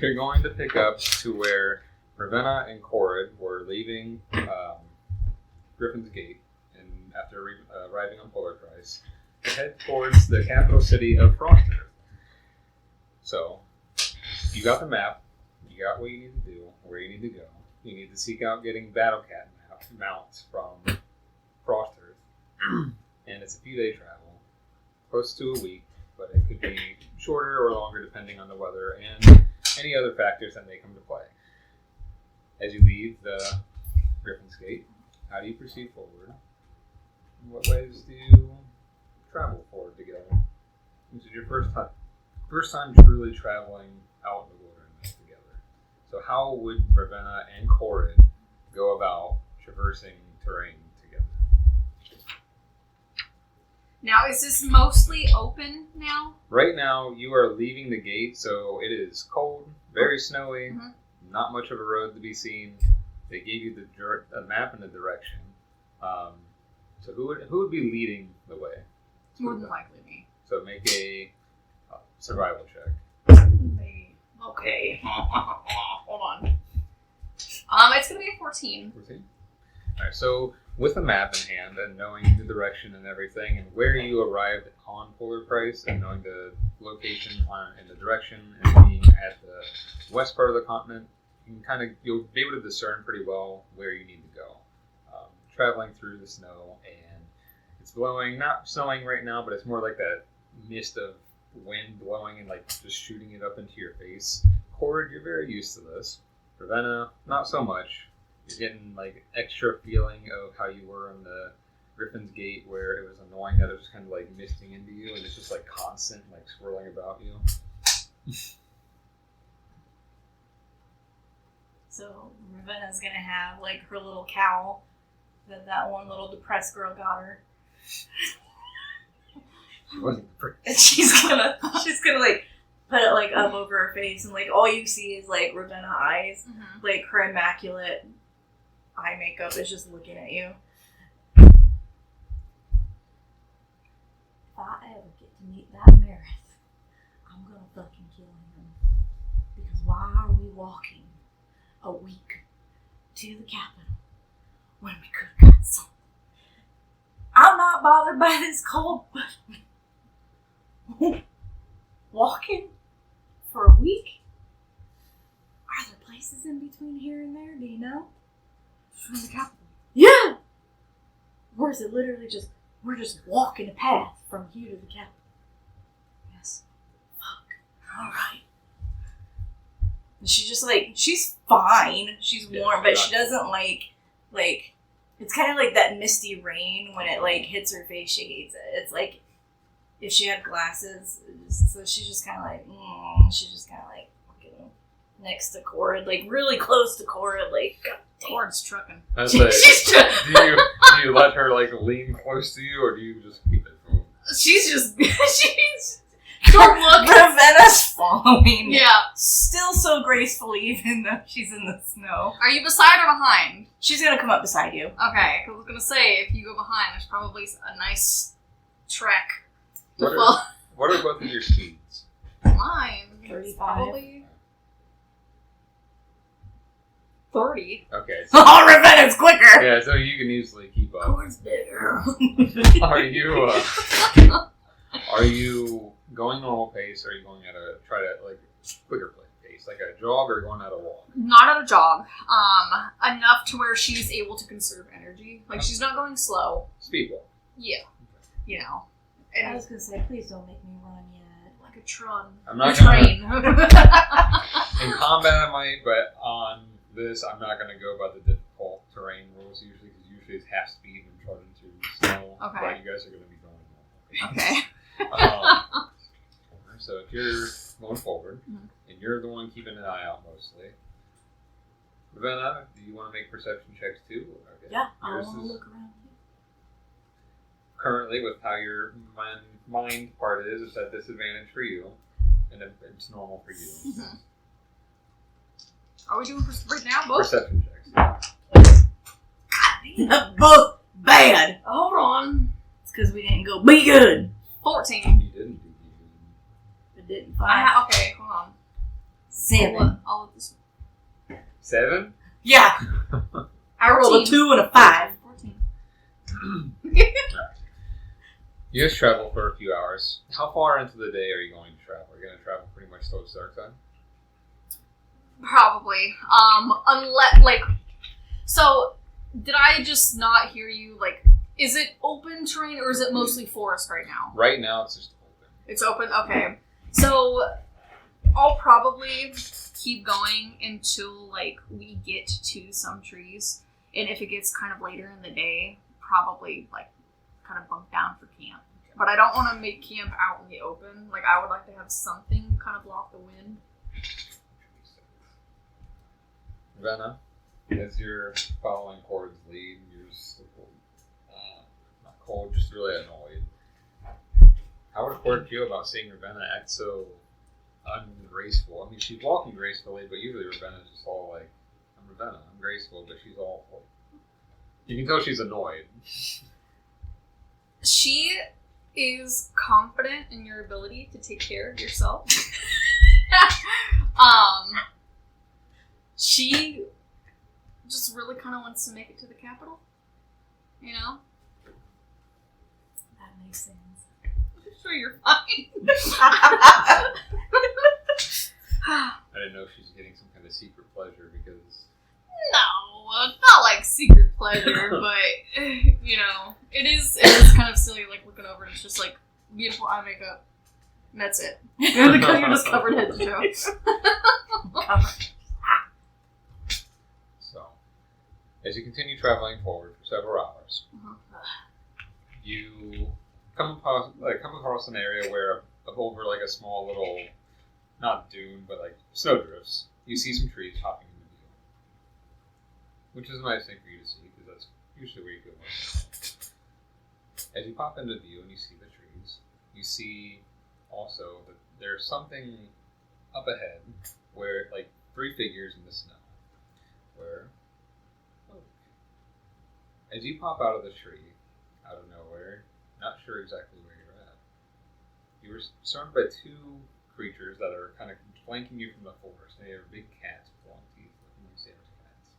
You're going to pick up to where Ravenna and Corrid were leaving Griffin's Gate, and after arriving on Polarkreis, to head towards the capital city of Frosthearth. So, you got the map, you got what you need to do, where you need to go. You need to seek out getting Battle Cat mounts from Frosthearth, and it's a few day travel, close to a week, but it could be shorter or longer depending on the weather and any other factors that may come to play. As you leave the Griffin's Gate, how do you proceed forward? In what ways do you travel forward together? This is your first time truly traveling out in the wilderness together. So how would Ravenna and Corrid go about traversing terrain together? Now, is this mostly open now? Right now, you are leaving the gate, so it is cold, very snowy, not much of a road to be seen. They gave you the map and the direction. So who would be leading the way? More than likely me. So make a survival check. Okay. Hold on. It's going to be a 14. 14? Alright, so with the map in hand and knowing the direction and everything and where you arrived on Polarkreis and knowing the location and the direction and being at the west part of the continent, you'll be able to discern pretty well where you need to go. Traveling through the snow, and it's blowing, not snowing right now, but it's more like that mist of wind blowing and like just shooting it up into your face. Corrid, you're very used to this. Ravenna, not so much. You're getting like extra feeling of how you were in the Griffin's Gate, where it was annoying that it was kind of like misting into you, and it's just like constant, like swirling about you. So Ravenna's gonna have like her little cowl that one little depressed girl got her. She wasn't depressed. And she's gonna like put it like up over her face, and like all you see is like Ravenna eyes, like her immaculate eye makeup is just looking at you. If I ever get to meet that Marith, I'm gonna fucking kill him. Because why are we walking a week to the capital when we could have got something? I'm not bothered by this cold, but walking for a week? Are there places in between here and there? Do you know? From the capital. Yeah! Or is it literally just, we're just walking a path from here to the capital? Yes. Fuck. Alright. She's just like, she's fine. She's warm, but she doesn't like, it's kind of like that misty rain when it like hits her face, she hates it. It's like, if she had glasses, so she's just kind of like, she's just kind of like looking next to Corrid, like really close to Corrid, like, God damn. Corrid's trucking. She's trucking. Do you let her like lean close to you, or do you just keep it from? She's just, Short look. Ravenna's following. Yeah. Still so gracefully, even though she's in the snow. Are you beside or behind? She's gonna come up beside you. Okay, I was gonna say, if you go behind, there's probably a nice trek. What are both of your speeds? Mine is 35. probably 30. Okay. So, Oh, Ravenna's quicker! yeah, so you can easily keep up. Corrid's bigger. Are you going normal pace, or are you going at a quicker pace, like a jog, or going at a walk? Not at a jog. Enough to where she's able to conserve energy. Like, she's not going slow. Speed walk. Yeah. You know. I And was gonna say, please don't make me run yet. like a trun. I'm not train. In combat I might, but on this I'm not gonna go by the difficult terrain rules usually, because usually it's half speed and trudging through snow. Okay. But you guys are gonna be going normal pace. Okay. So if you're going forward, and you're the one keeping an eye out mostly, Ravenna, do you want to make perception checks too? Okay. Yeah, I Yours want to is look around. currently, with how your mind part is at disadvantage for you, and it's normal for you. Mm-hmm. Are we doing right now both? Perception checks. God, both bad. Hold on. It's because we didn't go be good. 14. You didn't do It didn't find. Okay, hold on. 7. I'll let this. 7? Yeah. I rolled a 14. 2 and a 5. 14. You guys travel for a few hours. How far into the day are you going to travel? Are you going to travel pretty much till it's dark time? Probably. Unless, like, so, did I just not hear you? Like, is it open terrain or is it mostly forest right now? Right now, it's just open. It's open? Okay. So, I'll probably keep going until, like, we get to some trees. And if it gets kind of later in the day, probably, like, kind of bunk down for camp. But I don't want to make camp out in the open. Like, I would like to have something kind of block the wind. Ravenna, as you're following Corrid's lead, you're just not cold, just really annoyed. How would Corrid feel about seeing Ravenna act so ungraceful? I mean, she's walking gracefully, but usually Ravenna's just all like, I'm Ravenna, I'm graceful, but she's all... You can tell she's annoyed. She is confident in your ability to take care of yourself. She just really kind of wants to make it to the capital, you know? That makes sense. I'm sure you're fine. I didn't know if she's getting some kind of secret pleasure because... No, not like secret pleasure, but, you know, it is kind of silly, like, looking over and it's just, like, beautiful eye makeup. And that's it. Because you're just covered head to toe. So, as you continue traveling forward for several hours, you come across an area where over like a small little, not dune, but like snowdrifts, you see some trees popping into view. Which is a nice thing for you to see, because that's usually where you feel most. As you pop into view and you see the trees, you see also that there's something up ahead where, like, 3 figures in the snow. Where, as you pop out of the tree, out of nowhere, not sure exactly where you're at, you were surrounded by 2 creatures that are kind of flanking you from the forest. They are big cats with long teeth, looking like sailors' cats.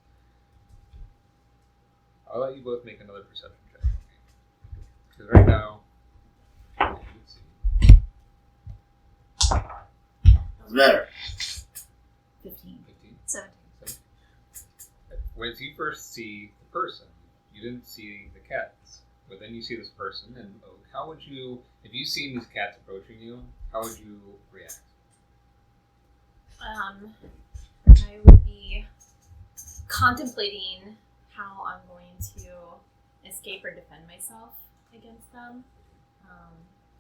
I'll let you both make another perception check. Because right now, you can see. That's better. 15. 17. When you first see the person, you didn't see the cats. But then you see this person, and how would you, if you see these cats approaching you, how would you react? I would be contemplating how I'm going to escape or defend myself against them.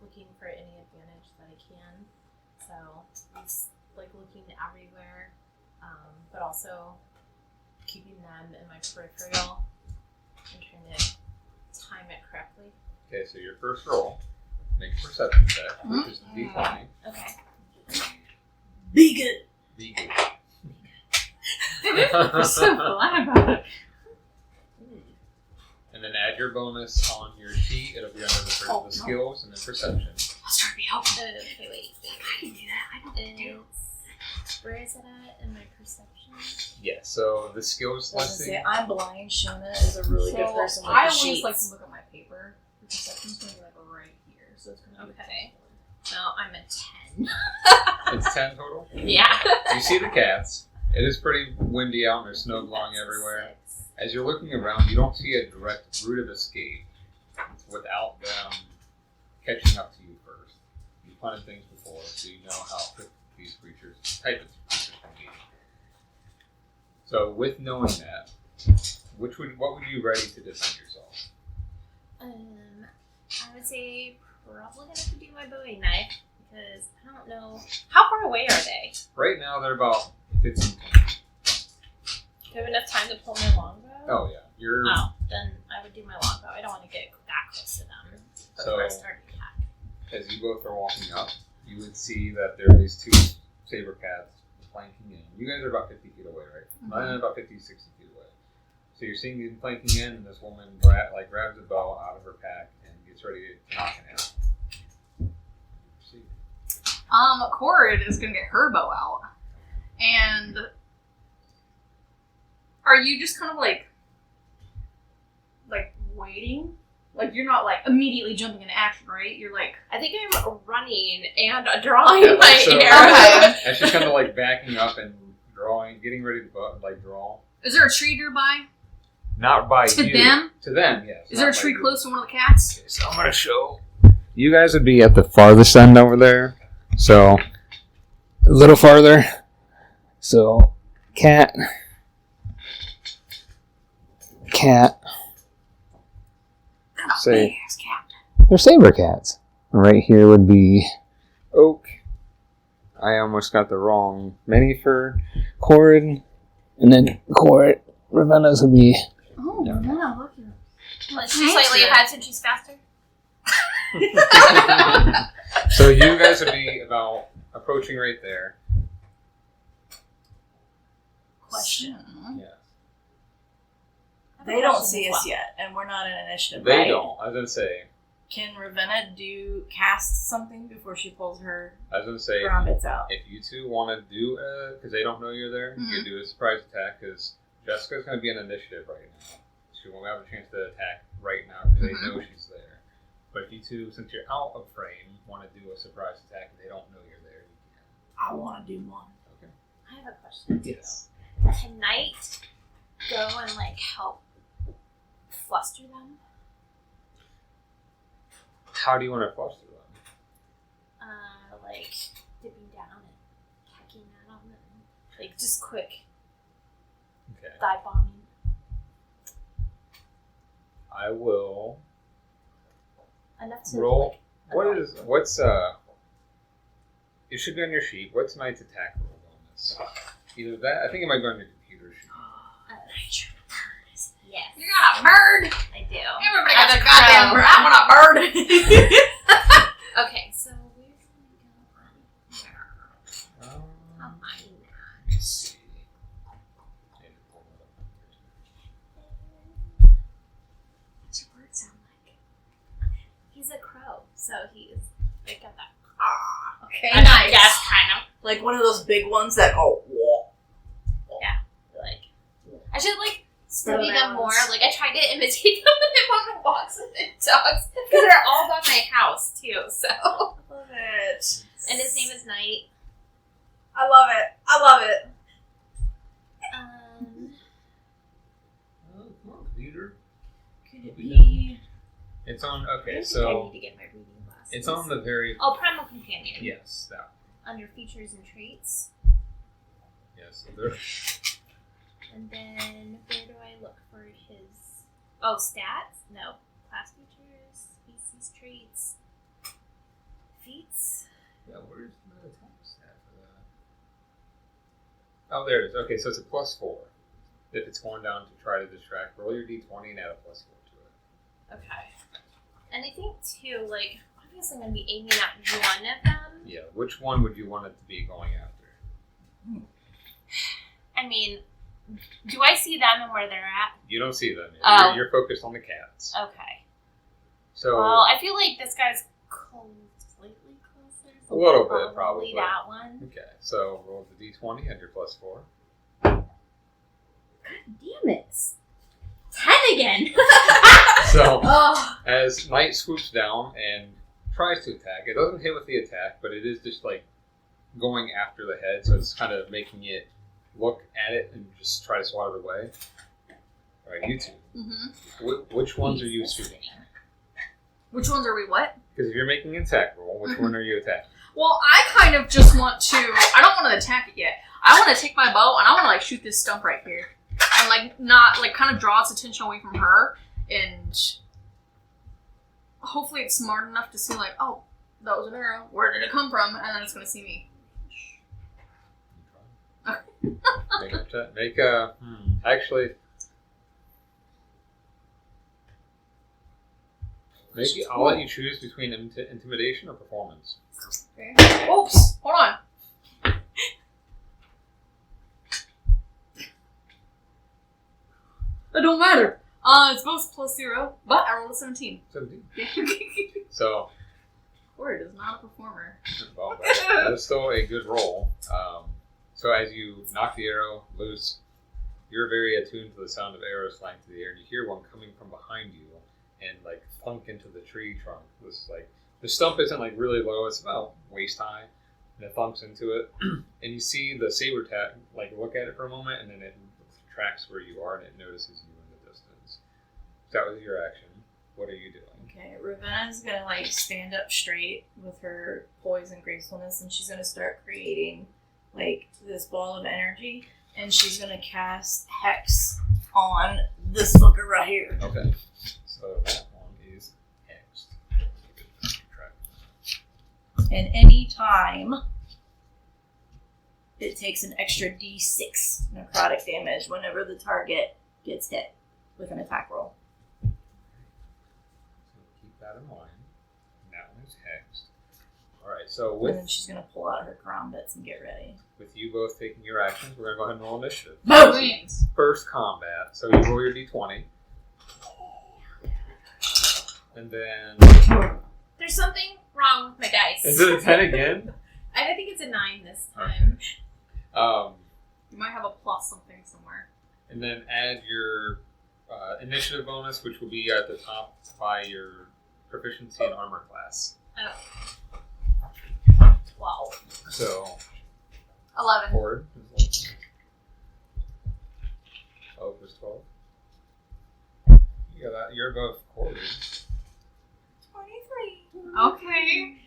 Looking for any advantage that I can. So it's like looking everywhere, but also keeping them in my peripheral and trying to time it correctly. Okay, so your first roll, make a perception check, which is the D20. Okay. Be good. Be good. I'm so glad about it. And then add your bonus on your sheet. It'll be under the skills and then perception. I'll start to be helpful. Okay, wait. I can do that. I know what to do. Where is it at in my perception? Yeah, so the skills I was gonna listing. say, I'm blind. Shona is a really good person with I the always sheets. like to look at my paper. The perception's going to be like right here, so it's going to be Okay. So I'm a 10. It's 10 total. Yeah. You see the cats. It is pretty windy out and there's snow blowing everywhere. As you're looking around, you don't see a direct route of escape without them catching up to you first. You've hunted things before, so you know how quick these type of creatures can be. So, with knowing that, what would you ready to defend yourself? I would say probably gonna have to do my Bowie knife because I don't know how far away are they. Right now, they're about 15. Do I have enough time to pull my longbow? Oh yeah, you're. Oh, then I would do my longbow. I don't want to get that close to them before I start an attack. As you both are walking up, you would see that there are these 2 saber cats flanking in. You guys are about 50 feet away, right? Mine about 50, 60 feet away. So you're seeing them flanking in, and this woman grabs a bow out of her pack and gets ready to knock it out. Corrid is going to get her bow out. And are you just kind of like waiting? Like you're not like immediately jumping into action, right? You're like, I think I'm running and drawing Yeah, my so- arrow. And she's kind of like backing up and drawing, getting ready to like draw. is there a tree nearby? Not by To you. them? To them, yes. Is there a not by tree you. close to one of the cats? Okay, so I'm gonna show. You guys would be at the farthest end over there. So a little farther. So cat. Say Big ass cat. they're saber cats. Right here would be oak. I almost got the wrong many for Corrid, and then Corrid. Ravenna's would be. Oh, No. no, look at Well, she's slightly ahead since she's faster. So you guys would be about approaching right there. question. Yeah. They don't see us yet, and we're not in initiative, They right? don't. I was gonna say. Can Ravenna cast something before she pulls her I was gonna say. grommets out? If you two want to do because they don't know you're there, you can do a surprise attack because Jessica's going to be in initiative right now. She won't have a chance to attack right now because they know she's there. But if you two, since you're out of frame, want to do a surprise attack and they don't know you're there, you can. I want to do one. Okay. I have a question. Yes. Can Night go and help fluster them? How do you want to foster them? Dipping down and hacking at them and just quick Okay. dive bombing. I will Enough to roll. What's it should be on your sheet. What's Knight's attack roll on this? Either that, I think it might be on your computer sheet. Yes, You got a bird. I do. Everybody I got have a a goddamn crow. bird. I want a bird. Okay, so where's the go on here? I'll find that. Let me see. Need to pull that up. What's your bird sound like? He's a crow, so he's got that. Okay, I nice. guess kind of. Like one of those big ones that go, whoa. I should study Throw them downs. more. I tried to imitate them when I'm on walks with the dogs because they're all by my house too. So, Love it. and his name is Night. I love it. I love it. Oh, come on, computer. Could it be be? It's on. I Okay, think I so need to get my reading glasses. it's on the very. Oh, Primal Companion. Yes, that. Under features and traits, Yes, so there. and then where do I look for his? Oh, stats. No, class features, species traits, feats. Yeah, where's the attack stat for that? Oh, there it is. Okay, so it's a +4. If it's going down to try to distract, roll your d20 and add a +4 to it. Okay. And I think too, obviously I'm gonna be aiming at one of them. Yeah, which one would you want it to be going after? I mean, do I see them and where they're at? You don't see them. Oh. You're focused on the cats. Okay. So Well, I feel like this guy's slightly closer. A little bit, probably. That one. okay, so roll the d20 and your +4. Damn it. 10 again. So Oh. as Knight swoops down and tries to attack, it doesn't hit with the attack, but it is just going after the head, so it's kind of making it look at it and just try to swat it away. All right, you two. Mm-hmm. Which ones are you shooting? Which ones are we what? Because if you're making an attack roll, which one are you attacking? Well, I kind of just want to. I don't want to attack it yet. I want to take my bow and I want to shoot this stump right here, and not kind of draw its attention away from her, and hopefully it's smart enough to see oh, that was an arrow. Where did it come from? And then it's gonna see me. Make a check. Actually. I'll let you choose between intimidation or performance. Okay. Oops. Hold on. It don't matter. It's both +0, but I rolled a 17. 17. So, Corrid is not a performer. well, that is still a good roll. So as you knock the arrow loose, you're very attuned to the sound of arrows flying through the air, and you hear one coming from behind you and like thunk into the tree trunk. This like the stump isn't like really low; it's about waist high, and it thunks into it. And you see the saber tat like look at it for a moment, and then it tracks where you are, and it notices you in the distance. So that was your action. What are you doing? Okay, Ravenna's gonna like stand up straight with her poise and gracefulness, and she's gonna start creating like this ball of energy, and she's gonna cast Hex on this fucker right here. Okay. So that one is hexed. And any time it takes an extra D6 necrotic damage whenever the target gets hit with an attack roll. So keep that in mind. That one is hexed. Alright, so And then with she's gonna pull out her crown bits and get ready. you both taking your actions, we're gonna go ahead and roll initiative. Brilliant. First combat. So you roll your D20. And then There's something wrong with my dice. is it a 10 again? I think it's a 9 this time. You might have a plus something somewhere. And then add your initiative bonus, which will be at the top by your proficiency in armor class. 12. So 11. Corrid is 12 plus 12. Yeah, you're above Corrid. 23. Okay.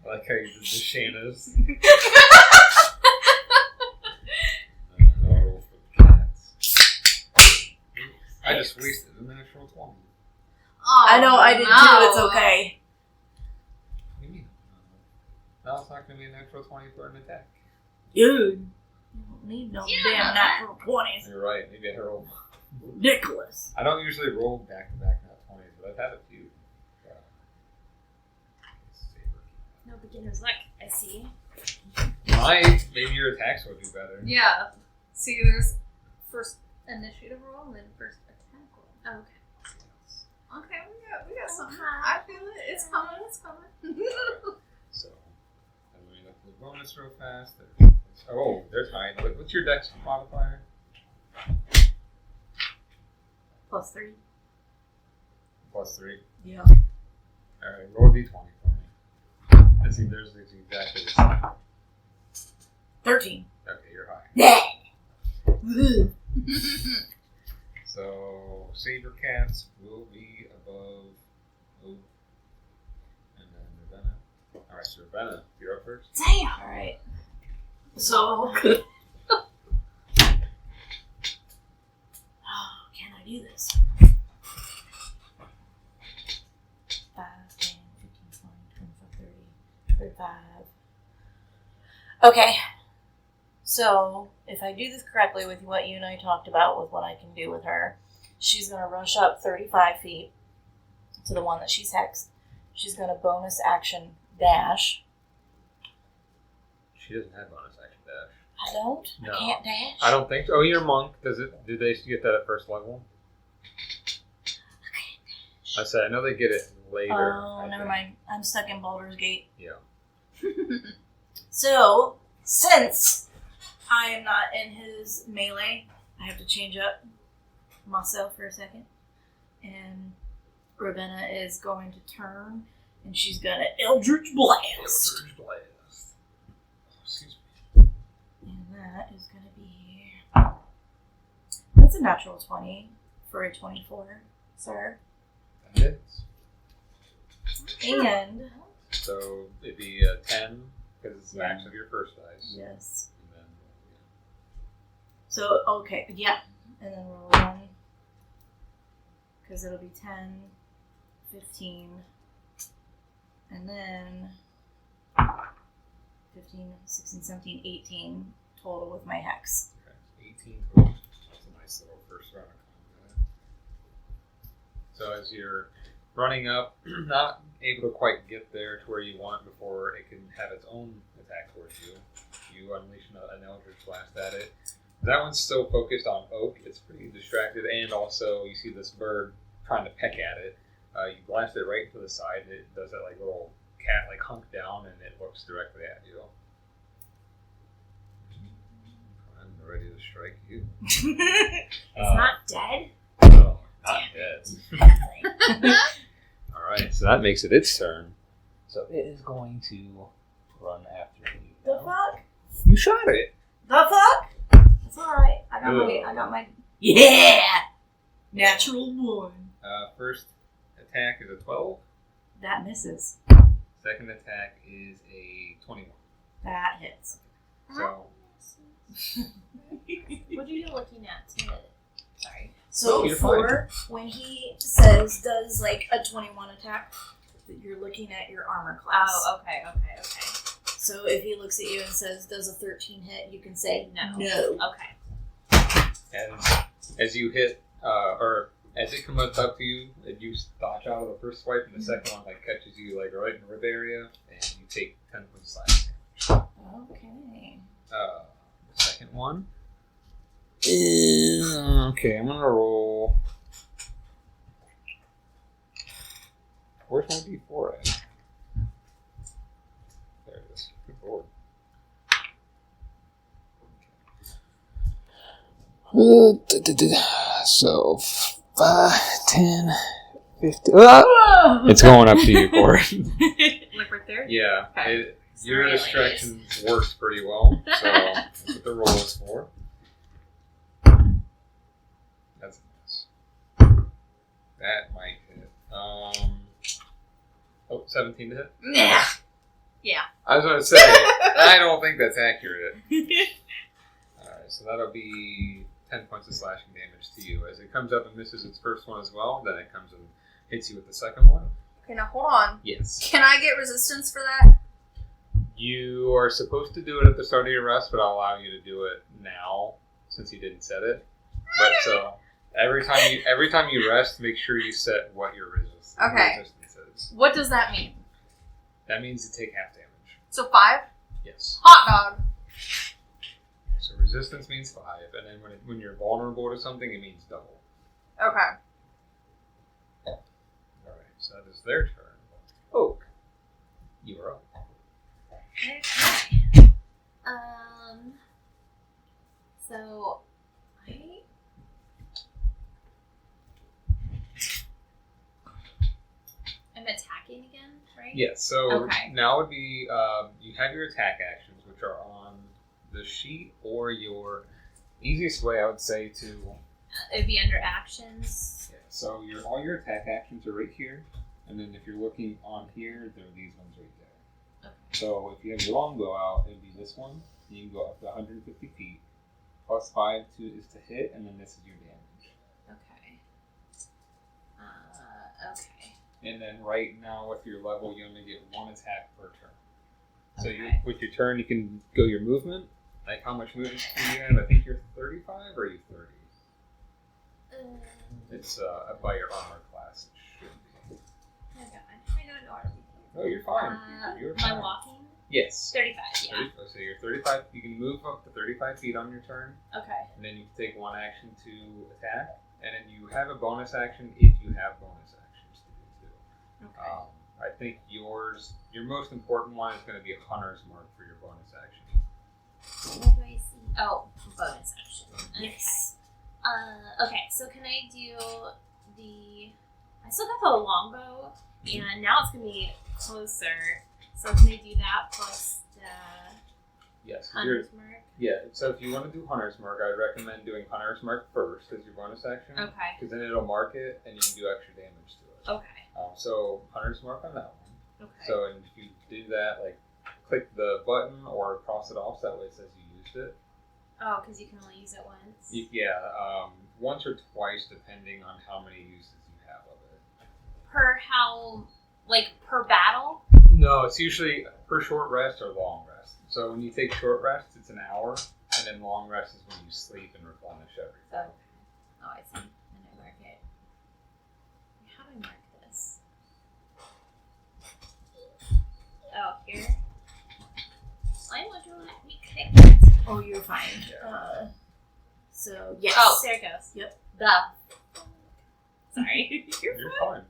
I like how you did the Shannas. Roll for the cats. I just wasted a natural 20. Oh, I know, I did too, it's okay. What do you mean? Now it's not going to be a natural 20 for an attack. Dude, you don't need no Yeah. damn natural 20s. You're right, maybe I rolled. Ridiculous. I don't usually roll back-to-back nat 20s, but I've had a few. No beginner's luck, I see. Maybe your attacks will do better. Yeah. See, there's first initiative roll and then first attack roll. Okay. Okay, we got something. I feel it. It's coming. It's coming. So, let me look at the bonus real fast. Oh, they're tied. What's your dex modifier? +3. +3. Yeah. Alright, roll d20 for me. I see theirs is exactly the same. 13. Okay, you're high. Yeah. So, Saber Cats will be above Oak. And then Ravenna. Alright, so Ravenna, you're up first. Damn. Alright. So. Can I do this? 5, 10, 15, 20, 25, 30, 35. Okay. So, if I do this correctly with what you and I talked about with what I can do with her, she's going to rush up 35 feet to the one that she's hexed. She's going to bonus action dash. She doesn't have bonus action dash. I don't? No. I can't dash? I don't think so. Oh, you're a monk. Did they get that at first level? I said, I know they get it later. Oh, never mind. I'm stuck in Baldur's Gate. Yeah. So, since I am not in his melee, I have to change up myself for a second. And Ravenna is going to turn, and she's going to Eldritch Blast. Eldritch Blast. Excuse me. And that is going to be... That's a natural 20 for a 24, sir. That hits. And... So it'd be a 10 because it's the max of your first dice. Yes. And then, So, okay, yeah. And then roll 1. Because it'll be 10, 15, and then 15, 16, 17, 18 total with my hex. okay. 18 total. That's a nice little first round of combat. So as you're running up, not able to quite get there to where you want before it can have its own attack towards you, you unleash an Eldritch Blast at it. That one's still focused on Oak. It's pretty distracted, and also you see this bird trying to peck at it. You blast it right to the side. It does that like little cat like hunk down, and it looks directly at you. ready to strike you. It's not dead. No, not dead. Alright, so that makes it its turn. So it is going to run after you. The fuck? You shot it! The fuck? It's alright. I got my. Yeah! Natural 1. First attack is a 12. That misses. Second attack is a 21. That hits. So, What are you looking at? Sorry. So you're for when he says does like a 21 attack, you're looking at your armor class. Oh, okay. So if he looks at you and says does a 13 hit, you can say No. no. Okay. as you hit, or as it comes up to you, you dodge out of the first swipe, and the second one like catches you like right in the rib area, and you take 10 points of slashing damage. Okay. The second one. Okay, I'm gonna roll. Where's my D4 at? There it is. Good lord. So 5, 10, 15. It's going up to you, Corey. Like right there? Yeah, Okay. your Sorry, distraction works pretty well, so that's what the roll is for. That's a miss. That might hit. 17 to hit? Yeah. I was going to say, I don't think that's accurate. Alright, so that'll be 10 points of slashing damage to you. As it comes up and misses its first one as well, then it comes and hits you with the second one. Okay, now hold on. Yes. Can I get resistance for that? You are supposed to do it at the start of your rest, but I'll allow you to do it now since you didn't set it. But so every time you rest, make sure you set what your resistance is. What does that mean? That means you take half damage. So 5? Yes. Hot dog. So resistance means 5, and then when you're vulnerable to something, it means double. Okay. All right, so that is their turn. Oak, you are up. Okay. So I'm attacking again, right? Yes. So Okay. now would be you have your attack actions, which are on the sheet, or your easiest way, I would say, to. It'd be under actions. Yeah, so all your attack actions are right here, and then if you're looking on here, there are these ones right there. Okay. So if you have your longbow out, it'd be this one. You can go up to 150 feet. Plus 5 is to hit, and then this is your damage. Okay. Okay. And then right now, with your level, you only get 1 attack per turn. So Okay. with your turn, you can go your movement. Like how much movement do you have? I think you're 35 or are you 30? It's by your armor class. It should be. Oh god, I don't know how to do Oh, you're fine. You're my fine. walking? Yes. 35, yeah. 30, so you're 35. You can move up to 35 feet on your turn, Okay. and then you can take 1 action to attack, and then you have a bonus action if you have bonus actions to do too. Okay. I think your most important one is going to be a hunter's mark for your bonus action. What do I see? Oh, bonus action. Okay. Yes. Okay, so can I do I still got the longbow, and now it's going to be closer. So can I do that plus the Yes. hunter's mark? Yeah, so if you want to do Hunter's Mark, I'd recommend doing Hunter's Mark first as your bonus action. Okay. Because then it'll mark it and you can do extra damage to it. Okay. So Hunter's Mark on that one. Okay. So and if you do that, like click the button or cross it off so that way it says you used it. Oh, because you can only use it once? Once or twice depending on how many uses you have of it. Per how, like, per battle? No, it's usually per short rest or long rest. So when you take short rest, it's an hour, and then long rest is when you sleep and replenish everything. So, oh, I see. And I mark it. How do I mark this? Oh, here? Why won't you let me click it? Oh, you're fine. Yeah. So yes. Oh, there it goes. Yep. Duh. Sorry. You're fine.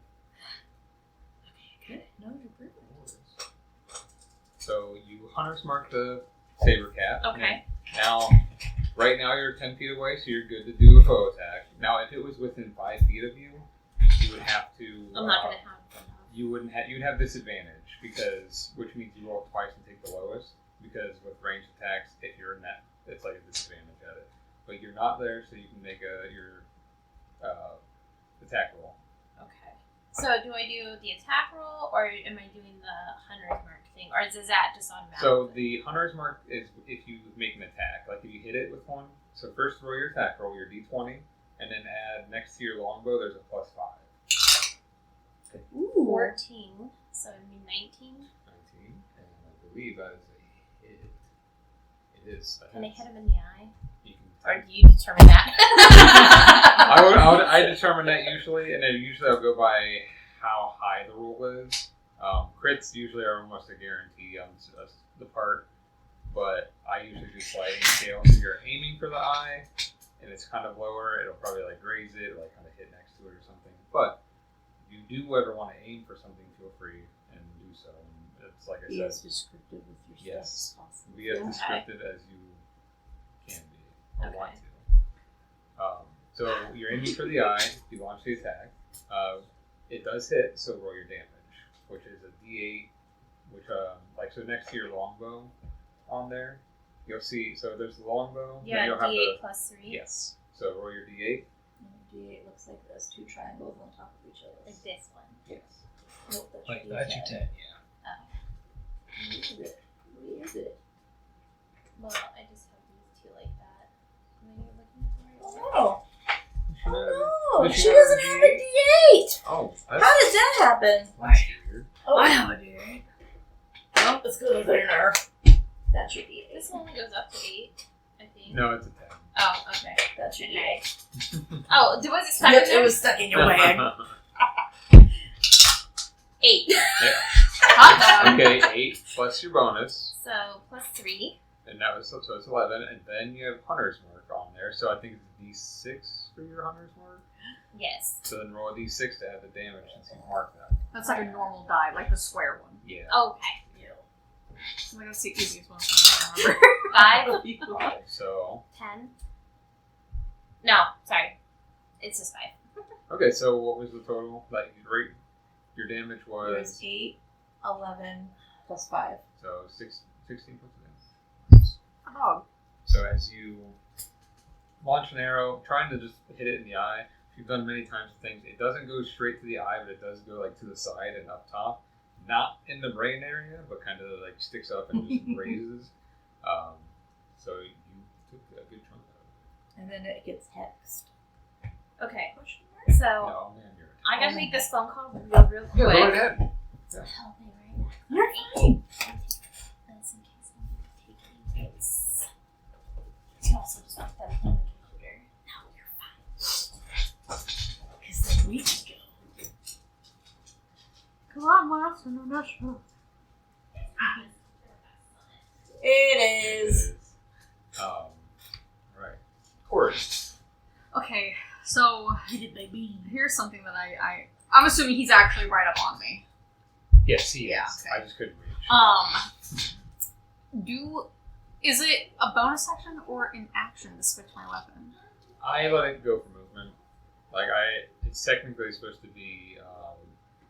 Good. No, you're perfect. So you Hunter's Mark the saber cat. Okay. Now, right now you're 10 feet away, so you're good to do a foe attack. Now, if it was within 5 feet of you, you would have to. I'm not gonna have enough. You'd have disadvantage which means you roll twice and take the lowest. Because with ranged attacks, if you're in that, it's like a disadvantage at it. But you're not there, so you can make your attack roll. Okay. So do I do the attack roll, or am I doing the hunter's mark thing, or is that just automatic? So the hunter's mark is if you make an attack, like if you hit it with one. So first roll your attack roll, your d20, and then add next to your longbow. There's a +5. Ooh. 14. So it'd be 19. 19, and I believe that is a hit. It is. Can I hit him in the eye? You can. Or do you determine that? I determine that usually, and then usually I'll go by how high the roll is. Crits usually are almost a guarantee on the part, but I usually do sliding scale. So you're aiming for the eye, and it's kind of lower. It'll probably like graze it, or like kind of hit next to it or something. But if you do ever want to aim for something, feel free and do so. And it's like I Be said, as descriptive with your stuff yes, as possible. be as Okay. descriptive as you can be or want Okay. to. So you're aiming for the eye. You launch the attack. It does hit, so roll your damage, which is a D8. Which so next to your longbow on there, you'll see. So there's the longbow. then Yeah, you'll have D8 plus 3. Yes. So roll your D8. D8 looks like there's 2 triangles on top of each other. Like this one. Yes. Nope, that Like should be that's your 10, Oh. Where is it? Where is it? Well, I just have these two like that. Am I looking at the right one? Oh, You should have- no, Does she she have doesn't a have a D8? D8. Oh, How that's does that happen? weird. Oh, I have a D8. Nope, let's go with there. That's your D8. This only goes up to 8, I think. No, it's a 10. Oh, okay. That's your Okay. D8. Oh, was it stuck Yep, in there? it was stuck in your wag. 8. Hot dog. Okay, 8 plus your bonus. So plus 3. And that was so it's 11, and then you have hunter's mark on there. So I think it's D6 for your hunter's mark. Yes. So then roll a D6 to add the damage since you marked that. That's like a normal die, like the square one. Yeah. Okay. Like that's the easiest one for me to remember. 5. So 10. No, sorry. It's just 5. okay, so what was the total? Like your damage It was was 8, 11, plus 5. so 16 plus damage. Oh, So as you launch an arrow, trying to just hit it in the eye. If you've done many times with things, it doesn't go straight to the eye, but it does go like to the side and up top. Not in the brain area, but kind of like sticks up and just raises. So you took a good chunk out of And then it gets hexed. Okay. Question mark? it. So No, man, you're I gotta make this phone call real yeah, quick. go ahead. Help me right now. You're fine. That's in case I'm taking notes. You can also just put them on the computer. No, you're fine. Because then we can go. come on, Miles. No, no, no. It is. Right. Corrid. Okay, so Get it, baby. here's something that I'm assuming he's actually right up on me. Yes, he Yeah, is. okay. I just couldn't reach. Is it a bonus action or an action to switch my weapon? I let it go for movement. It's technically supposed to be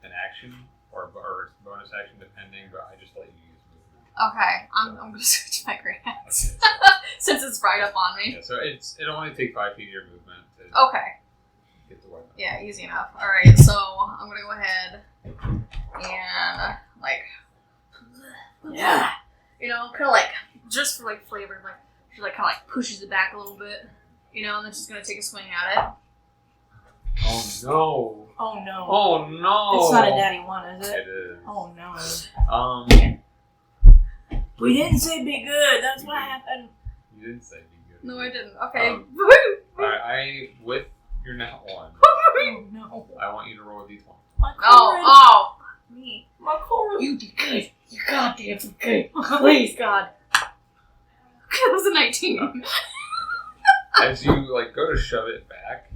an action or a bonus action depending, but I just let you use movement. Okay, I'm gonna switch my great axe Okay. since it's right up on me. Yeah, so it'll only take 5 feet of your movement to Okay, get the weapon. yeah, easy enough. All right, so I'm gonna go ahead and Yeah. kind of like just for like flavor, like she like kind of like pushes it back a little bit, and then she's gonna take a swing at it. Oh no! Oh no. Oh no! It's not a daddy one, is it? It is. Oh no. You We didn't say be good. That's what happened. didn't say be good. No, I didn't. Okay. I with your nat 1, Oh no. I want you to roll a d20. My Oh, me. My core. You did good. You goddamn good. Please, God. That was a 19. As you go to shove it back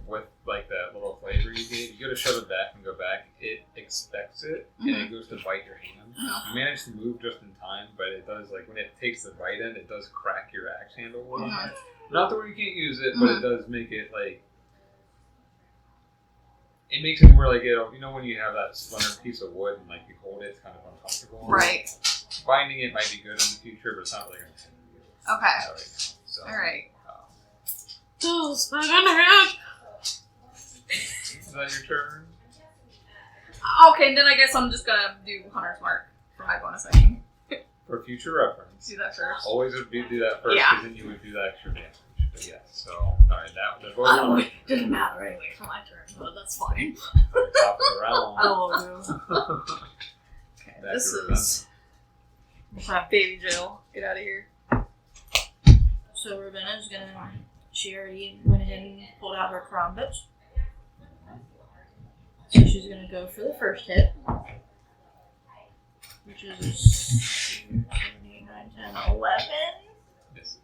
with that little flavor you gave, you go to shove it back and go back. It expects it and it goes to bite your hand. You manage to move just in time, but it does when it takes the bite in, it does crack your axe handle a little bit. Not the where you can't use it, but it does make it like. It makes it where like you know when you have that splintered piece of wood and like you hold it, it's kind of uncomfortable. Right. Binding it might be good in the future, but it's not really going to hinder you. Okay. Right now. So, All right. Is that Is that your turn? Okay, then I guess I'm just gonna do Hunter's Mark for my bonus action. For future reference, Do that first. always would do that first, Yeah. because then you would do the extra damage. But yeah, so alright, that the Oh, vote it doesn't matter anyway for my turn, but that's fine. top of the round. Oh, Okay, Back this to is baby Jill. Get out of here. so Ravenna's gonna. She already went ahead and pulled out her Karambit. So she's gonna go for the first hit, which is 7, 8, 9, 10, 11. Yes.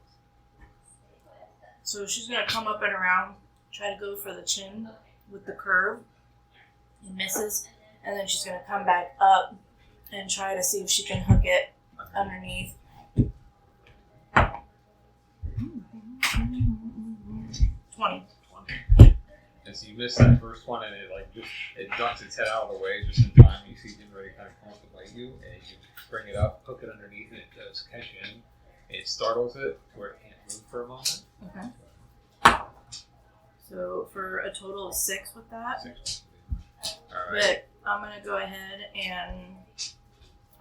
So she's gonna come up and around, try to go for the chin with the curve. It misses, and then she's gonna come back up and try to see if she can hook it underneath. 20. And so you miss that first one, and it like just it ducks its head out of the way just in time. You see it ready to kind of come up to bite you, and you bring it up, hook it underneath, and it does catch in. It startles it where it can't move for a moment. Okay. So for a total of 6 with that. 6. All right. But I'm gonna go ahead and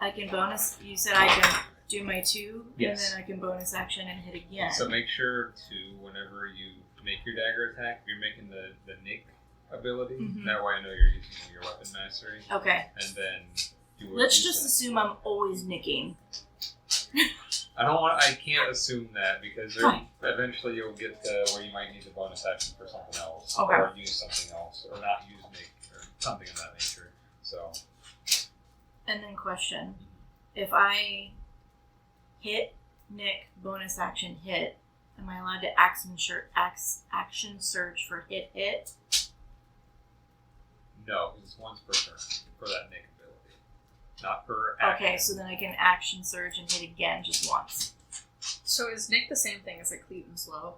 I can bonus. You said I can do my 2, Yes. and then I can bonus action and hit again. So make sure to whenever you make your dagger attack, you're making the nick ability. Mhm. That way I know you're using your weapon mastery, Okay. and then you would Let's use just that. assume I'm always nicking. I can't assume that because Fine. eventually you'll get to where you might need the bonus action for something else, Okay. or use something else, or not use nick or something of that nature. So And then question: if I hit nick, bonus action hit, am I allowed to action surge for hit? no, because it's once per turn for that nick ability, not per action. Okay, so then I can action surge and hit again just once. So is Nick the same thing as like Cleat and Slow?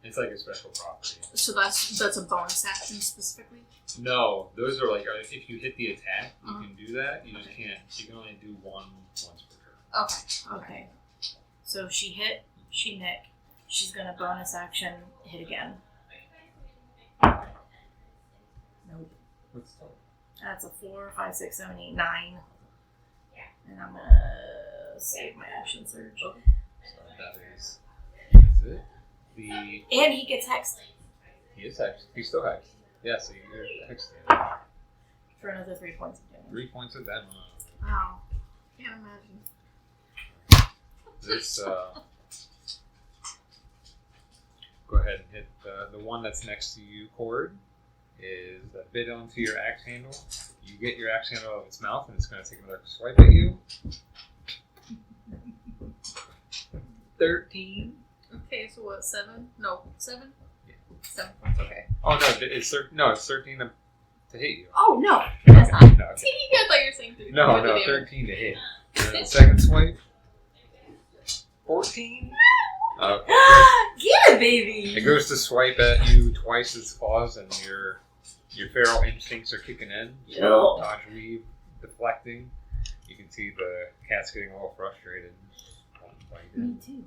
It's like a special property. So that's a bonus action specifically? No, those are like if you hit the attack, you Uh-huh. can do that. You just can't. You can only do one once per turn. Okay. Okay. So she hit, she nick. She's gonna bonus action hit again. Nope. What's total? That's a 4, 5, 6, 7, 8, 9. And I'm gonna save my action surge. So that is it. And he gets hexed He is hexed. He's still hexed. Yeah, so you're hexed. for another 3 points of damage. 3 points of damage. Wow. Can't imagine. This. Go ahead and hit the one that's next to you, Corrid. Is a bit onto your axe handle. You get your axe handle out of its mouth, and it's going to take another swipe at you. 13. Okay, so what, 7? No, 7? Yeah. 7 points, okay. Oh no, it's 13 to hit you. Oh, no. That's not. No, okay. I thought you were saying 3. No, 13 to hit. And then second swipe. 14. Okay. Get it, baby! It goes to swipe at you twice its claws, and your feral instincts are kicking in. Yeah. Dodge, weave, deflecting. You can see the cat's getting a little frustrated. Me too.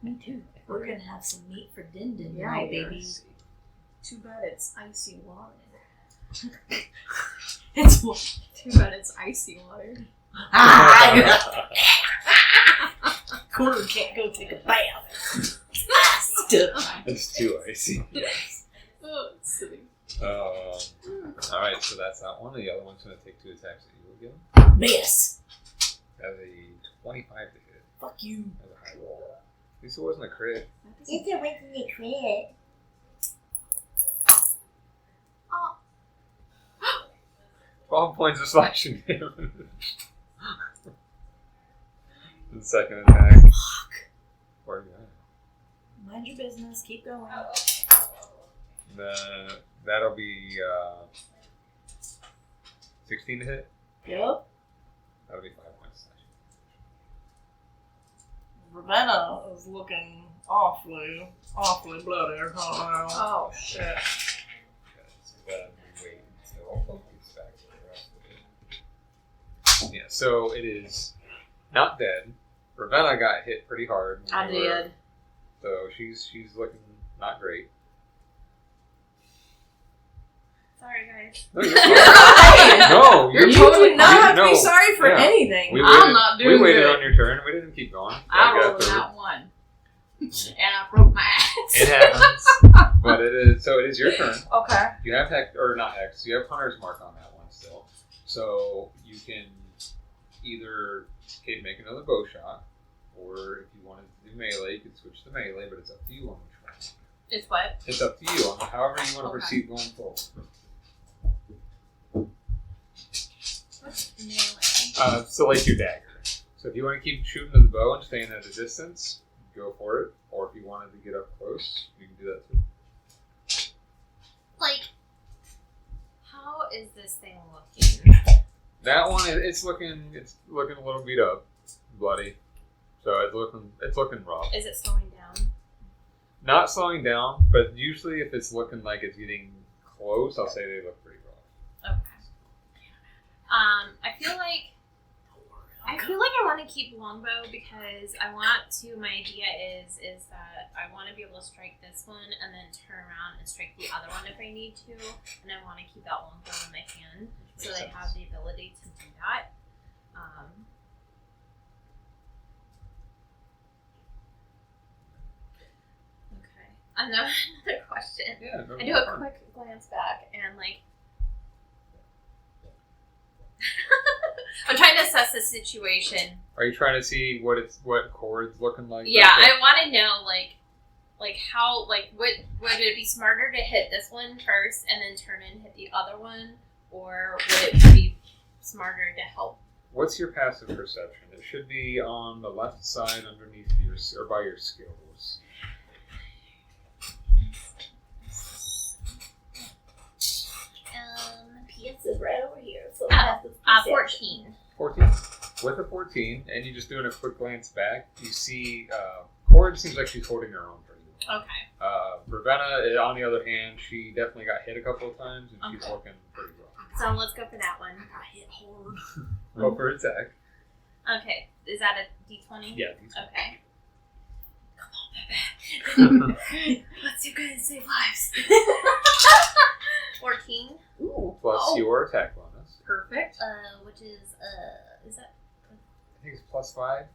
Me too. We're gonna have some meat for Din Din Yeah, tonight, we're- baby. Too bad it's icy water. It's what? Too bad it's icy water. Corey can't go take a bath. Stuff. It's too icy. Oh, it's silly. Alright, so that's that one. The other one's going to take 2 attacks at you again. Miss. That's a 25 to hit. Fuck you. That's a high roll. At least it wasn't a crit. It's a way to crit. 12 points of slashing damage. The second attack. Fuck. Where are you at? Mind your business. Keep going. That'll be 16 to hit. Yep. That'll be 5 points of slashing. Ravenna is looking awfully bloody. Oh shit. Wait until it's back to the rest of it. Yeah, so it is not dead. Ravenna got hit pretty hard. when I they were- did. So she's looking not great. Sorry, guys. No, you're fine. No, You totally do not have to no. be sorry for Yeah. anything. We I'm waited, not we doing waited good. on your turn. We didn't keep going. I got rolled through. that one. And I broke my axe. It happens. But it is so. It is your turn. Okay. You have hex or not hex. You have hunter's mark on that one still. So you can either make another bow shot, or if you wanted to do melee, you could switch to melee. But it's up to you on which one. It's what? It's up to you on however you want to Okay. proceed going forward. What's melee? So like your dagger. So if you want to keep shooting to the bow and staying at a distance, go for it. Or if you wanted to get up close, you can do that too. Like, how is this thing looking? That one, it's looking a little beat up, bloody. So it's looking rough. Is it slowing down? Not slowing down, but usually if it's looking like it's getting close, I'll say they look pretty rough. Okay. I feel like I want to keep longbow because I want to. My idea is that I want to be able to strike this one and then turn around and strike the other one if I need to, and I want to keep that longbow in my hand so Makes they sense. have the ability to do that. Okay. Another question. Yeah, no, I do a fun. quick glance back and like I'm trying to assess the situation. Are you trying to see what Corrid's looking like? Yeah, Okay. I want to know like how would it be smarter to hit this one first and then turn and hit the other one, or would it be smarter to help? What's your passive perception? It should be on the left side underneath your or by your skills. PS is right over here, so 14. 14. With a 14, and you're just doing a quick glance back, you see Corrid seems like she's holding her own pretty well. Okay. Ravenna, on the other hand, she definitely got hit a couple of times, and she's Okay. looking pretty rough. So let's go for that one. I hit hard. Roll for attack. Okay. Is that a D20? Yeah. Okay. Let's do good and save lives. 14. Ooh. Plus Oh, your attack bonus. perfect. Which is that? I think it's plus 5.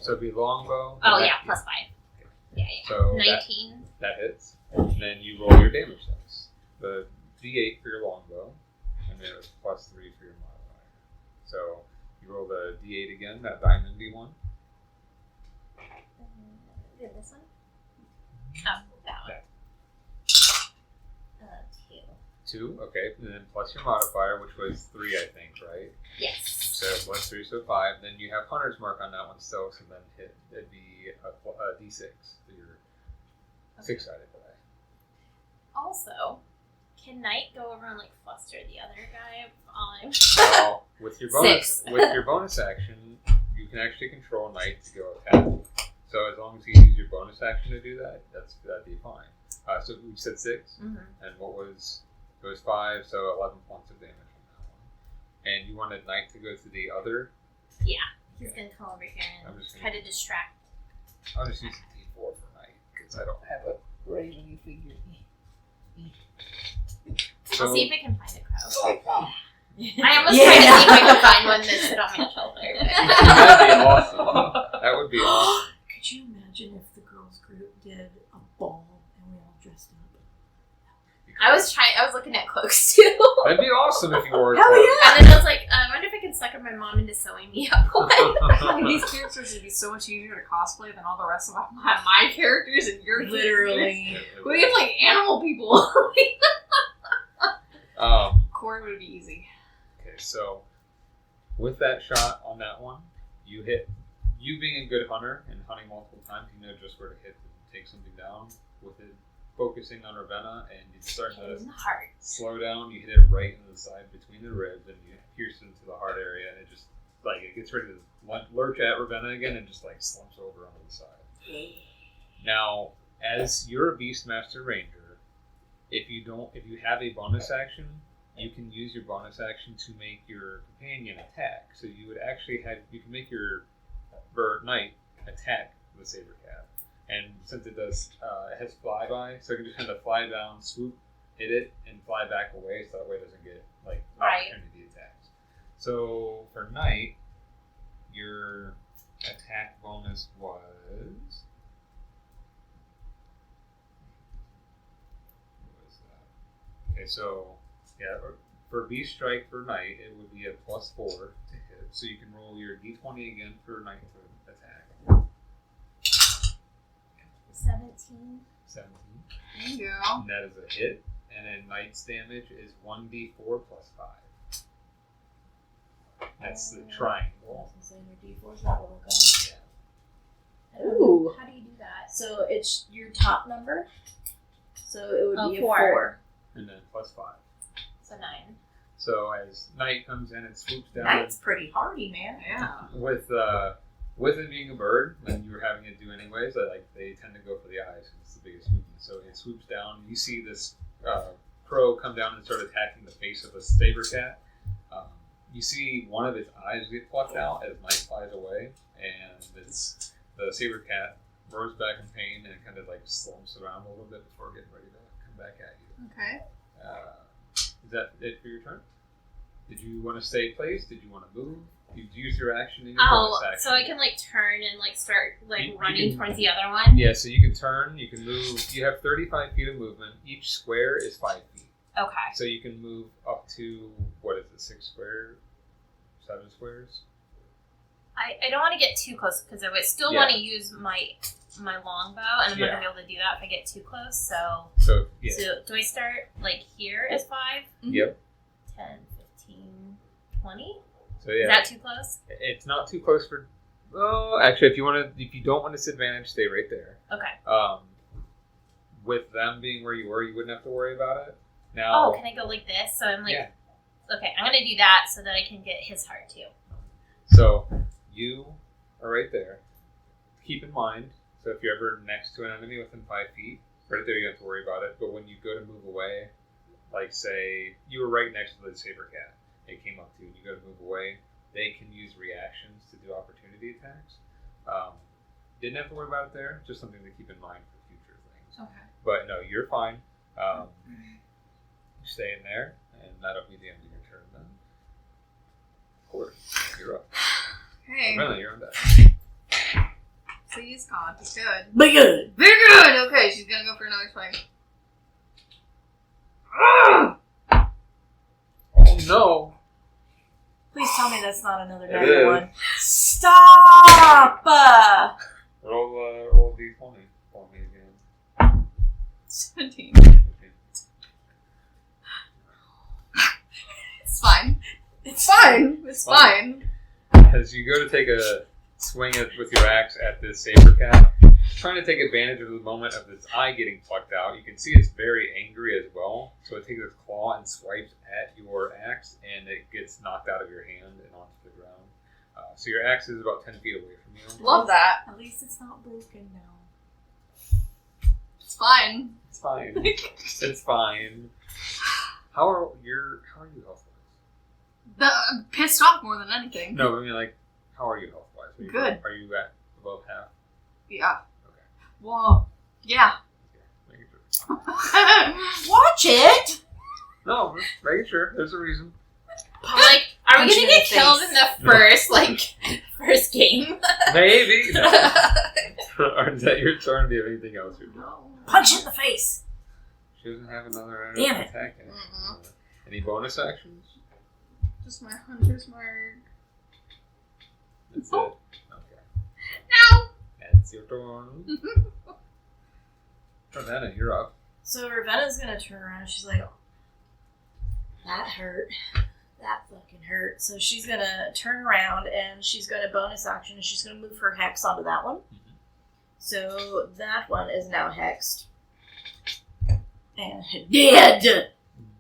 So it'd be longbow. Oh and yeah, that- plus 5. Yeah. So 19. that hits. And then you roll your damage dice. The D8 for your longbow, and then it's plus 3 for your modifier. So you roll the D8 again, that diamond D1. This one? Oh, that one. 2. 2, okay. And then plus your modifier, which was 3, I think, right? Yes. So plus 3, so 5. Then you have Hunter's Mark on that one still, so then it'd be a D6 for your 6-sided die. Also, can Knight go over and like fluster the other guy while I'm Now, with your bonus action, you can actually control Knight to go attack. So as long as you use your bonus action to do that, that'd be fine. So we said 6, Mm-hmm. and it was 5, so 11 points of damage on that one. And you wanted Knight to go to the other. He's gonna come over here I'm and just try gonna- to distract. I'll just use the D4 for Knight because I don't have a raven figure. So, I'll see if I can find a crow. I almost Yeah. tried to see if I could find one that sit on my shoulder. that'd be awesome. That would be awesome. Could you imagine if the girls group did a ball and we all dressed up? I was looking at cloaks too. That'd be awesome if you wore a Hell cloak. yeah! And then I was like, I wonder if I can sucker my mom into sewing me up one. These characters would be so much easier to cosplay than all the rest of my characters and your characters. Literally. We have like animal people. Corrid would be easy. Okay, so with that shot on that one, you hit. You being a good hunter and hunting multiple times, you know just where to hit and take something down. With it focusing on Ravenna, and it's starting to In the heart. slow down. You hit it right in the side between the ribs, and you pierce it into the heart area, and it just like it gets ready to lurch at Ravenna again, and just like slumps over onto the side. Now, as you're a Beastmaster Ranger, if you have a bonus action, you can use your bonus action to make your companion attack. So you would actually you can make your knight attack the saber cat. And since it does, it has flyby, so it can just kind of fly down, swoop, hit it, and fly back away, so that way it doesn't get opportunity attacks. So for knight, your attack bonus was. What was that? Okay, so yeah, for Beast Strike for knight, it would be a +4 to hit. So you can roll your d20 again for knight to attack. 17. 17. There you go. And that is a hit. And then knight's damage is 1d4 plus 5. That's the triangle. So your D4's that little guy. Yeah. Ooh. How do you do that? So it's your top number. So it would be a 4. 4. And then plus 5. So 9. So as knight comes in and swoops down That's pretty hardy, man. Yeah. with it being a bird, and you were having it do anyways, they tend to go for the eyes because it's the biggest movement. So it swoops down. You see this crow come down and start attacking the face of a saber cat. You see one of its eyes get plucked out as knight flies away, and the saber cat roars back in pain and kind of slumps around a little bit before getting ready to come back at you. Okay. Is that it for your turn? Did you want to stay placed? Did you want to move? You use your action in your bonus action. So I can turn and start You running can- towards the other one? Yeah, so you can turn, you can move. You have 35 feet of movement. Each square is 5 feet. Okay. So you can move up to, 6 squares? 7 squares? I don't want to get too close because I would still Yeah. want to use my longbow, and I'm not Yeah. going to be able to do that if I get too close. So, So, yeah. so do I start here as 5? Yep. 10, 15, 20? So, yeah. Is that too close? It's not too close for... Well, actually, if you don't want to disadvantage, stay right there. Okay. With them being where you were, you wouldn't have to worry about it. Now, Oh, can I go like this? So I'm yeah. okay, I'm going to do that so that I can get his heart too. So you are right there. Keep in mind, so if you're ever next to an enemy within 5 feet, right there you don't have to worry about it. But when you go to move away, say you were right next to the saber cat, it came up to you and you go to move away, they can use reactions to do opportunity attacks. Didn't have to worry about it there, just something to keep in mind for future things. Okay. But no, you're fine. Stay in there, and that'll be the end of your turn then. Corrid, you're up. Okay. Ravenna, you're on deck. Please, God, be good. Be good. Be good! Okay, she's gonna go for another swing. Oh no! Please tell me that's not another It dirty is. one. Stop! Roll d20 for me again. 17. Okay. It's fine. It's Fine. It's fine. As you go to take a swing with your axe at this saber cat, trying to take advantage of the moment of its eye getting plucked out, you can see it's very angry as well. So it takes its claw and swipes at your axe, and it gets knocked out of your hand and onto the ground. So your axe is about 10 feet away from you. Love that. At least it's not broken now. It's fine. It's fine. It's fine. How are you health-wise? I'm pissed off more than anything. No, I mean, how are you health-wise? Good. Are you at above half? Yeah. Okay. Whoa. Yeah. Okay, making sure. Watch it! No, just making sure. There's a reason. Are we Punch going you to in get the killed face. in the first game? Maybe. No. Or is that your turn? Do you have anything else you're doing? Punch it in the face! She doesn't have another Damn it. attack. Mm-mm. Any bonus actions? Just my hunter's mark. That's it. Okay. No! That's your turn. Ravenna, you're up. So Ravenna's gonna turn around and she's like, that hurt. That fucking hurt. So she's gonna turn around and she's gonna bonus action and she's gonna move her hex onto that one. Mhm. So that one is now hexed. And dead!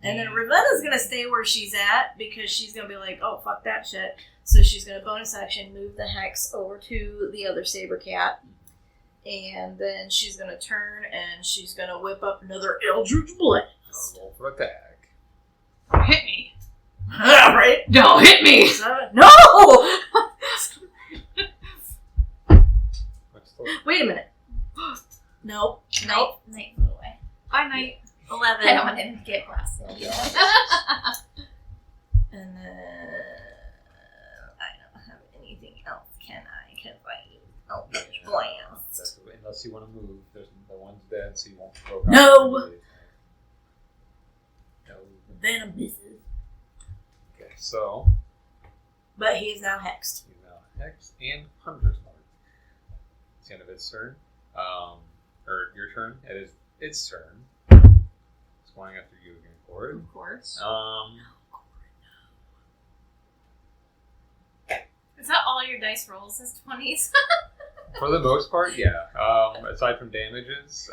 And then Ravenna's gonna stay where she's at because she's gonna be like, oh, fuck that shit. So she's gonna bonus action move the hex over to the other saber cat. And then she's gonna turn and she's gonna whip up another Eldritch Blast. Roll for attack. Hit me. Right? Don't hit me. No! What's the Wait a minute. Nope. Night flew away. Bye, Night. 11. I don't want him to get blasted. And then I don't have anything else, can I? Because I use Eldritch Blast. That's the way- unless you want to move. There's the one's dead, so you won't go. No! No. Venom misses. Okay, so But he is now hexed. he's now Hex and Hunter's Mark. It's the end of its turn. Or your turn. It is its turn. It's going after you again, Corrid. Of course. Is that all your dice rolls as 20s? For the most part, yeah. Aside from damages,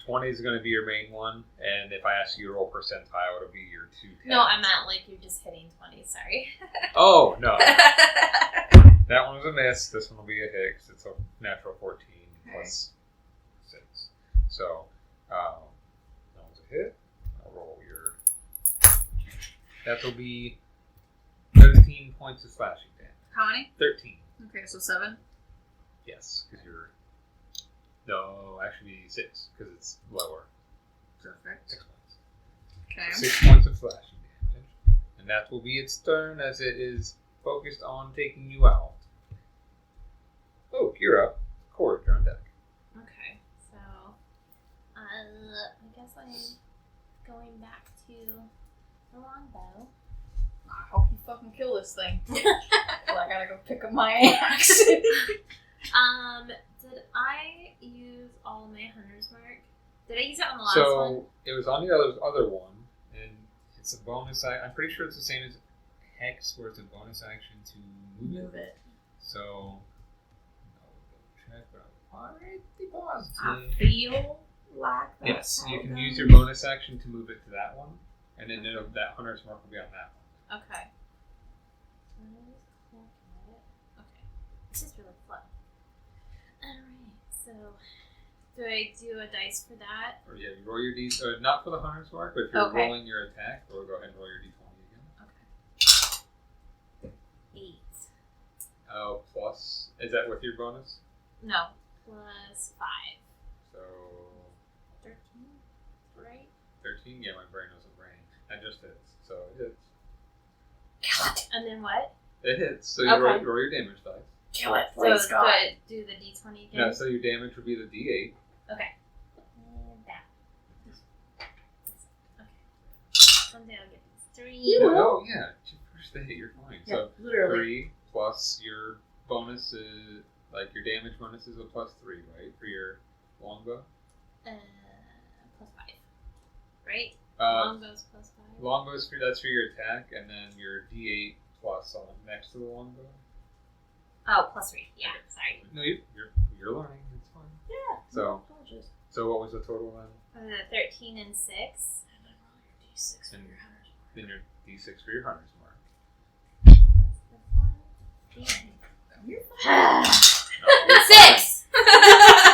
20 is going to be your main one, and if I ask you to roll percentile, it'll be your 2 10s. No, I meant like you're just hitting 20, sorry. Oh, no. That one was a miss. This one will be a hit 'cause it's a natural 14 plus 6. So, that one's a hit. I'll roll your... That will be 13 points of slashing damage. How many? 13. Okay, so 7. Yes, because you're... No, actually 6, because it's lower. Perfect. 6 points. Okay. 6 points of slashing damage. And that will be its turn as it is focused on taking you out. Oh, you're up. Corrid, you're on deck. Okay, so I guess I'm going back to the longbow. I hope you fucking kill this thing. Well, I gotta go pick up my axe. Did I use all my hunter's mark? Did I use it on the last So, one? it was on the other one, and it's a bonus action. I'm pretty sure it's the same as Hex, where it's a bonus action to move it. So, I'll check, but I'm pretty positive. feel like that. Yes, you can use your bonus action to move it to that one, and then that hunter's mark will be on that one. Okay. Okay. This is really fun. Alright, so do I do a dice for that? Or yeah, you roll your d. Not for the hunter's mark, but if you're Okay. rolling your attack, we'll go ahead and roll your d20 again. Okay. 8. Oh, plus is that with your bonus? No. Plus 5. So 13, right? 13. Yeah, my brain wasn't brain. That just hits. So it hits. And then what? It hits. So you Okay. roll your damage dice. Kill it, So please, do God. I do the d20 again? No, so your damage would be the d8. Okay. And that. Okay. Someday I'll get these 3. Oh yeah, it's your first day. You're fine. Yeah, So literally. 3 plus your bonus is like your damage bonus is a plus 3, right, for your longbow. Plus 5. Right? Uh, Longbow's plus 5. Longbow's that's for your attack, and then your d8 plus on next to the longbow. Oh, plus 3. Yeah, sorry. No, you're learning. It's fine. Yeah. So- Apologies. So what was the total then? 13 and 6. And then roll your d6 for And- your hunter's mark. Then your d6 for your hunter's mark. That's the one. No, you're 6! fine.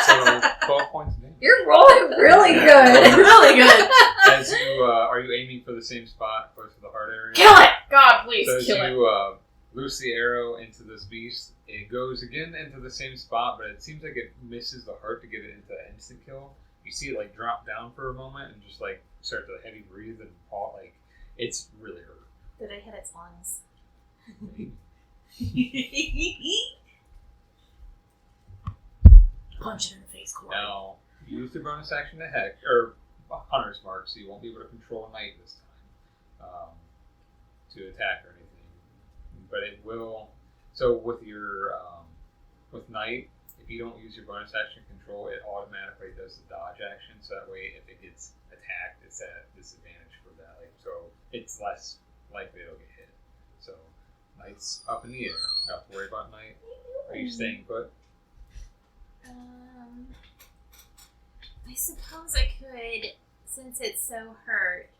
So 12 points of damage. You're rolling really good. really good. As you are you aiming for the same spot close to the heart area? Kill it. God, please So as kill it. you loose the arrow into this beast, it goes again into the same spot, but it seems like it misses the heart to get it into the instant kill. You see it like drop down for a moment and just like start to heavy breathe and fall. Like it's really hurt. Did I hit its lungs? Punch it in the face, Corey. Now use the bonus action to heck or hunter's mark, so you won't be able to control Knight this time to attack or anything. But it will. So with your with Knight, if you don't use your bonus action control, it automatically does the dodge action. So that way, if it gets attacked, it's at disadvantage for that. Like, so it's less likely it'll get hit. So Knight's up in the air. Don't have to worry about Knight. Are you staying put? I suppose I could, since it's so hurt. I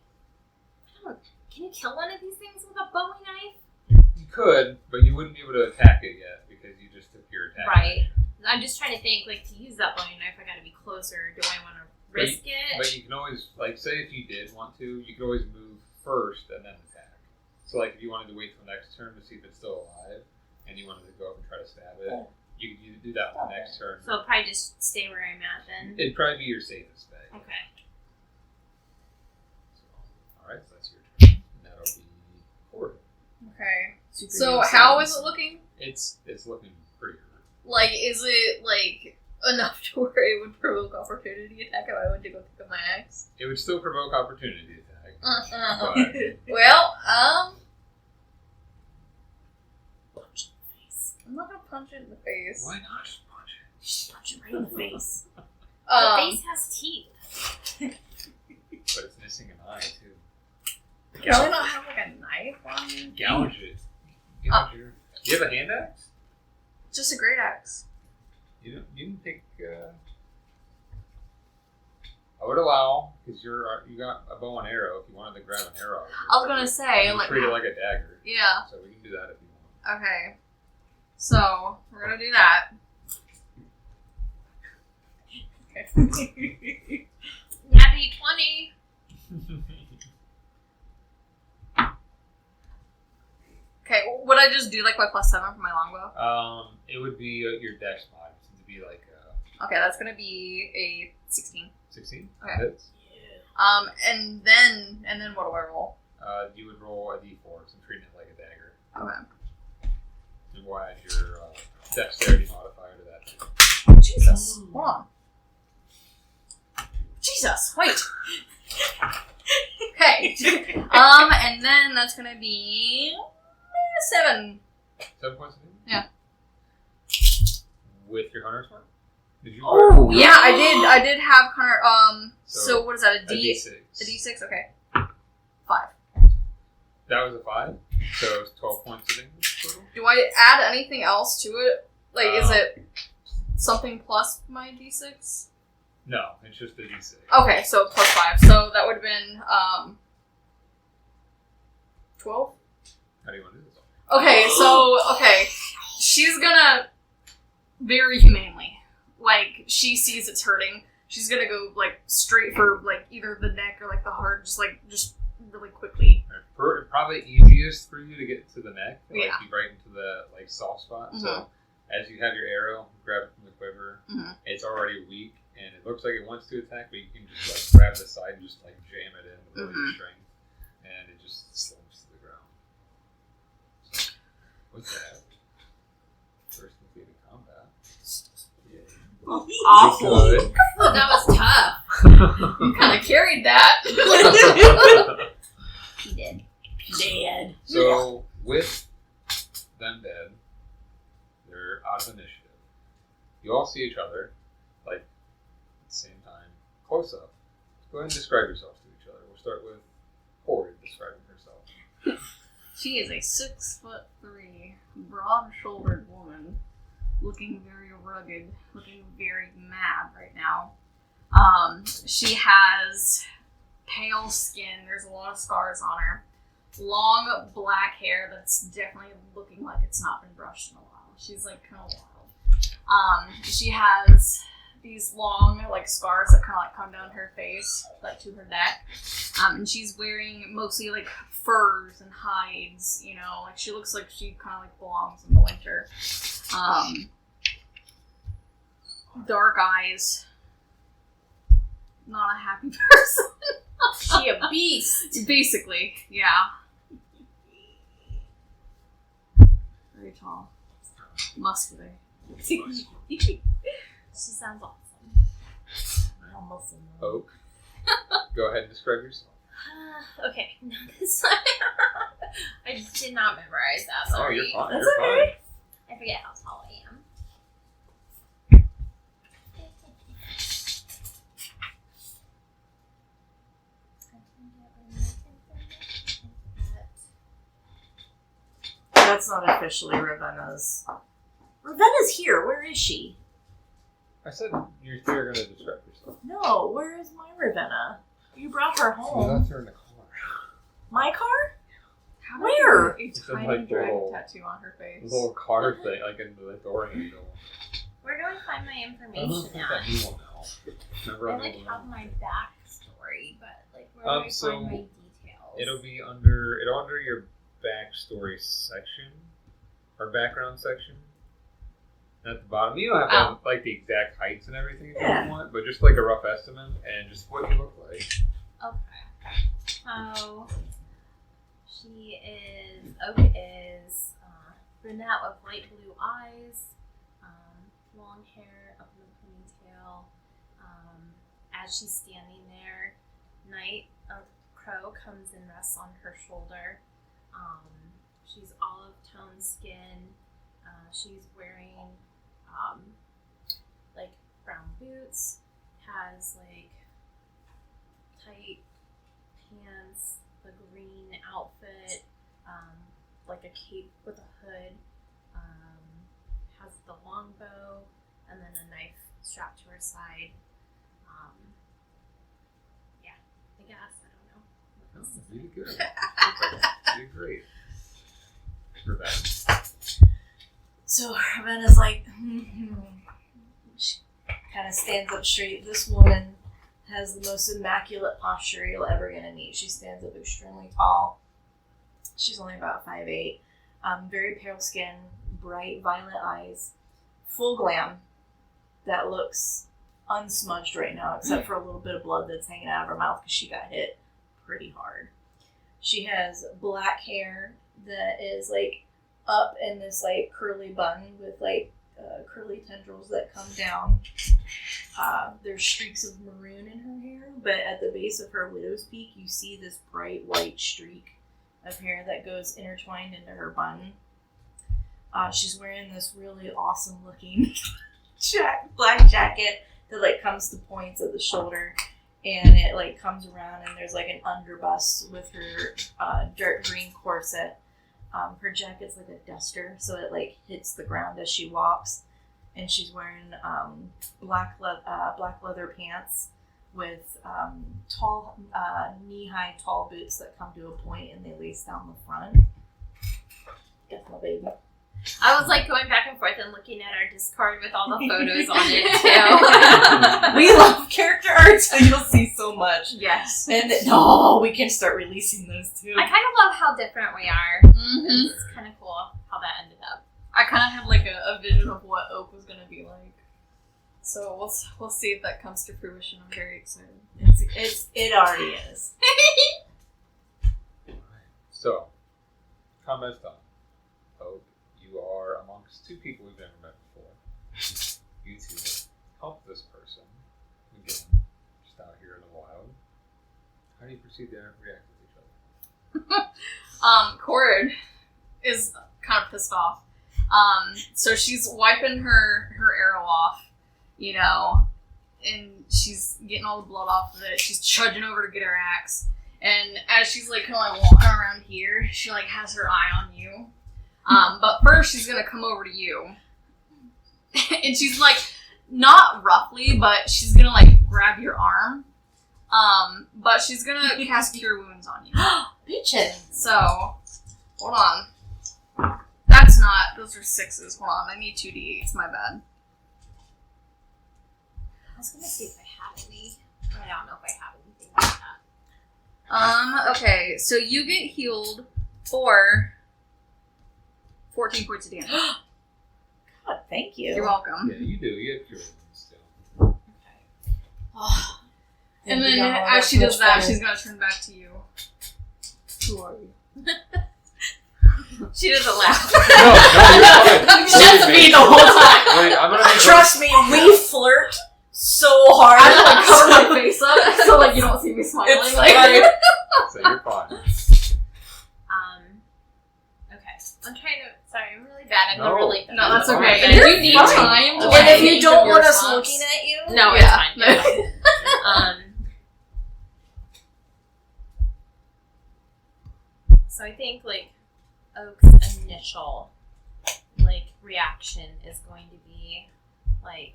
don't know, can you kill one of these things with a Bowie knife? You could, but you wouldn't be able to attack it yet because you just took your attack. Right. action. I'm just trying to think, like, to use that boning knife, I gotta be closer. Do I want to risk it? But you can always, like, say if you did want to, you could always move first and then attack. So, like, if you wanted to wait till next turn to see if it's still alive, and you wanted to go up and try to stab it, you could do that on the next turn. So I'll probably just stay where I'm at then. It'd probably be your safest bet. Okay. So, alright, so that's your turn. And that'll be Corrid. Okay. Super So good how sounds. is it looking? It's looking pretty hurt. Like, is it like enough to where it would provoke opportunity attack if I went to go pick up my axe? It would still provoke opportunity attack. Uh-uh. But Well, punch it in the face. I'm not gonna punch it in the face. why not just punch it? Just punch it right in the face. The face has teeth. But it's missing an eye, too. Can I not have like a knife on me? Gouge it. Gouge your... Do you have a hand axe? Just a great axe. You didn't take. I would allow because you got a bow and arrow. If you wanted to grab an arrow, I was gonna say, you like, treat it like a dagger. yeah. So we can do that if you want. Okay. So we're gonna do that. Natty 20. Okay, would I just do like my +7 for my longbow? It would be your dex mod. It would be like Okay, that's gonna be a 16. 16. Okay. Hits. And then what do I roll? You would roll a d4 because I'm treating it like a dagger. Okay. And we'll add your dexterity modifier to that. Jesus, hold on. Jesus, wait. Okay. And then that's gonna be 7. 7 points of damage? Yeah. With your hunter's mark? Did you? Oh, Yeah, I did have Connor. So what is that? A a D? d6. A D6. Okay. 5. That was a 5, so it's 12 points of damage total. Do I add anything else to it? Like, is it something plus my D6? No, it's just a d6. Okay, so +5. So that would have been 12. How do you want to do this? Okay, so she's gonna very humanely, like, she sees it's hurting. She's gonna go like straight for like either the neck or like the heart, just really quickly. Probably easiest for you to get to the neck, like Yeah. be right into the like soft spot. Mhm. So as you have your arrow, grab it from the quiver. Mhm. It's already weak, and it looks like it wants to attack, but you can just like grab the side and just like jam it in with all your Mhm. strength, and it just slumps to the ground. So, what's that? First completed combat. Yeah. Awful. Good. Oh, that was tough. You kind of carried that. He did. Dead. So, with them dead, they're out of initiative. You all see each other, like, at the same time, close up. Go ahead and describe yourselves to each other. We'll start with Corrid describing herself. She is a 6'3", broad-shouldered woman, looking very rugged, looking very mad right now. She has pale skin. There's a lot of scars on her. Long black hair that's definitely looking like it's not been brushed in a while. She's like kind of wild. She has these long like scars that kind of like come down her face, like to her neck. And she's wearing mostly like furs and hides, you know, like she looks like she kind of like belongs in the winter. Dark eyes. Not a happy person. She a beast. Basically, yeah. Very tall. Muscular. She sounds awesome. Almost in the- Oak, go ahead and describe yourself. Okay, no, this I did not memorize that. Oh, Sorry. you're fine. That's You're okay. fine. I forget how tall I am. That's not officially Ravenna's. Ravenna's here. Where is she? I said you're going to describe yourself. No, where is my Ravenna? You brought her You home. left her in the car. My car? How Where? A It's tiny like the dragon little- tattoo on her face. The little car thing, like in the door handle. Where do I find my I don't information think at? that he will know. Remember, I I like will have know. my backstory, but like where do I So find my details? It'll be under your backstory section or background section at the bottom. You don't have to have like the exact heights and everything if you don't want, but just like a rough estimate and just what you look like. Okay. So Oak is brunette with light blue eyes, long hair up in a ponytail. As she's standing there, Night of Crow comes and rests on her shoulder. She's olive toned skin. She's wearing like brown boots, has like tight pants, a green outfit, like a cape with a hood, has the longbow, and then a knife strapped to her side. Yeah, I guess, I don't know. Oh, you did good. You did great. Ravenna. So Ravenna's like, she kind of stands up straight. This woman has the most immaculate posture you're ever gonna meet. She stands up extremely tall. She's only about 5'8". Very pale skin, bright violet eyes, full glam that looks unsmudged right now, except for a little bit of blood that's hanging out of her mouth because she got hit pretty hard. She has black hair that is like up in this like curly bun with like curly tendrils that come down. There's streaks of maroon in her hair, but at the base of her widow's peak, you see this bright white streak of hair that goes intertwined into her bun. She's wearing this really awesome looking black jacket that like comes to points at the shoulder, and it like comes around, and there's like an underbust with her dirt green corset. Her jacket's like a duster, so it like hits the ground as she walks, and she's wearing black leather pants with tall knee-high tall boots that come to a point and they lace down the front. That's my baby. I was like going back and forth and looking at our Discord with all the photos on it too. We love character art, so you'll see so much. Yes. And we can start releasing those too. I kind of love how different we are. Mm-hmm. It's kind of cool how that ended up. I kind of had like a vision of what Oak was gonna be like. So we'll see if that comes to fruition. I'm very excited. It already is. So, combat's done. Oak, you are amongst two people we've never met before. You two help this person again, just out here in the wild. How do you proceed to react with each other? Corrid is kind of pissed off. So she's wiping her arrow off, you know, and she's getting all the blood off of it. She's trudging over to get her axe, and as she's like kind of like walking around here, she like has her eye on you. But first she's gonna come over to you, and she's like not roughly, but she's gonna like grab your arm. But she's gonna cast Cure Wounds on you. Bitchin'. So, hold on. That's not, those are 6s. Hold on, I need 2d8s, my bad. I was gonna see if I had any. I don't know if I have anything like that. Okay, so you get healed for 14 points of damage. God, thank you. You're welcome. Yeah, you do. You have Cure Wounds still. Okay. Oh, And then you know, as she that's does that, much she's gonna turn back to you. Who are you? She doesn't laugh. No, you're fine. She doesn't be the whole time. Wait, I'm gonna make Trust me, we flirt so hard. I like cover my face up so like you don't see me smiling. It's Like, fine. So you're fine. Okay. I'm trying to. Sorry, I'm really bad. I'm No. not really. no, that's Fine. okay. But And if you're you need fine. time to And like, if you think don't of your want us response- looking at you, No, Yeah. it's fine. So I think like Oak's initial like reaction is going to be like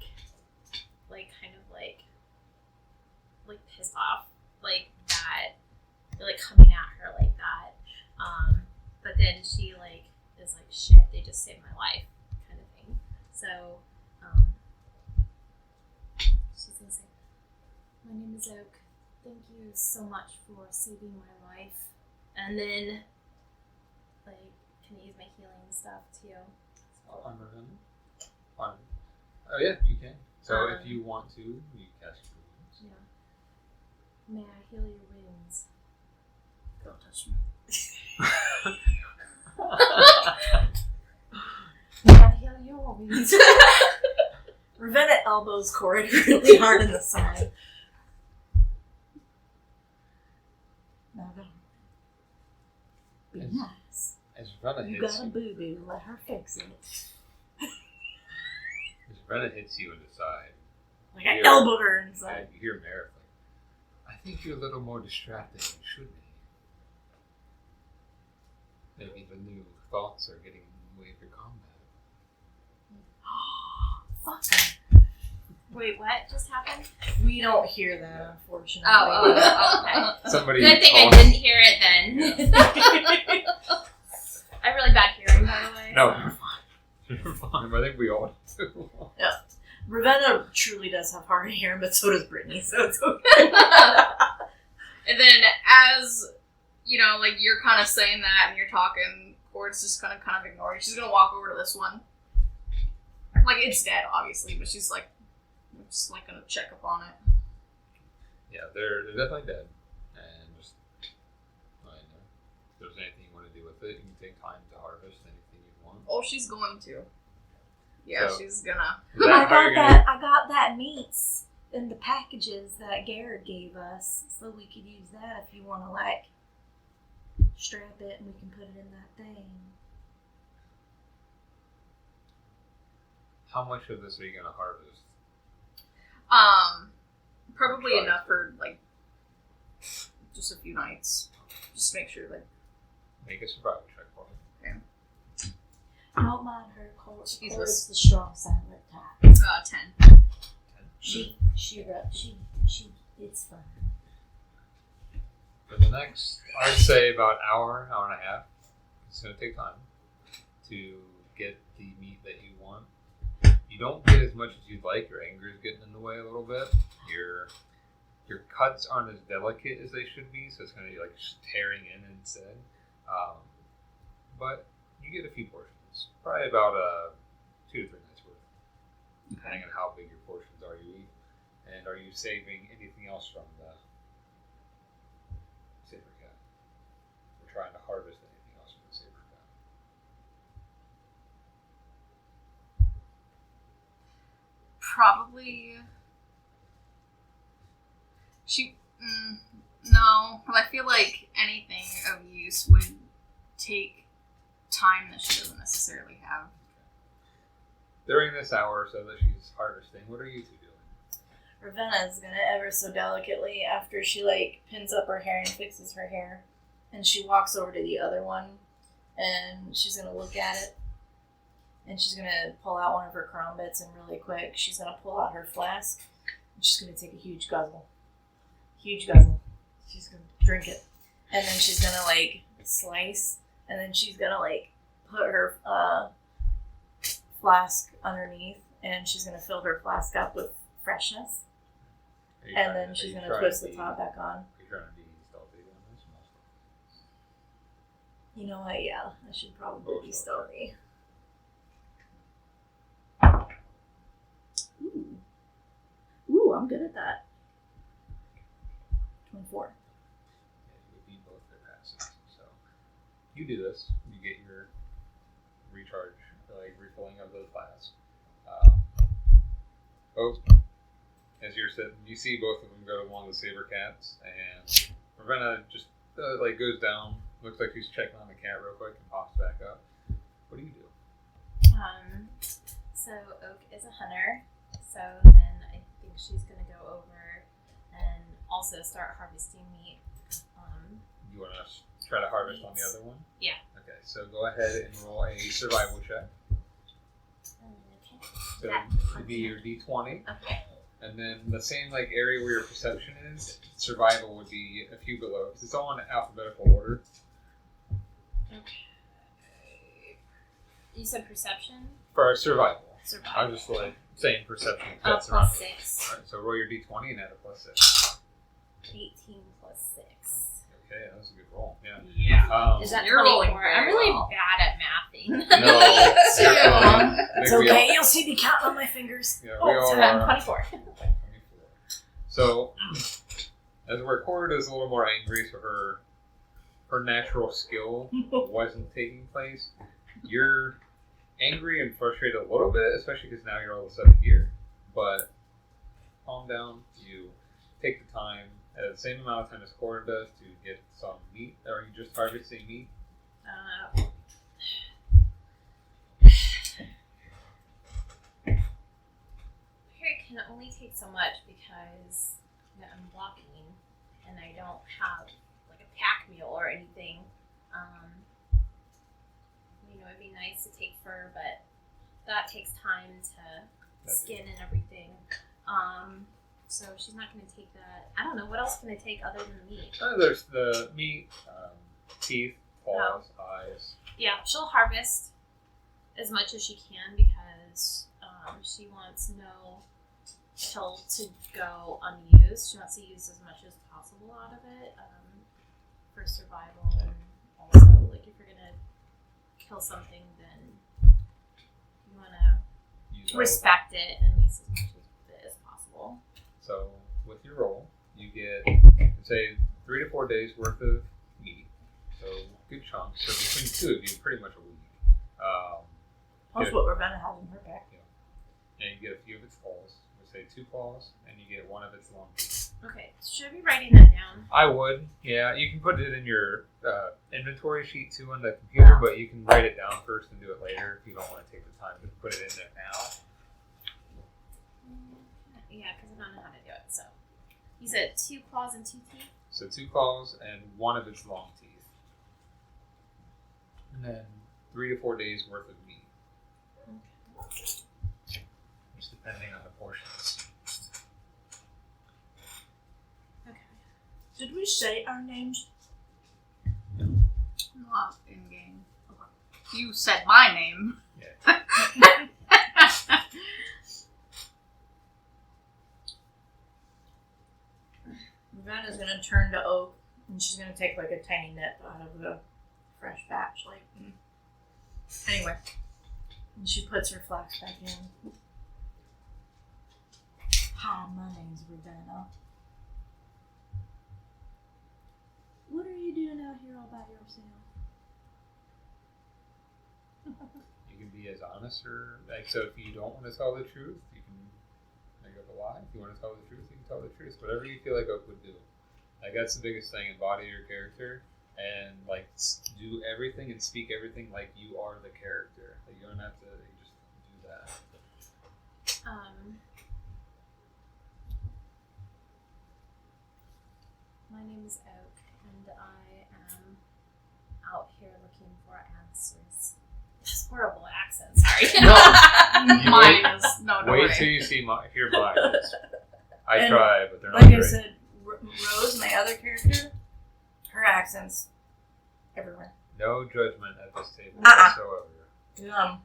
kind of like pissed off, like that they're like coming at her like that. But then she like is like, shit, they just saved my life kind of thing. So Ms. Oak, thank you so much for saving my life. And then, like, can I use my healing stuff too? On Ravenna? On. Oh yeah, you can. So if you want to, you cast your wounds. Yeah. May I heal your wounds? Don't touch me. May I heal your wounds? Ravenna elbows Corrid really hard in the side. Now go. Be As- nice. As Ravenna You hits got a you, boo-boo. Let her fix it. as Ravenna hits you in the side, Like I You're- elbowed her in the side. you hear Merrick like, I think you're a little more distracted than you should be. Maybe the new thoughts are getting in the way of your combat. Fuck. Wait, what just happened? We don't hear that, unfortunately. Oh, okay. Somebody Good thing I called- didn't hear it then. I have really bad hearing, by the way. No, you're fine. You're fine. I think we all do. Ravenna truly does have hard hearing, but so does Brittany, so it's okay. And then as, you know, like you're kind of saying that and you're talking, Corrid's just gonna kind of ignore you. She's gonna walk over to this one. Like, it's dead, obviously, but she's like, just like gonna check up on it. Yeah, they're definitely dead. And just, I don't know. If there's anything you want to do with it, you can take time to harvest anything you want. Oh, she's going to. Yeah, So- she's gonna. Is that how you're gonna- I got that meats in the packages that Garrett gave us, so we could use that if you want to, like, strap it and we can put it in that thing. How much of this are you going to harvest? Probably Try enough to. for, like, just a few nights. Just make sure, like, Make a survival check for me. Don't mind her, Corrid's Jesus. the strong silent type. 10. She, it's fine. For the next, I'd say about hour and a half, it's going to take time to get the meat that you want. You don't get as much as you'd like. Your anger is getting in the way a little bit. Your cuts aren't as delicate as they should be, so it's going to be like just tearing in instead. But you get a few portions, probably about 2 to 3 nights worth, depending on how big your portions are you eat. And are you saving anything else from the saber cat? We're trying to harvest anything else from the saber cat. Probably. No, but I feel like anything of use would take time that she doesn't necessarily have. During this hour or so that she's harvesting, what are you two doing? Ravenna's gonna ever so delicately, after she, like, pins up her hair and fixes her hair, and she walks over to the other one, and she's gonna look at it, and she's gonna pull out one of her crown bits, and really quick, she's gonna pull out her flask, and she's gonna take a huge guzzle. Huge guzzle. She's gonna drink it. And then she's gonna, like, slice, and then she's gonna, like, put her flask underneath, and she's gonna fill her flask up with freshness. Are you And trying then to- she's are you gonna trying twist to the be- top back on. Are you trying to be stealthy on this? You know what? Yeah, I should probably be stealthy. Ooh, I'm good at that. 24. Yeah, you would beat both their passes. So you do this. You get your recharge, like refilling of the flask. As you're sitting, you see both of them go to one of the saber cats, and Ravenna just like goes down. Looks like she's checking on the cat real quick and pops back up. What do you do? So Oak is a hunter, so then I think she's gonna go over and also start harvesting meat. You want to try to harvest on the other one? Yeah. Okay, so go ahead and roll a survival check. Okay. So Yeah. it'd be your D20, Okay. and then the same like area where your perception is, survival would be a few below, because it's all in alphabetical order. Okay. You said perception? For survival. Survival. I was just like saying perception. Oh, that's survival. +6. Alright, so roll your D20 and add a +6. 18 plus 6. Okay, that was a good roll. Yeah. Yeah. Is that You're 24? rolling very I'm really well. bad at mathing. No, you're fine. I It's think we okay. all- You'll see me counting on my fingers. Yeah, we all so I'm are. 24. 24. So, as where Corrid is a little more angry, so her natural skill wasn't taking place. You're angry and frustrated a little bit, especially because now you're all of a sudden here. But calm down. You take the time, the same amount of time as Corrid does, to get some meat. Or are you just harvesting meat? Here it can only take so much because I'm blocking and I don't have like a pack mule or anything. It'd be nice to take fur, but that takes time to skin and everything. So she's not going to take that. I don't know, what else can I take other than the meat? There's the meat, teeth, claws, eyes. Yeah, she'll harvest as much as she can because she wants no kill to go unused. She wants to use as much as possible out of it for survival, and also like if you're gonna kill something, then you want to respect it at least as much of it as possible. So with your roll, you get, say, 3 to 4 days worth of meat. So good chunks. So between the two of you, pretty much a week. That's what Ravenna has in her pack. And you get a few of its claws. We say 2 claws, and you get 1 of its long teeth. Okay, should I be writing that down? I would, yeah. You can put it in your inventory sheet too on the computer, but you can write it down first and do it later if you don't want to take the time to put it in there now. Yeah, because I don't know how to do it. So you said 2 claws and 2 teeth. So 2 claws and 1 of its long teeth. And then 3 to 4 days worth of meat. Just depending on the portions. Okay. Did we say our names? Not in game. Okay. You said my name. Yeah. Ravenna's gonna turn to Oak, and she's gonna take like a tiny nip out of the fresh batch, like. Anyway, and she puts her flask back in. Hi, my name's Ravenna. What are you doing out here all by yourself? You can be as honest or, like, so if you don't want to tell the truth, you can make up a lie. If you want to tell the truth, you can tell the truth. Whatever you feel like Oak would do. Like, that's the biggest thing. Embody your character and, like, do everything and speak everything like you are the character. Like, you don't have to just do that. My name is Oak, and I am out here looking for answers. It's horrible accent, sorry. No. Mine is no. Don't Wait worry. till you hear mine. I And try, but they're not Like I great. said, Rose, my other character, her accent's everywhere. No judgment at this table Uh-uh. whatsoever.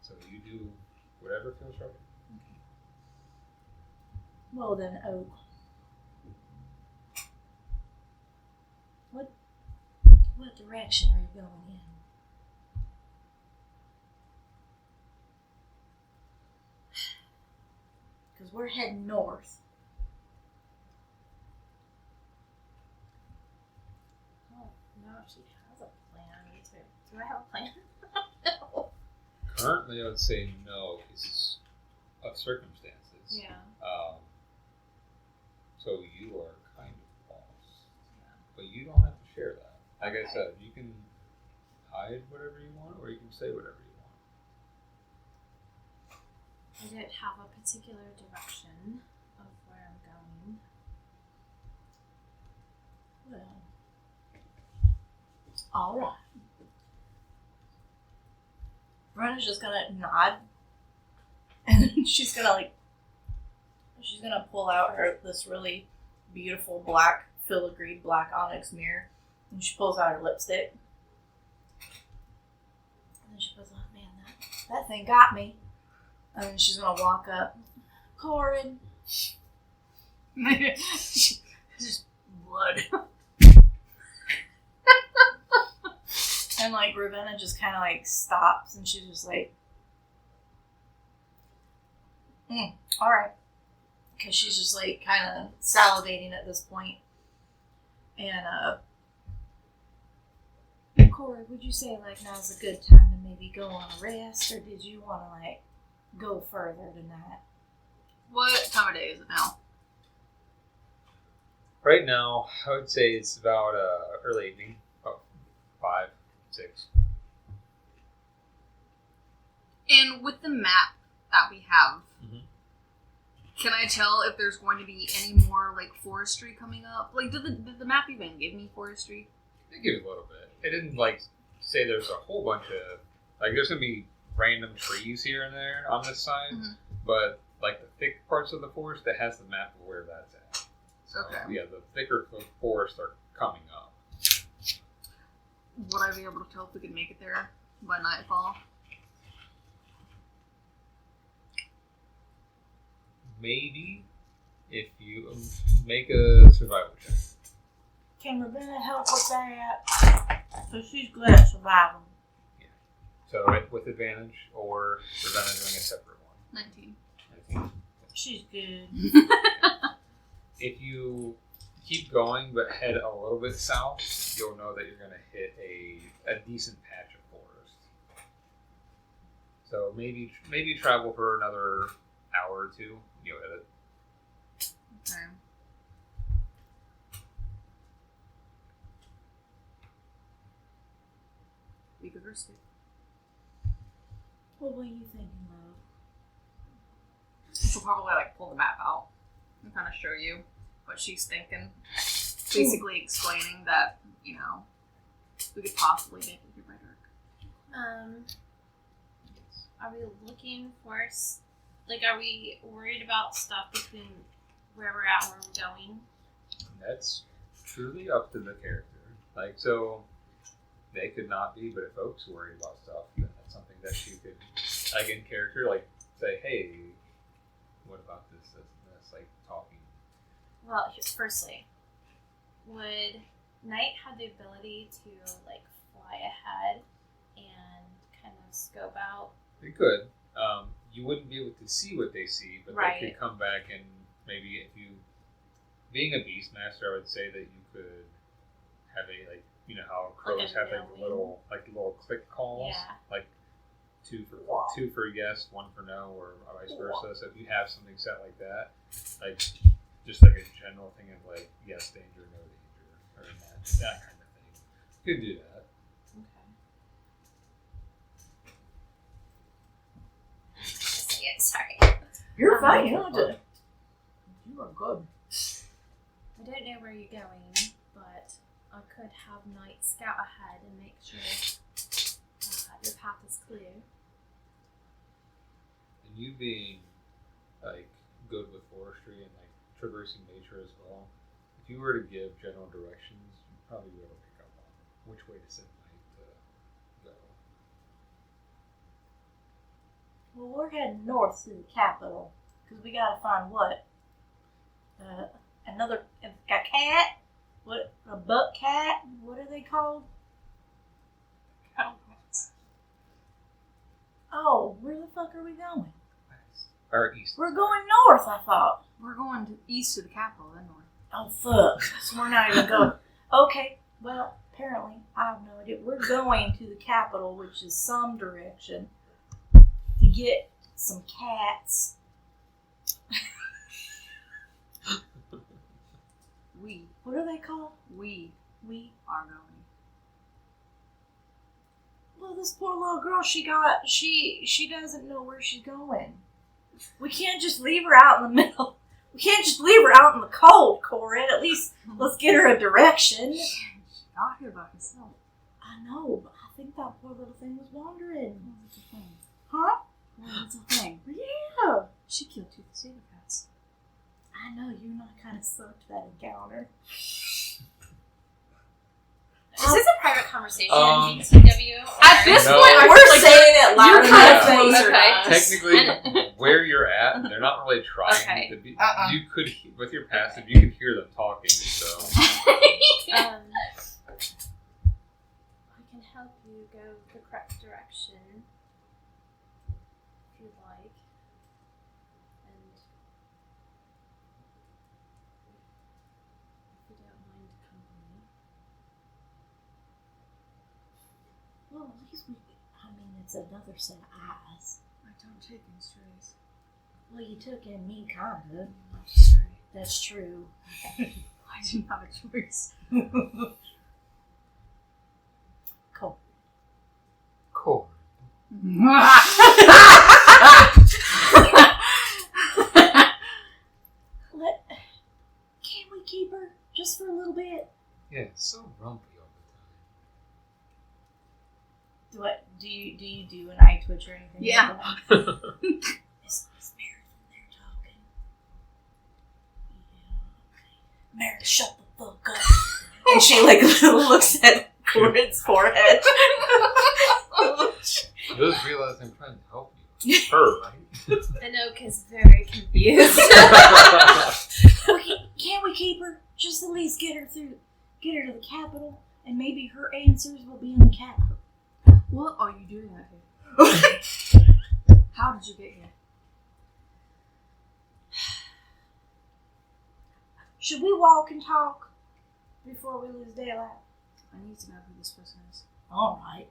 So you do whatever feels right. Well then, Oak. What direction are you going in? Because we're heading north. Oh, no, she has a plan. Do I have a plan? No. Currently, I would say no, because of circumstances. Yeah. So you are kind of lost. But you don't have to share that. Like I said, you can hide whatever you want, or you can say whatever you want. I don't have a particular direction of where I'm going. Well, all right. Brenna's just gonna nod, and then she's gonna pull out this really beautiful black filigreed black onyx mirror, and she pulls out her lipstick, and then she goes, "Oh man, that thing got me." And then she's gonna walk up, Corrid. Just blood. And like Ravenna just kind of like stops and she's just like, all right. Because she's just like kind of salivating at this point. And, Corey, would you say like now's a good time to maybe go on a rest, or did you want to like go further than that? What time of day is it now? Right now, I would say it's about early evening, about 5, 6. And with the map that we have, Mhm. can I tell if there's going to be any more like forestry coming up? Like, did the map even give me forestry? It gives a little bit. It didn't like say there's a whole bunch of like there's gonna be random trees here and there on this side, Mhm. but like the thick parts of the forest, it has the map of where that's at. So, Okay. yeah, the thicker forests are coming up. Would I be able to tell if we could make it there by nightfall? Maybe if you make a survival check. Can Ravenna help with that? So she's good at surviving. So with advantage, or Ravenna doing a separate one. 19. I think. She's good. If you keep going but head a little bit south, you'll know that you're going to hit a decent patch of forest. So maybe travel for another hour or two. You'll hit it. Okay. We could risk it. What were you thinking, love? She'll probably like pull the map out and kind of show you what she's thinking. Basically explaining that, you know, we could possibly make it here by dark. Are we looking for, are we worried about stuff between where we're at and where we're going? That's truly up to the character. Like, so they could not be, but if folks worry about stuff, then that's something that you could, like in character, like say, hey, what about this, and this, like talking. Well, firstly, would Knight have the ability to like fly ahead and kind of scope out? They could. You wouldn't be able to see what they see, but Right. they could come back and maybe if you, being a Beastmaster, I would say that you could have a, like, you know how crows Like a have like knowing. little click calls, Yeah. like two for yes, one for no, or vice versa. So if you have something set like that, like just like a general thing of like yes danger, no danger, or that kind of thing, you could do that. Okay. Sorry. You're fine. You are good. I don't know where you're going, but I could have Knight scout ahead and make sure your path is clear. And you being like good with forestry and like traversing nature as well, if you were to give general directions, you'd probably be able to pick up on which way to send Knight to go. Well, we're heading north to the capital because we gotta find what? A cat? What? A buck cat? What are they called? Oh, where the fuck are we going? Or east. We're going north, I thought. We're going to east to the capital, then north. Oh, fuck. So we're not even going. Okay, well, apparently, I have no idea. We're going to the capital, which is some direction, to get some cats. We What are they called? we We. are going. Well, this poor little girl, she doesn't know where she's going. We can't just leave her out in the middle. We can't just leave her out in the cold, Corrid. At least let's get her a direction. She got here by herself. I know, but I think that poor little thing was wandering. What's the thing? Huh? What's the thing? Yeah. She killed 2 saber cats. I know, you and I kind of sucked that encounter. Is this a private conversation, Um, BTW? At this No. point, I We're feel like saying it loud you're enough. kind of Yeah. closer to Okay. us. Technically, where you're at, they're not really trying Okay. to be. Uh-uh. You could, with your passive, you could hear them talking. So I can help you go the correct direction if you'd like. And if you don't mind company. Well, at least we. I mean, it's another set of eyes. I don't take in strays. Well, you took in me, kinda. Stray. That's true. I didn't have a choice. Cool. cool. Can we keep her just for a little bit? Yeah, it's so rumpy all Do you do an eye twitch or anything? Yeah. Like the time. Is Meredith in there talking? Yeah. Meredith, shut the fuck up. and she like looks at Corrid's forehead. I just realized I'm trying to help you. Her, right? Anoka's very confused. Can't we keep her? Just at least get her to the capital, and maybe her answers will be in the capital. What are you doing out here? How did you get here? Should we walk and talk before we lose daylight? I need to know who this person is. All right.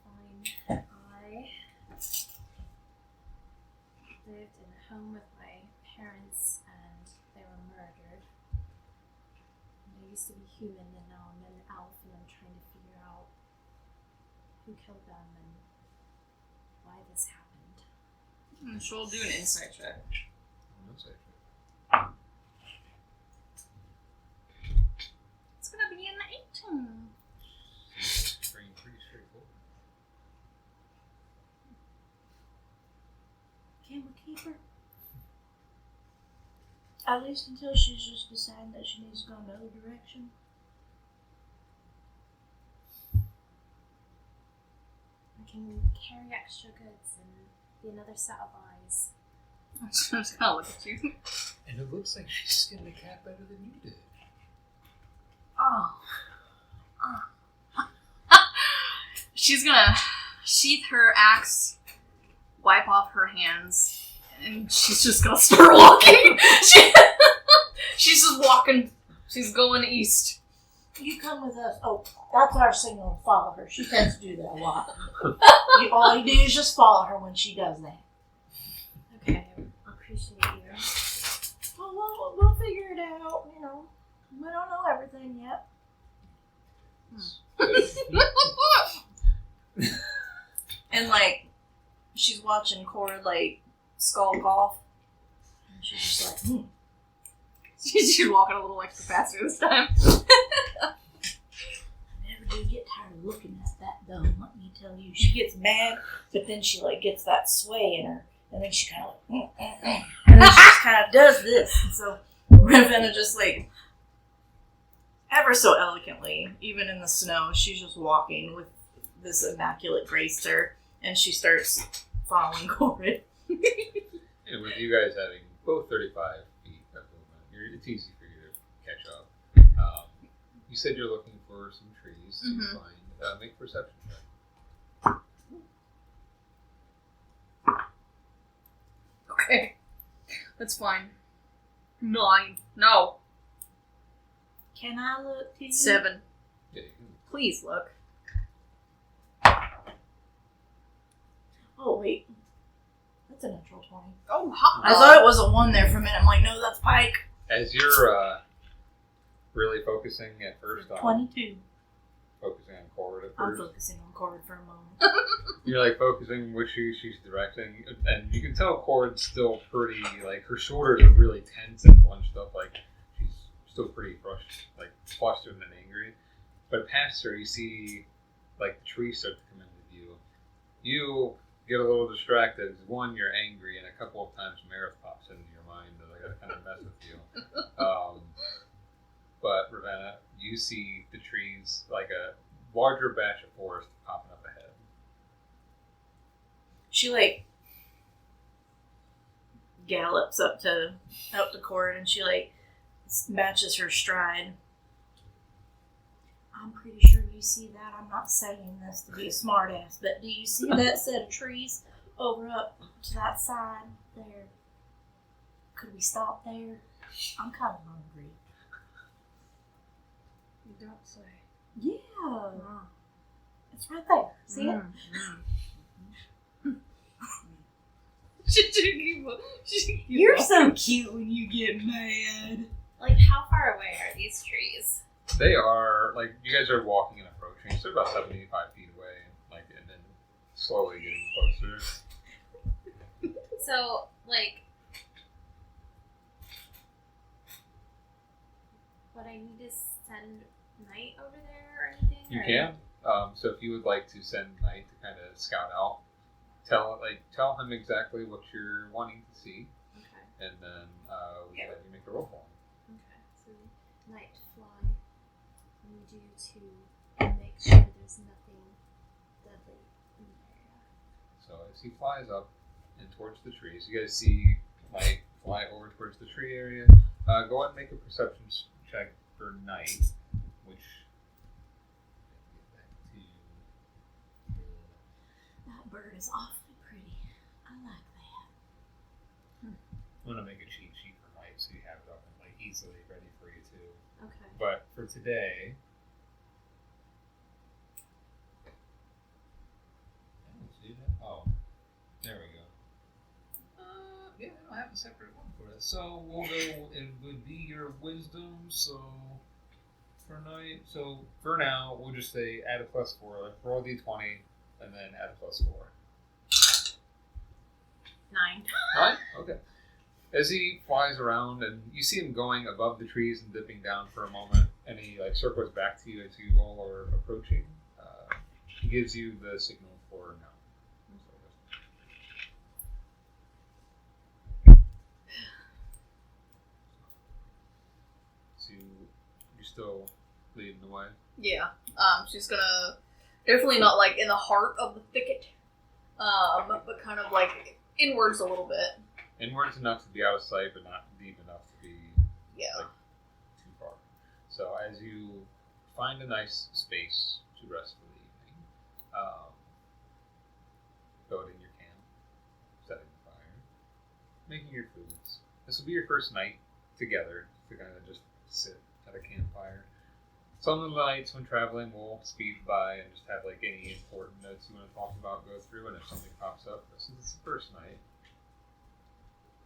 Fine. I lived in a home with my parents and they were murdered. And I used to be human and now I'm an elf and I'm trying to figure out who killed them and why this happened. She'll do an insight check. It's gonna be an 18. Pretty straightforward. Can we keep her? At least until she's just decided that she needs to go another direction. I can carry extra goods and be another set of eyes. I'm just gonna look at you. And it looks like she skinned the cat better than you did. Oh. She's gonna sheath her axe, wipe off her hands, and she's just gonna start walking. She's just walking. She's going east. You come with us. Oh, that's our signal to follow her. She tends to do that a lot. All you do is just follow her when she does that. Okay, I appreciate you. Well, we'll figure it out. You know, we don't know everything yet. And like she's watching Corrid like skull golf. And she's just like, She's walking a little extra faster this time. I never do get tired of looking at that though. Let me tell you, She gets mad, but then she like gets that sway in her, and then she kind of like, and then she just kind of does this. And so Ravenna just like, ever so elegantly, even in the snow, she's just walking with this immaculate grace to her, and she starts following Corrid. And with you guys having both 35 feet of movement, it's easy for you to catch up. You said you're looking for some trees to Mhm. find. Make a perception check. Okay. That's fine. 9. No. can I look to you? 7. Yeah, you can. Please look. Oh wait, that's a natural 20. Oh, hot. I thought it was a 1 there for a minute. I'm like, no, that's Pike. As you're really focusing at first on 22. focusing on Corrid at I'm first, focusing on Corrid for a moment. you're like focusing which she's directing, and you can tell Corrid's still pretty, like her shoulders are really tense and bunched up, like she's still pretty flustered and angry. But past her, you see like the trees start to come into view. You get a little distracted. One, you're angry, and a couple of times Meredith pops into your mind to like kind of mess with you. But Ravenna, you see the trees like a larger batch of forest popping up ahead. She like gallops up to Corrid and she like matches her stride. I'm pretty sure you see that. I'm not saying this to be a smartass, but do you see that set of trees over up to that side there? Could we stop there? I'm kind of hungry. You don't say. Yeah. It's right there. See it? You're so cute when you get mad. Like, how far away are these trees? They are, like, you guys are walking and approaching, so they're about 75 feet away, like, and then slowly getting closer. So, like, would I need to send Knight over there or anything? You or? can. So if you would like to send Knight to kind of scout out, tell him exactly what you're wanting to see, Okay. and then we can have you make a roll for him. Okay. So, Knight fly. Need you to make sure there's nothing deadly in the area. So as he flies up and towards the trees, you guys see Knight fly over towards the tree area. Go ahead and make a perception check for Knight, which. That bird is awfully pretty. I like that. I'm gonna make a cheat sheet for Knight so you have it up and like easily ready for you too. Okay. But for today, oh, there we go. Yeah, I don't have a separate one for this. So we'll go. It would be your wisdom. So for Knight, so for now, we'll just say add a +4. Like roll d20 and then add a +4. 9. 9? Okay. As he flies around and you see him going above the trees and dipping down for a moment, and he like circles back to you as you all are approaching. He gives you the signal for now. So you're still leading the way. Yeah. She's gonna definitely not like in the heart of the thicket, but kind of like inwards a little bit. Inwards enough to be out of sight, but not deep enough to be Yeah. like too far. So as you find a nice space to rest for the evening, building your camp, setting the fire, making your foods. This will be your first night together to kind of just sit at a campfire. Some of the nights when traveling, we'll speed by and just have like any important notes you want to talk about, go through, and if something pops up, but since it's the first night,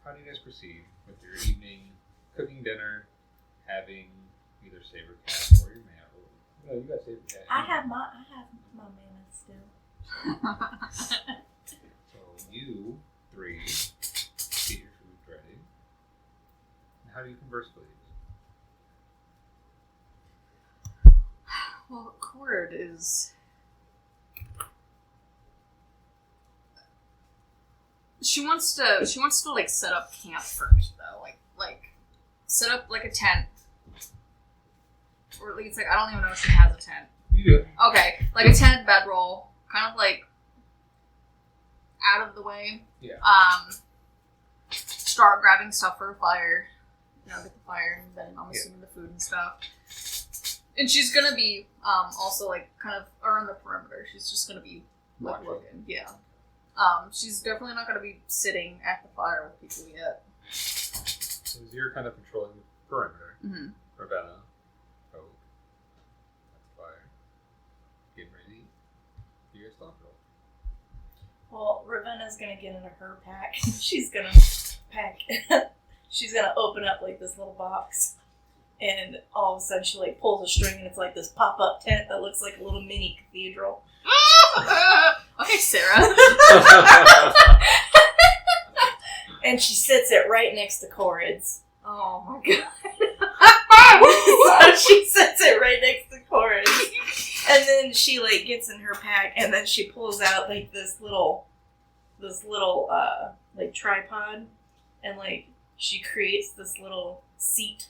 how do you guys proceed with your evening cooking dinner, having either Saber Cat or your man? No, you got Saber Cat. I have my mammoth still. So you 3 get your food ready. And how do you converse with these? Well, Corrid is. She wants to like set up camp first though, like set up like a tent, or at least like I don't even know if she has a tent. You do it. Okay, like a tent, bedroll, kind of like out of the way. Yeah. Start grabbing stuff for a fire. You know, get the fire, and then I'm assuming the food and stuff. And she's gonna be also like kind of around the perimeter. She's just gonna be like Watching. looking. Yeah. She's definitely not gonna be sitting at the fire with people yet. So you're kind of controlling the perimeter. Mm-hmm. Ravenna, Oak, at the fire, getting ready. You guys talk roll. Well, Ravenna's gonna get into her pack. She's gonna pack. She's gonna open up like this little box, and all of a sudden she like pulls a string, and it's like this pop-up tent that looks like a little mini cathedral. Okay, Sarah. And she sits it right next to Corrid's. Oh my god. So she sits it right next to Corrid's. And then she like gets in her pack, and then she pulls out like this little like tripod, and like she creates this little seat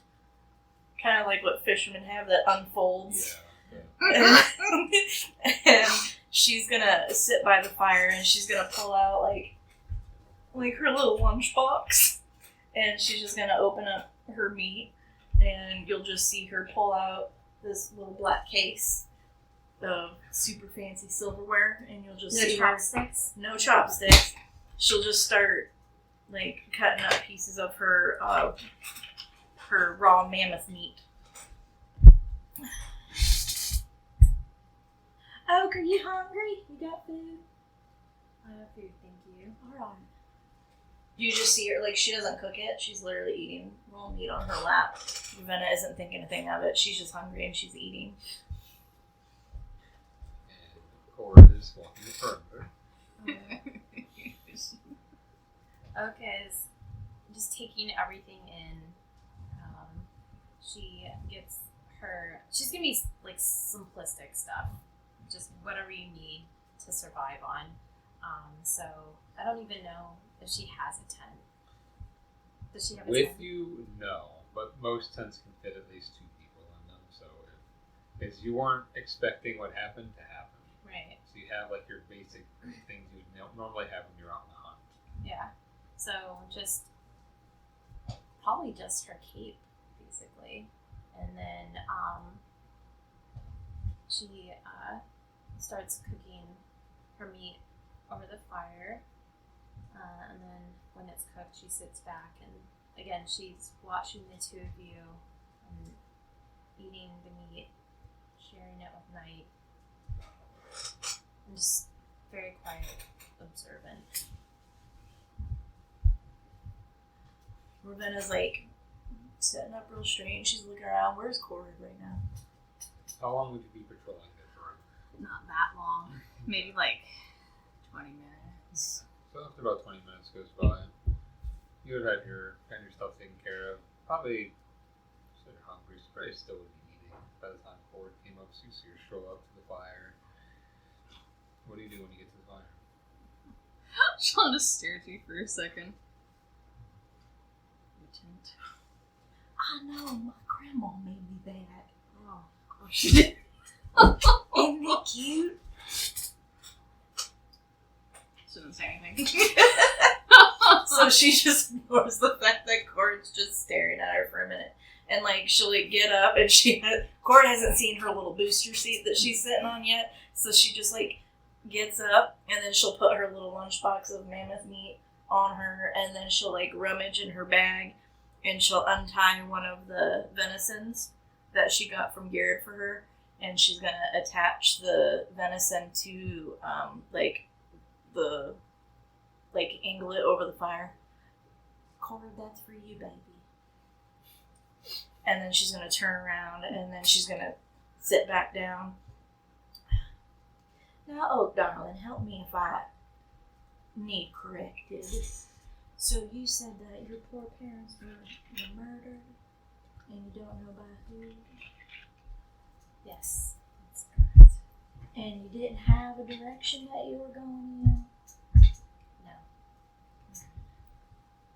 kind of like what fishermen have that unfolds. Yeah. And she's gonna sit by the fire and she's gonna pull out like her little lunchbox, and she's just gonna open up her meat, and you'll just see her pull out this little black case of super fancy silverware, and you'll just see chopsticks. No chopsticks. She'll just start like cutting up pieces of her raw mammoth meat. Oak, are you hungry? You got food? I have food, thank you. Alright. You just see her, like, she doesn't cook it. She's literally eating raw meat on her lap. Ravenna isn't thinking a thing of it. She's just hungry and she's eating. And Corrid is walking in front of her. Okay, is just taking everything in. She's gonna be like simplistic stuff, just whatever you need to survive on. So I don't even know if she has a tent. Does she have a tent? With you, no, but most tents can fit at least 2 people in them. So, if you weren't expecting what happened to happen, Right. so you have like your basic things you would normally have when you're on the hunt. Yeah. So probably just her cape, basically, and then she starts cooking her meat over the fire, and then when it's cooked, she sits back and again she's watching the 2 of you and eating the meat, sharing it with Night, and just very quiet, observant. Ravenna's like sitting up real straight and she's looking around. Where's Corrid right now? How long would you be patrolling it for? Not that long. Maybe like 20 minutes. So after about 20 minutes goes by, you would have your stuff taken care of. Probably, so you're hungry, so probably still would be eating by the time Corrid came up. So you see her stroll up to the fire. What do you do when you get to the fire? She'll just stare at you for a second. Tent. I know, my grandma made me that. Oh, of course she did. Isn't it cute? Shouldn't say anything. So she just ignores the fact that Corrid's just staring at her for a minute. And like she'll like get up and Corrid hasn't seen her little booster seat that she's sitting on yet. So she just like gets up and then she'll put her little lunchbox of mammoth meat on her, and then she'll like rummage in her bag and she'll untie one of the venisons that she got from Garrett for her, and she's gonna attach the venison to angle it over the fire. Corrid, that's for you, baby. And then she's gonna turn around and then she's gonna sit back down. Now, oh darling, help me if I need corrected. So you said that your poor parents were murdered, and you don't know by who, Yes, that's correct. And you didn't have a direction that you were going in?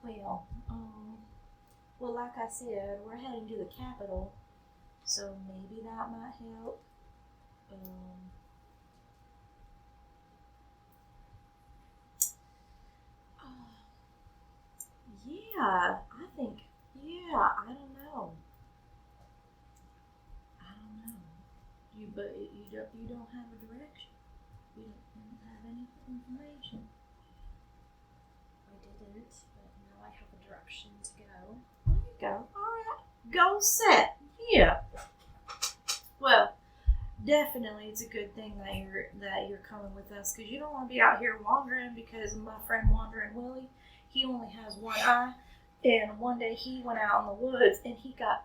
No. Well, like I said, we're heading to the capital, so maybe that might help. Yeah, I don't know. But you don't have a direction. You don't have any information. I didn't, but now I have a direction to go. There you go. Alright. Goal set. Yeah. Well, definitely it's a good thing that you're coming with us, because you don't want to be out here wandering, because my friend Wandering Willie, he only has one eye, and one day he went out in the woods and he got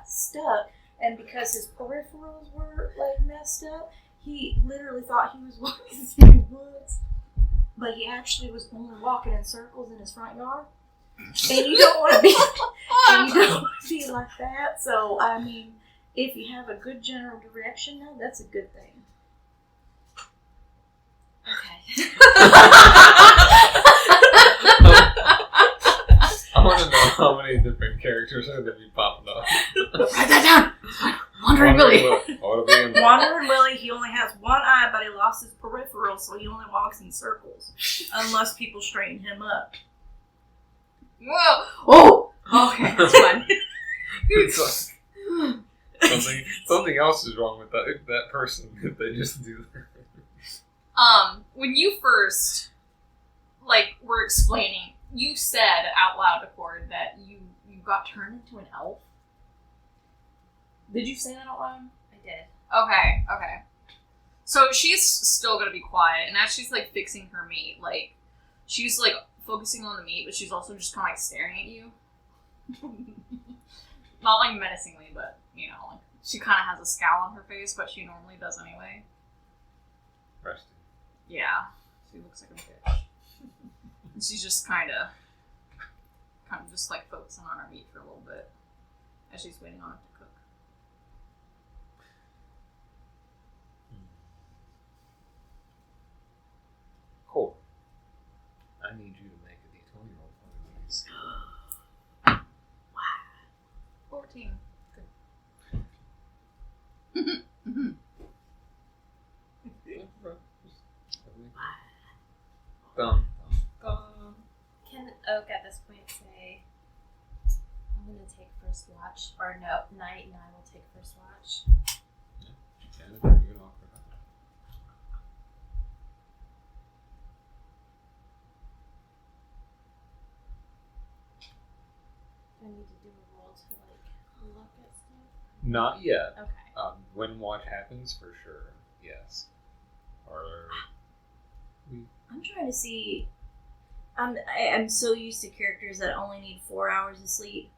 stuck, and because his peripherals were like messed up, he literally thought he was walking through the woods, but he actually was only walking in circles in his front yard. And you don't want to be like that. So I mean, if you have a good general direction, now that's a good thing. Okay. I want to know how many different characters are going to be popping up. that down. Wandering Willie. Wandering Willie, he only has one eye, but he lost his peripheral, so he only walks in circles. Unless people straighten him up. Whoa. Oh. Okay, that's fine. It's like, something else is wrong with that person if they just do that. When you first, were explaining, you said out loud to Cord that you got turned into an elf. Did you say that out loud? I did. Okay. So she's still gonna be quiet, and as she's, fixing her meat, she's, focusing on the meat, but she's also just kind of, staring at you. Not, menacingly, but, she kind of has a scowl on her face, but she normally does anyway. Resting. Yeah. She looks like a bitch. And she's just kind of just, focusing on her meat for a little bit as she's waiting on it to cook. Cool. I need you to make a D20 roll for me, please. 14. Can Oak at this point say, I'm going to take first watch? Or no, Night and I will take first watch. You can offer that. Do I need to do a roll to look at stuff? Not yet. Okay. When watch happens, for sure, yes. Or I'm trying to see. I'm so used to characters that only need 4 hours of sleep,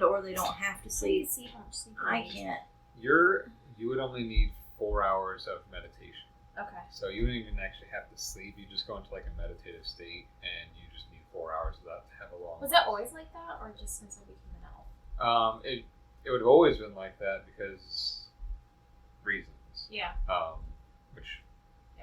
or they don't have to sleep. See how much sleep I can't. you would only need 4 hours of meditation. Okay. So you wouldn't even actually have to sleep. You just go into a meditative state, and you just need 4 hours of that to have a long. Was that always like that, or just since I became an elf? It would have always been like that because reasons. Yeah. Which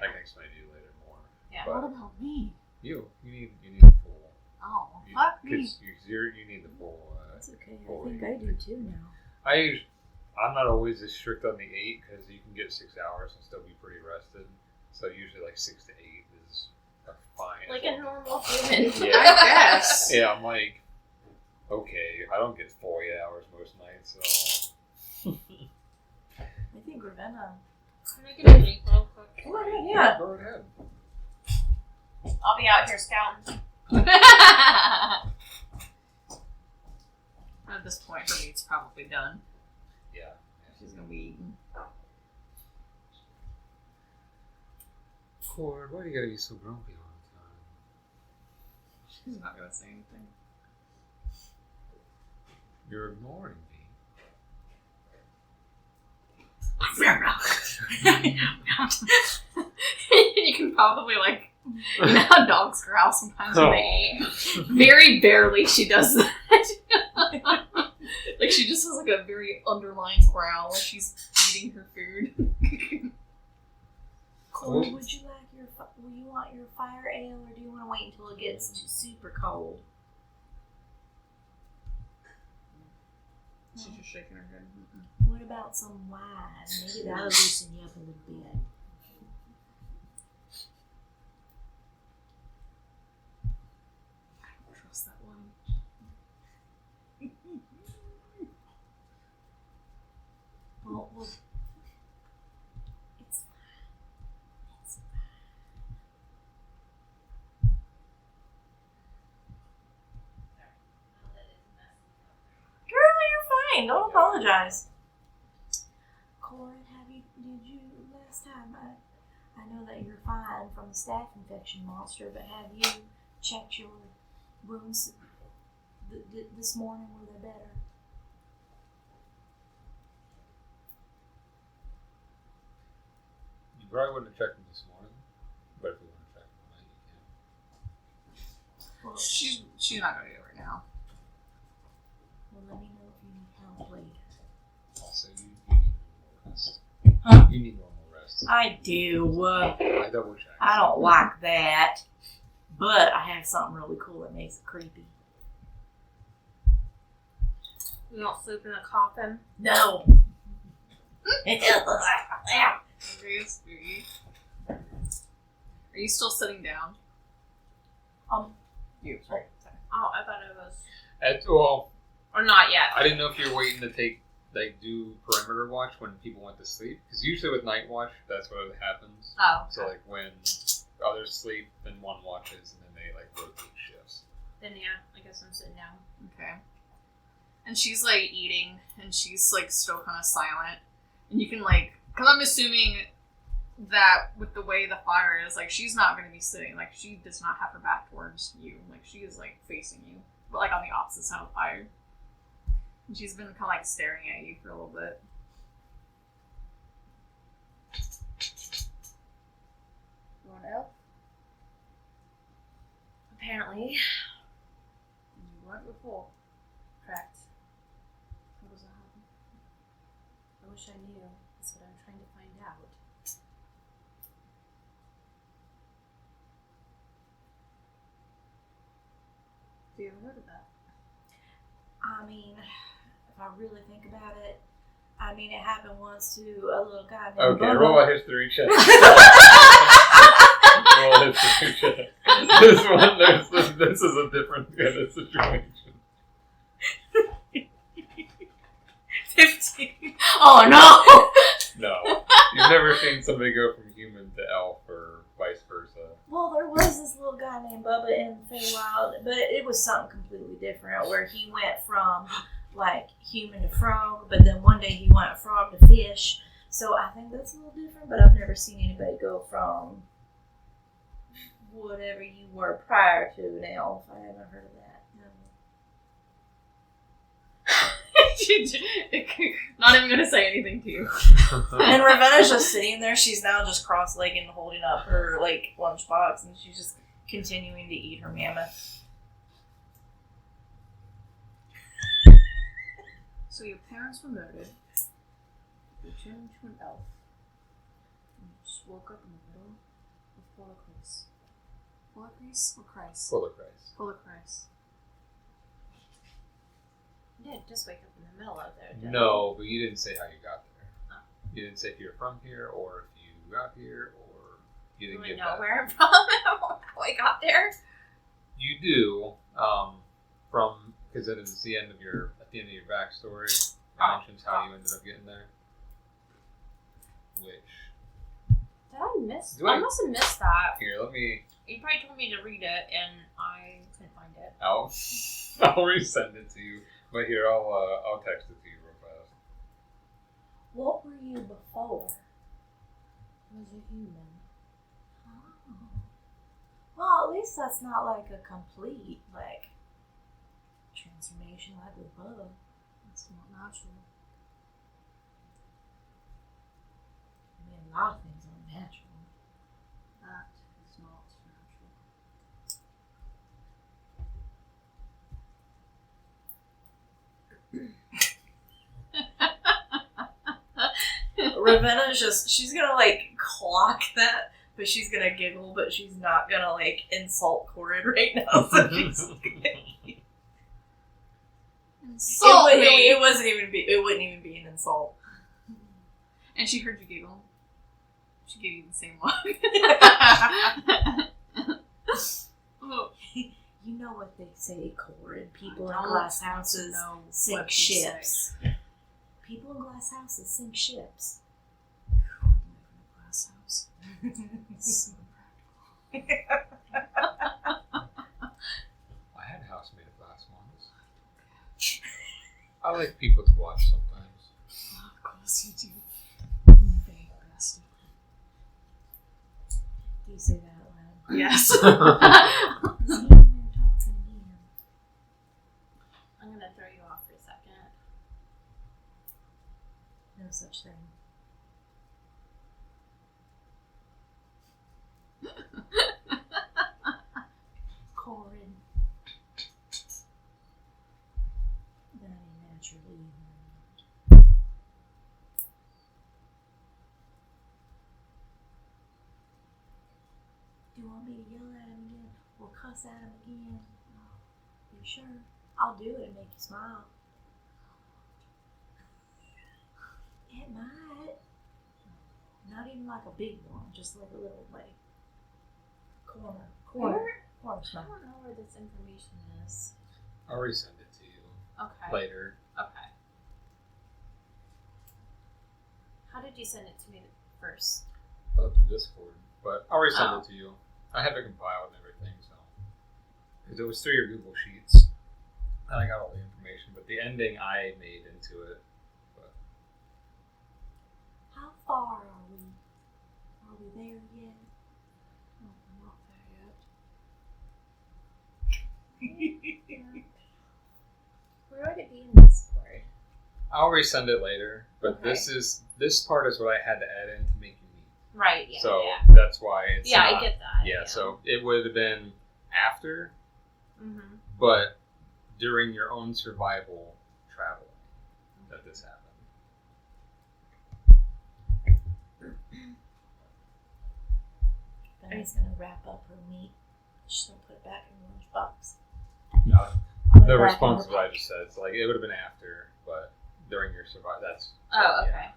I can explain to you later more. Yeah. But What about me? you need the full. Oh, fuck me. Because you need the full. That's okay. I full think 8. I do too now. I'm not always as strict on the 8 because you can get 6 hours and still be pretty rested. So usually 6 to 8 is fine. Like a normal human. Yeah. I guess. Yeah, I'm okay, I don't get 48 hours most nights, so. I think Ravenna. Can I get a drink real quick? Come on, yeah. Go ahead. I'll be out here scouting. At this point, her meat's probably done. Yeah. She's gonna be eating. Cord, why do you gotta be so grumpy all the time? She's not gonna say anything. You're ignoring me. You can probably you know how dogs growl sometimes when they eat? Very barely she does that. She just has a very underlying growl while she's eating her food. Corey, would you want your fire ale, or do you want to wait until it gets super cold? She's just shaking her head. What about some wine? Maybe that'll loosen you up a little bit. I don't trust that one. Well, it's Girl, you're fine. Don't apologize. Corin, did you last time? I know that you're fine from the staph infection monster, but have you checked your wounds this morning? Were they better? You probably wouldn't have checked them this morning, but if you want to check them tonight, you can. Well, She's not gonna do it right now. well, let me know if you need help later. Also, you need normal rest. Huh? You need normal rest. I do. I double checked. I don't like that. But I have something really cool that makes it creepy. You don't sleep in a coffin. No. Are you still sitting down? You. Sorry. Oh, I thought it was. Well, Or not yet. I didn't know if you were waiting to do perimeter watch when people went to sleep. Because usually with night watch, that's what happens. Oh. Okay. So when others sleep, then one watches, and then they rotate shifts. Then yeah, I guess I'm sitting down. Okay. And she's eating, and she's still kind of silent. And you can because I'm assuming that with the way the fire is, she's not going to be sitting. She does not have her back towards you. She is facing you, but on the opposite side of the fire. And she's been kind of staring at you for a little bit. You want help? Apparently. You weren't before. Correct. What does that happen? I wish I knew. That's what I'm trying to find out. Have you ever heard of that? I mean, if I really think about it, it happened once to a little guy named Okay, Bubba. roll a history check. Roll a history check. This is a different kind of situation. 15. Oh no! No. You've never seen somebody go from human to elf or vice versa. Well, there was this little guy named Bubba in Feywild, but it was something completely different where he went from human to frog, but then one day he went frog to fish. So I think that's a little different, but I've never seen anybody go from whatever you were prior to an elf. I haven't heard of that. No. Not even gonna say anything to you. And Ravenna's just sitting there. She's now just cross-legged and holding up her lunchbox, and she's just continuing to eat her mammoth. So your parents were murdered. You turned into an elf. And you just woke up in the middle of Polarkreis. Polarkreis or Kreis? Polarkreis. Polarkreis. You didn't just wake up in the middle of there, did No, but you didn't say how you got there. Oh. You didn't say if you're from here, or if you got here, or you you? didn't Do get I know that. where I'm from and how I got there? You do, because it is the end of your backstory. It mentions how you ended up getting there. Which Did I miss? Do I- I must have missed that. here, let me. You probably told me to read it, and I couldn't find it. I'll resend it to you. But here, I'll text it to you real fast. What were you before? Was a human. Oh. Well, at least that's not a complete transformation like with Bubba. That's not natural. A lot of things aren't natural. That is not natural. Ravenna's she's gonna clock that, but she's gonna giggle, but she's not gonna insult Corrid right now. So she's Insult me! it wouldn't even be an insult. And she heard you giggle. She gave you the same look. Oh, You know what they say, Corrid. People I in don't glass houses know sink what they ships. People in glass houses sink ships. glass house. It's so impractical. I had a house made of glass once. I like people to watch sometimes. Oh, of course you do. Very best. Do you say that out loud? Yes. See, they're talking again. I'm gonna throw you off for a second. No such thing. Corrid. That ain't naturally either. Do you want me to yell at him again or cuss at him again? You sure? I'll do it and make you smile. It might. Not even like a big one, just like a little like corner I smell. don't know where this information is. I'll resend it to you Okay. later. Okay. How did you send it to me first? Up to Discord, but I'll resend it to you. I have it compiled and everything, so because it was through your Google Sheets, and I got all the information. But the ending I made into it. But How far are we? Are we there yet? Oh, I'm not there yet. Where would it be in Discord? I'll resend it later. But Okay. this part is what I had to add in to make you meet. Right. Yeah. So yeah. that's why it's Yeah, not, I get that. Yeah, so it would have been after, Mm-hmm. but during your own survival traveling that this happened. Benny's gonna wrap up her meat. She's gonna put it back in the lunchbox. No, Put it the back in response her is what I pack. just said. It's like it would have been after, but during your survival, that's. Oh, yeah. okay.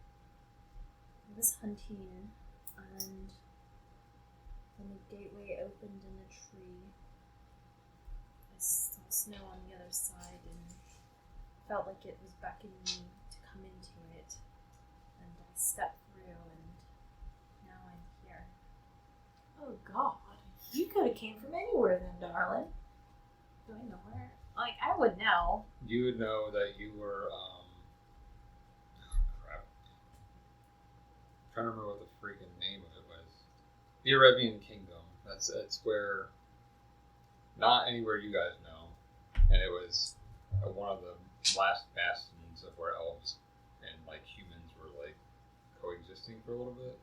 I was hunting, and then the gateway opened in a tree. I saw snow on the other side and felt like it was beckoning me to come into it. And I stepped through, and now I'm here. Oh God, you could have came from anywhere then, darling. Do I know where? Like, I would know. You would know that you were. Crap. I'm trying to remember what the freaking name of it was. The Arabian Kingdom. That's where. Not anywhere you guys know, and it was one of the last bastions of where elves and like humans were like coexisting for a little bit.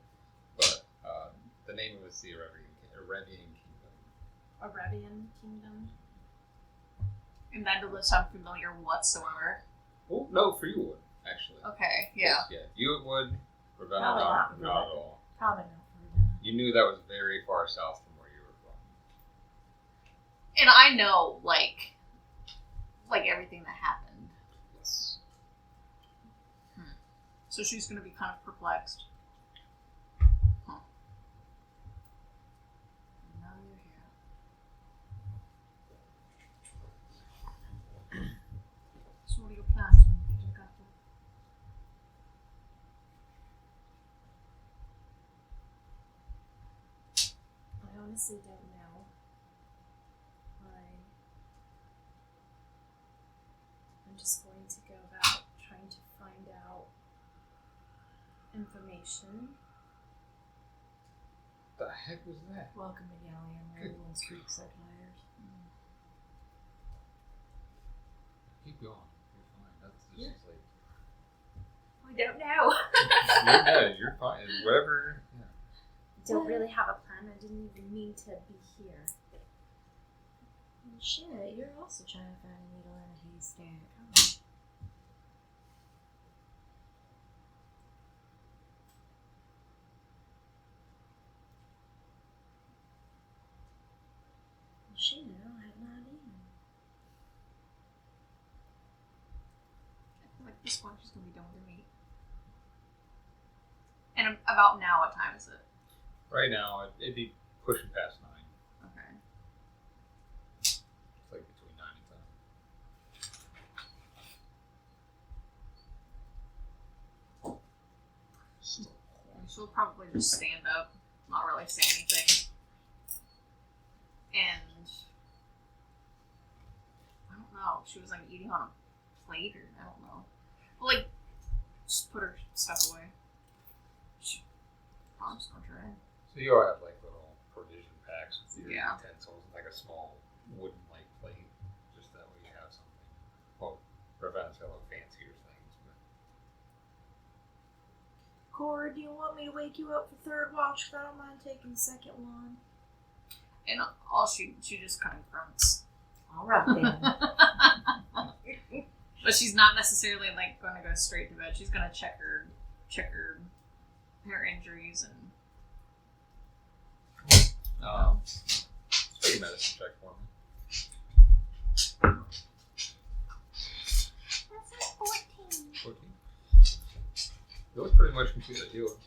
But the name of it was the Arabian Kingdom. Arabian Kingdom. And that doesn't sound familiar whatsoever. Oh no, for you would actually. Okay, yeah. Yeah, you would. Ravenna, Probably not not at all. Probably not for Ravenna. You knew that was very far south from where you were from. And I know, like everything that happened. Yes. So she's going to be kind of perplexed. Huh. Now you're here. So what are your plans when you get to Gotha? I honestly don't know. I'm just going to go about trying to find out information. The heck was that? Welcome to Galleon, where everyone speaks like liars. Keep going. You're fine. That's just like. I don't know. You're fine. Whatever. Yeah. Don't really have a plan. I didn't even mean to be here. Well, shit, you're also trying to find a needle in a haystack. Come on. Well, shit, I don't have an idea. I feel like this one she's going to be done with her meat. And about now, what time is it? Right now, it'd be pushing past 9. Okay. It's like between 9 and 10. She'll probably just stand up, not really say anything. And I don't know. She was like eating on a plate, or I don't know. But like, just put her stuff away. I'm just gonna try. So you all have like little provision packs with your Yeah. utensils, like a small wooden like plate, just that way you have something. Well, Ravenna's got a little fancier things, but Corrid, do you want me to wake you up for third watch? 'Cause I don't mind taking the second one. And all she just kind of grunts. All right then. But she's not necessarily like going to go straight to bed. She's going to check her injuries and. take a medicine check for me. That's 14. 14. You look pretty much completely healed.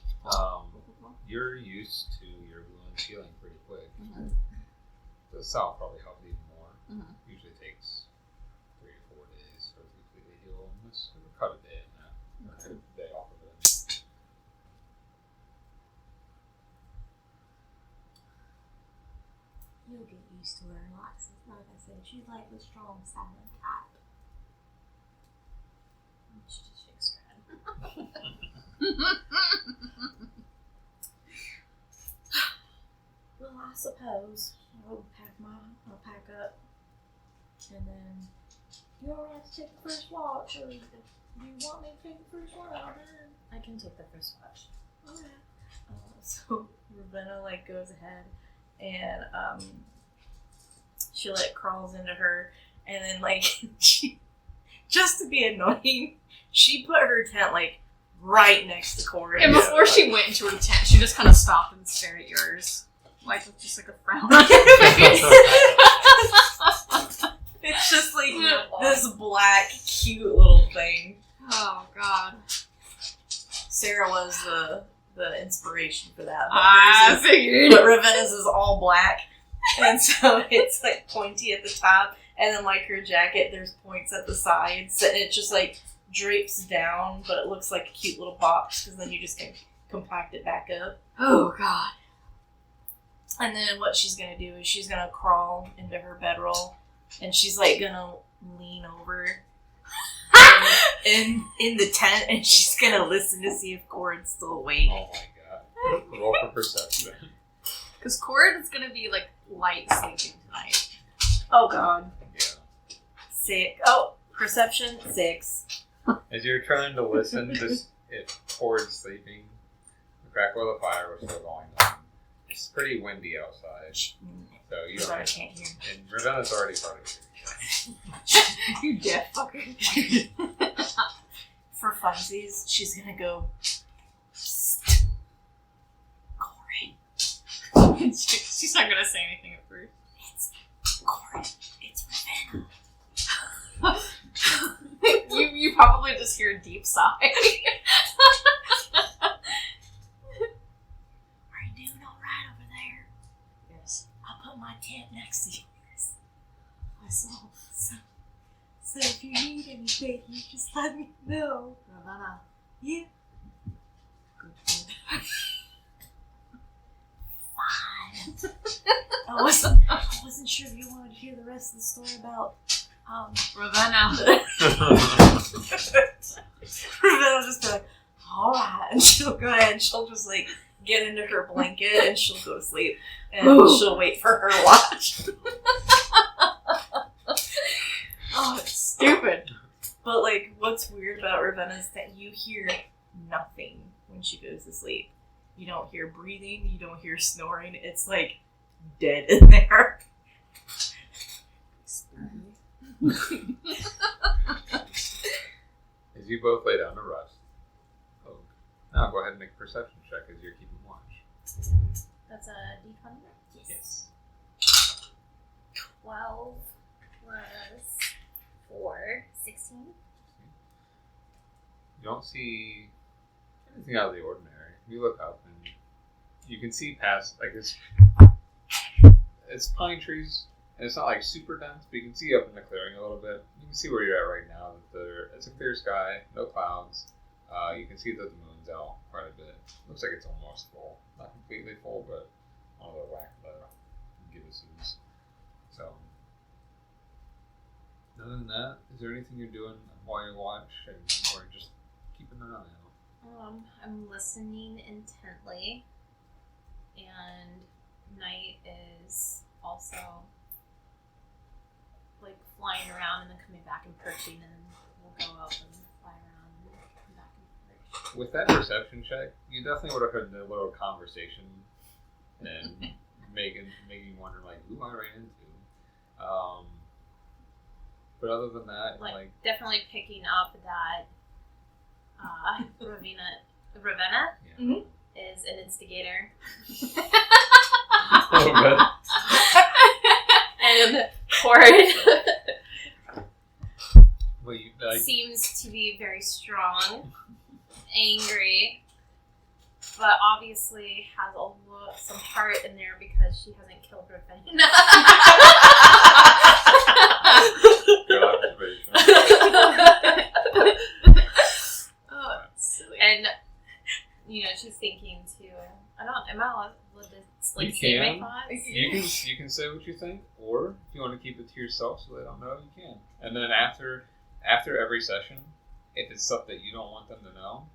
You're used to your wounds healing pretty quick. Mm-hmm. The salve probably helped even more. Mm-hmm. Usually takes 3 or 4 days for it to completely heal. Let's cut a day in that. Okay. A day off of it. You'll get used to her. Like I said, she's like the strong silent type. She just shakes her head. Well, I suppose I'll pack up, and then You all have to take the first watch, or do you want me to take the first one? I can take the first watch. Okay. so Ravenna like goes ahead, and she like crawls into her, and then like she, just to be annoying, she put her tent like right next to Corrid. And before she went into her tent, she just kind of stopped and stared at yours. Like, with just like a frown on her face. It's just like this black, cute little thing. Oh, God. Sarah was the inspiration for that. I figured. But Ravenna's is all black, and so it's like pointy at the top, and then like her jacket, there's points at the sides, and it just like drapes down, but it looks like a cute little box because then you just can compact it back up. Oh, God. And then what she's gonna do is she's gonna crawl into her bedroll, and she's like gonna lean over in the tent, and she's gonna listen to see if Corrid's still awake. Oh my god. Roll for perception. Because Corrid is going to be, like, light sleeping tonight. Oh god. Yeah. 6. Oh, perception 6. As you're trying to listen, just if Corrid's sleeping, the crackle of the fire was still going on. It's pretty windy outside, so you don't. I can't hear. And Ravenna's already part of it. You deaf fucker. For funsies, she's gonna go. Psst. Corrid. She's not going to say anything at first. It's Corrid. It's Ravenna. you probably just hear a deep sigh. Are you doing all right over there? Yes. I'll put my tent next to yours. I saw. So if you need anything, you just let me know. Ravenna. Yeah. Fine. I wasn't sure if you wanted to hear the rest of the story about Ravenna. Ravenna will just be like, alright, and she'll go ahead and she'll just like get into her blanket and she'll go to sleep. And she'll wait for her watch. Oh, it's stupid. But like what's weird about Ravenna is that you hear nothing when she goes to sleep. You don't hear breathing, you don't hear snoring, it's like dead in there. As you both lay down to rest. Oh, now go ahead and make a perception check as you're keeping watch. That's a D20? Yes. 12 plus 4, 16. You don't see anything out of the ordinary. You look up and you can see past, like it's pine trees, and it's not like super dense, but you can see up in the clearing a little bit. You can see where you're at right now. It's a clear sky, no clouds. You can see that the moon's out quite a bit. Looks like it's almost full. Not completely full, but one of the whack gibbouses. So, other than that, is there anything you're doing while you watch, or just keeping an eye out? I'm listening intently, and Night is also like flying around and then coming back and perching, and we'll go up and fly around and come back and perch. With that perception check, you definitely would have heard a little conversation and making you wonder, like, who I ran into. But other than that, like definitely picking up that Ravenna yeah. is an instigator. A little bit. And Corrid seems to be very strong, angry, but obviously has some heart in there because she hasn't killed Ravenna. Good observation. Oh, silly. And she's thinking too. Am I allowed to You say my can. thoughts? You can say what you think, or if you want to keep it to yourself so they don't know, you can. And then after every session, if it's stuff that you don't want them to know,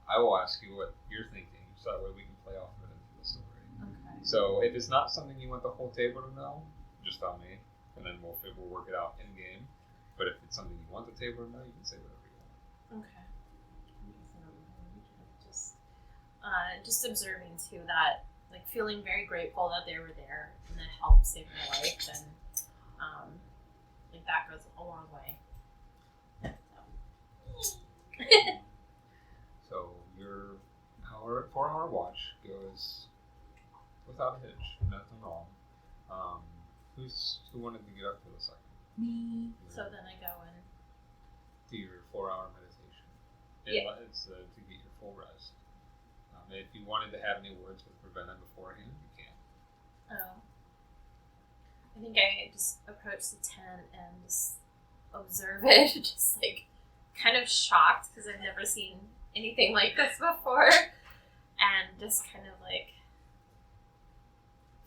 I will ask you what you're thinking, so that way we can play off of it into the story. Okay. So if it's not something you want the whole table to know, just tell me, and then we'll work it out in game. But if it's something you want the table to know, you can say whatever you want. Okay. Just observing too that, like, feeling very grateful that they were there and that helped save my life, and like that goes a long way. So your 4-hour watch goes without a hitch, nothing wrong. Who wanted to get up for the second? Me. So then I go and Do your 4-hour meditation. Yeah. It's to get your full rest. If you wanted to have any words with Ravenna beforehand, you can. I think I just approach the tent and just observe it, just like kind of shocked because I've never seen anything like this before, and just kind of like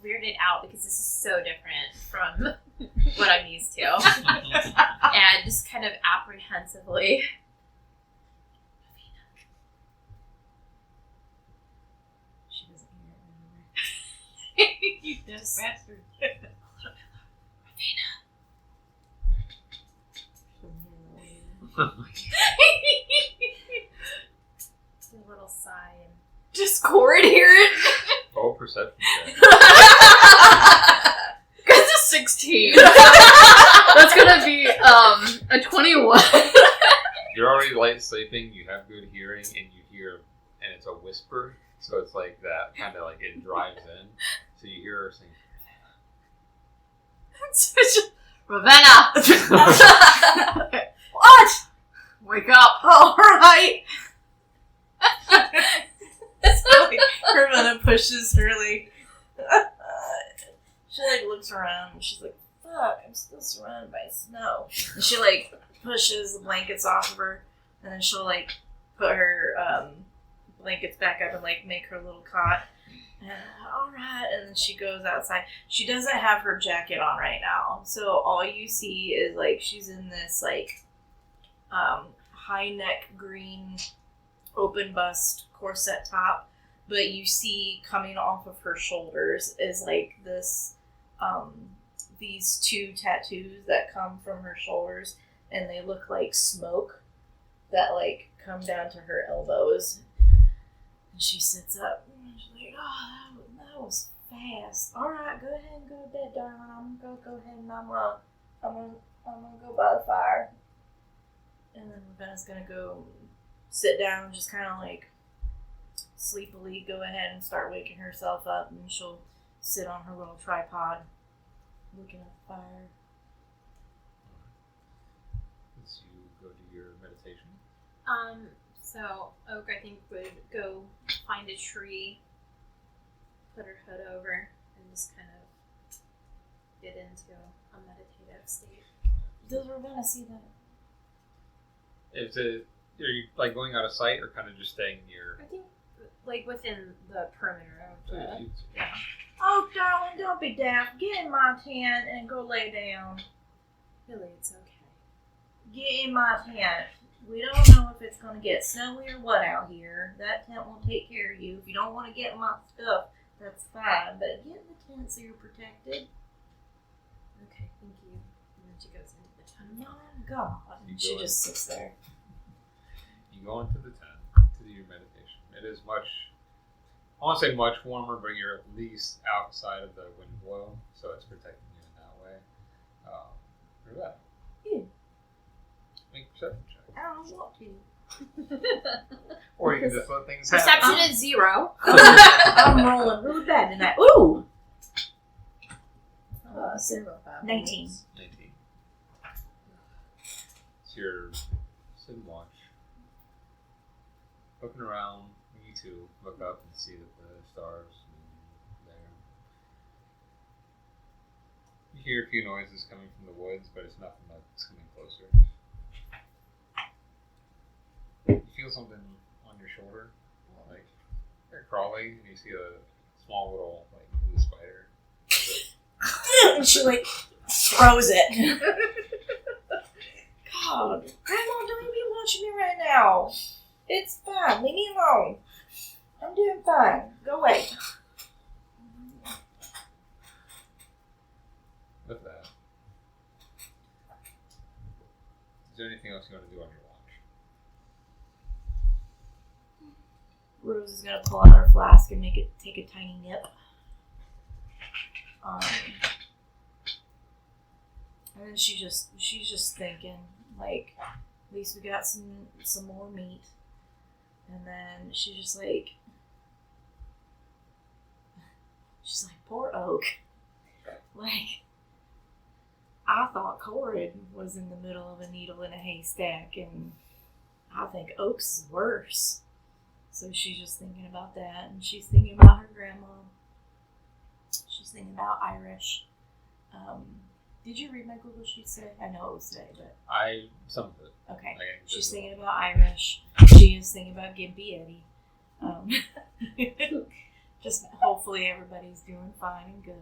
weirded out because this is so different from what I'm used to, and just kind of apprehensively. She doesn't hear it. You just bastard. A little sigh and Just Corrid hear it? Roll perception check. That's a 16. That's gonna be a 21. You're already light sleeping, you have good hearing, and you hear, and it's a whisper, so it's like that, kind of like it drives in. So you hear her saying, Ravenna! What? Wake up! All right. So like, Ravenna pushes her like. She like looks around and she's like, "Fuck! I'm still surrounded by snow." And she like pushes the blankets off of her, and then she'll like put her blankets back up and like make her little cot. All right, and then she goes outside. She doesn't have her jacket on right now, so all you see is like she's in this like high neck green open bust corset top, but you see coming off of her shoulders is like this these 2 tattoos that come from her shoulders, and they look like smoke that like come down to her elbows. And she sits up and she's like, "Oh, that was fast. All right, go ahead and go to bed, darling. I'm gonna go ahead and I'm gonna go by the fire." And then Ravenna's gonna go sit down and just kind of like sleepily go ahead and start waking herself up, and she'll sit on her little tripod looking at the fire. as you go to your meditation. So Oak, I think, would go find a tree, put her hood over, and just kind of get into a meditative state. Does Ravenna see that? Are you like going out of sight or kind of just staying near? I think, like, within the perimeter of the... Oh, darling, don't be daft. Get in my tent and go lay down. Really, it's okay. Get in my tent. We don't know if it's going to get snowy or what out here. That tent will take care of you. If you don't want to get my stuff, that's fine. But get in the tent so you're protected. Okay, thank you. And then she goes into the tent. My God. You She go just sits there. You go into the tent to do your meditation. It is much, I want to say much warmer, but you're at least outside of the wind blow, so it's protecting you in that way. For that. Yeah. Make a perception check. I don't want to. Or you can just let things happen. Perception is 0. I'm rolling really bad tonight. Ooh! 19. 19. So you're sitting watch, looking around, you two look up and see that the stars are there. You hear a few noises coming from the woods, but it's nothing that's coming closer. You feel something on your shoulder, like you're crawling, and you see a small little like blue spider. And she like throws it. God, Grandma, don't you be watching me right now. It's fine. Leave me alone. I'm doing fine. Go away. With that, is there anything else you want to do on your watch? Rose is gonna pull out her flask and take a tiny nip. And then she's just thinking, like, at least we got some more meat. And then she's like, poor Oak. Like, I thought Corrid was in the middle of a needle in a haystack, and I think Oak's worse. So she's just thinking about that, and she's thinking about her grandma. She's thinking about Irish. Did you read my Google Sheets today? I know it was today, but Some of it. okay. I She's thinking about Irish. She is thinking about Gimpy Eddie. Just hopefully everybody's doing fine and good.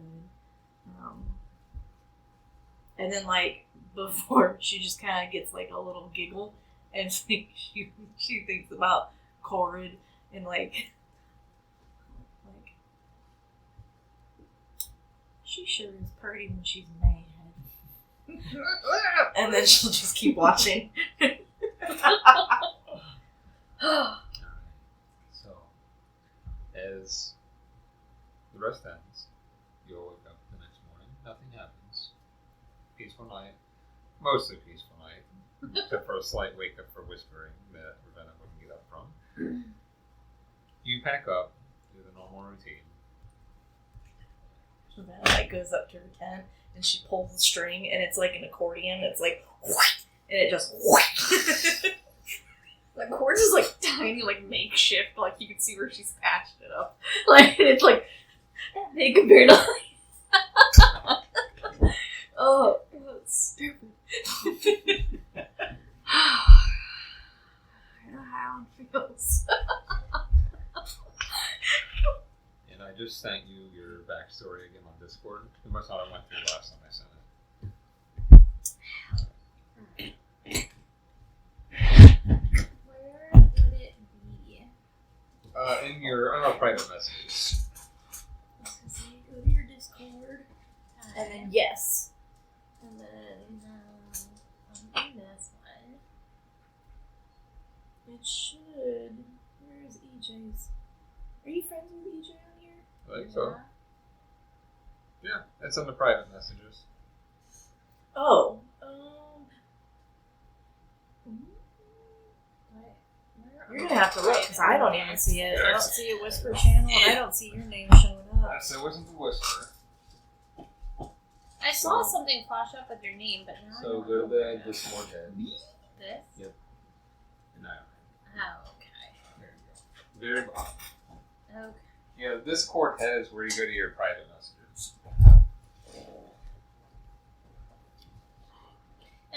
And then like before, she just kind of gets like a little giggle, and she thinks about Corrid and like she sure is pretty when she's mad. And then she'll just keep watching. So, as the rest ends, you'll wake up the next morning. Nothing happens. Peaceful night. Mostly peaceful night. Except for a slight wake up for whispering that Ravenna wouldn't get up from. You pack up, do the normal routine. Ravenna like goes up to her tent and she pulls the string and it's like an accordion. It's like, and it just. The cords is like tiny, like makeshift, like you can see where she's patched it up. Like it's like big compared to like oh, that's stupid. I know how it feels. And I just sent you your backstory again on Discord. You must not have went through last time I sent it. Where would it be? In your private messages. So you go to your Discord. And then yes. And then I'm in this one. It should. Where is EJ's? Are you friends with EJ on here? I think so. Yeah, it's in the private messages. Oh. You're gonna have to look because I don't even see it. I don't see a whisper channel, and I don't see your name showing up. So it wasn't the whisper. I saw something flash up with your name, but now I So don't go to know where the Discord head. This? Yep. And I, Oh, okay. there you go. Very bottom. Okay. Yeah, the Discord head is where you go to your private messages.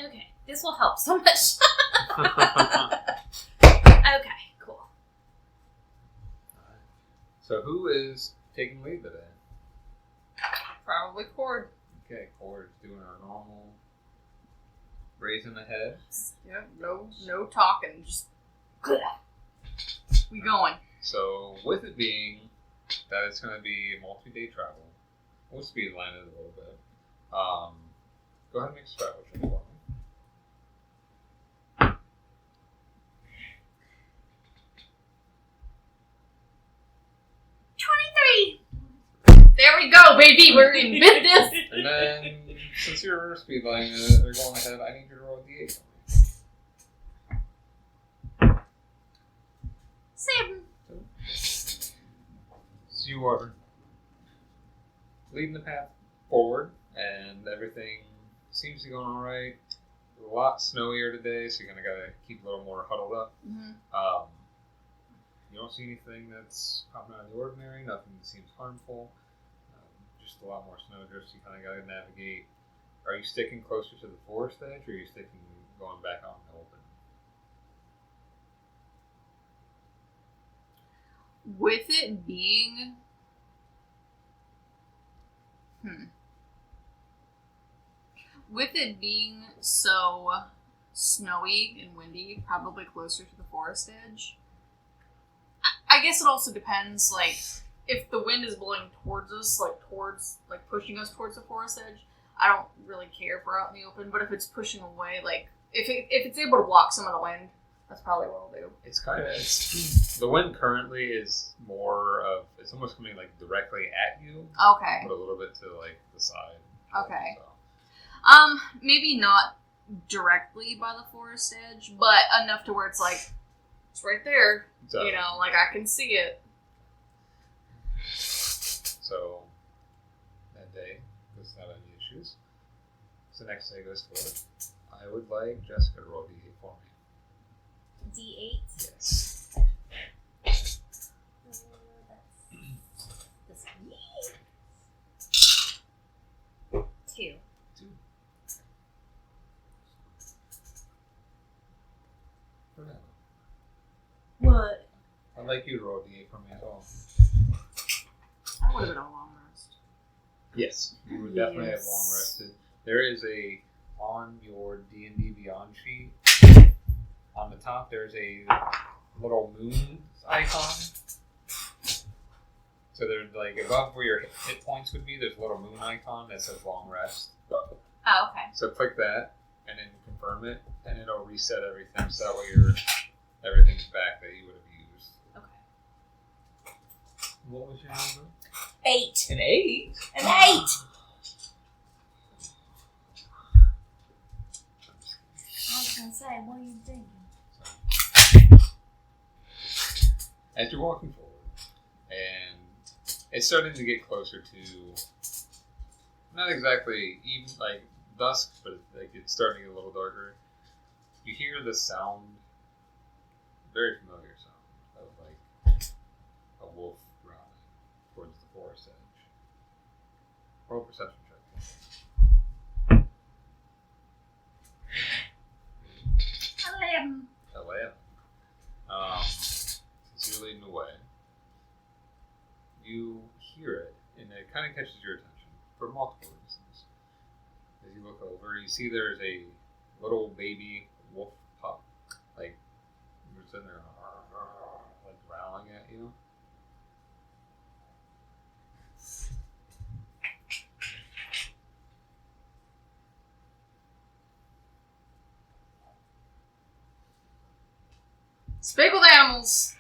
Okay. This will help so much. Okay, cool. So who is taking lead today? Probably cord. Okay, Cord's doing our normal raising the head. Yep, no talking, just we going. So with it being that it's going to be a multi-day travel, we'll speed line it a little bit. Go ahead and make a strategy check for me. 23. There we go, baby. We're in business. And then, since you're speed lining it, they're going ahead, I need you to roll a d8 for me. 7. So you are leading the path forward, and everything seems to be going alright. a lot snowier today, so you're gonna gotta keep a little more huddled up. Mm-hmm. You don't see anything that's popping out of the ordinary. Nothing that seems harmful. Just a lot more snowdrifts. You kind of gotta navigate. Are you sticking closer to the forest edge, or are you going back out in the open? With it being, with it being so snowy and windy, probably closer to the forest edge. I guess it also depends, like, if the wind is blowing towards us, like pushing us towards the forest edge, I don't really care if we're out in the open, but if it's pushing away, like, if it's able to block some of the wind, that's probably what I'll do. It's the wind currently is more of, it's almost coming like directly at you, Okay. but a little bit to like the side. Okay. So. Maybe not directly by the forest edge, but enough to where it's like, it's right there. So, You know, like I can see it. So that day was not any issues. So next day goes forward. I would like Jessica to roll D8 for me. D8. Yes. That's this one. 2. 2. For now. What? I'd like you to roll D8 for me as well. That would have been a long rest. Yes, you would definitely have Yes. long rested. There is on your D&D Beyond sheet, on the top there's a little moon icon. So there's like above where your hit points would be, there's a little moon icon that says long rest. Oh, okay. So click that and then confirm it, and it'll reset everything so that way everything's back that you would have used. Okay. What was your number? 8. An 8? An 8! I was gonna say, what are you thinking? As you're walking forward, and it's starting to get closer to not exactly even like dusk, but like it's starting to get a little darker. You hear the sound, very familiar sound of like a wolf growling towards the forest edge. Roll perception check. 11. 11. Since you're leading the way, you hear it, and it kind of catches your attention for multiple reasons. As you look over, you see there's a little baby wolf pup, like, you're sitting there, like, growling at you. Speckled animals.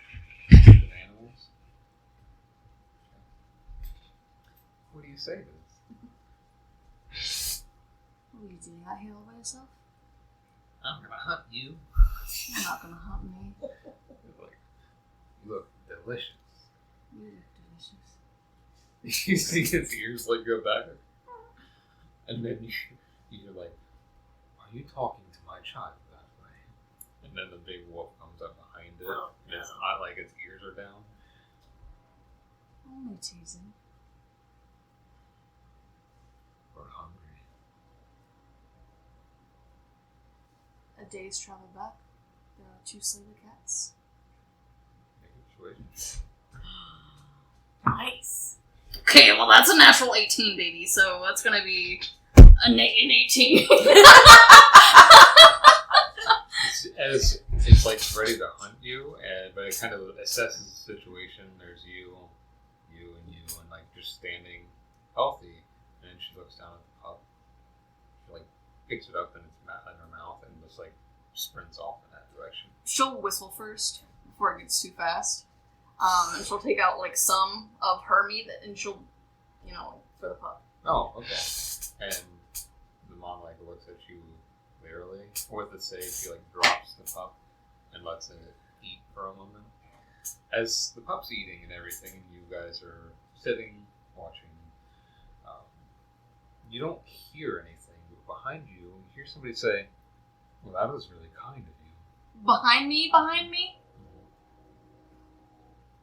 With animals. What do you say to this? What are you doing out here all by yourself? I'm gonna hunt you. You're not gonna hunt me. You look delicious. You look delicious. You see his ears like go back, and then you're like, "Are you talking to my child that way?" And then the big wolf comes up behind it, and it's not like its ears are down. Only teasing. We're hungry. A day's travel back. There are 2 silver cats. Make a persuasion. Nice. Okay, well that's a natural 18, baby, so that's gonna be a negative 18. As it's like ready to hunt you, but it kind of assesses the situation. There's you, and like just standing healthy, and then she looks down at the pup. She like picks it up in her mouth and just like sprints off in that direction. She'll whistle first before it gets too fast. And she'll take out like some of her meat and she'll, for the pup. Oh, okay. And the mom like looks at you wearily, or with the save, she like drops the pup and lets it eat for a moment. As the pup's eating and everything, and you guys are sitting watching, you don't hear anything, but behind you, you hear somebody say, Well, that was really kind of you. Behind me?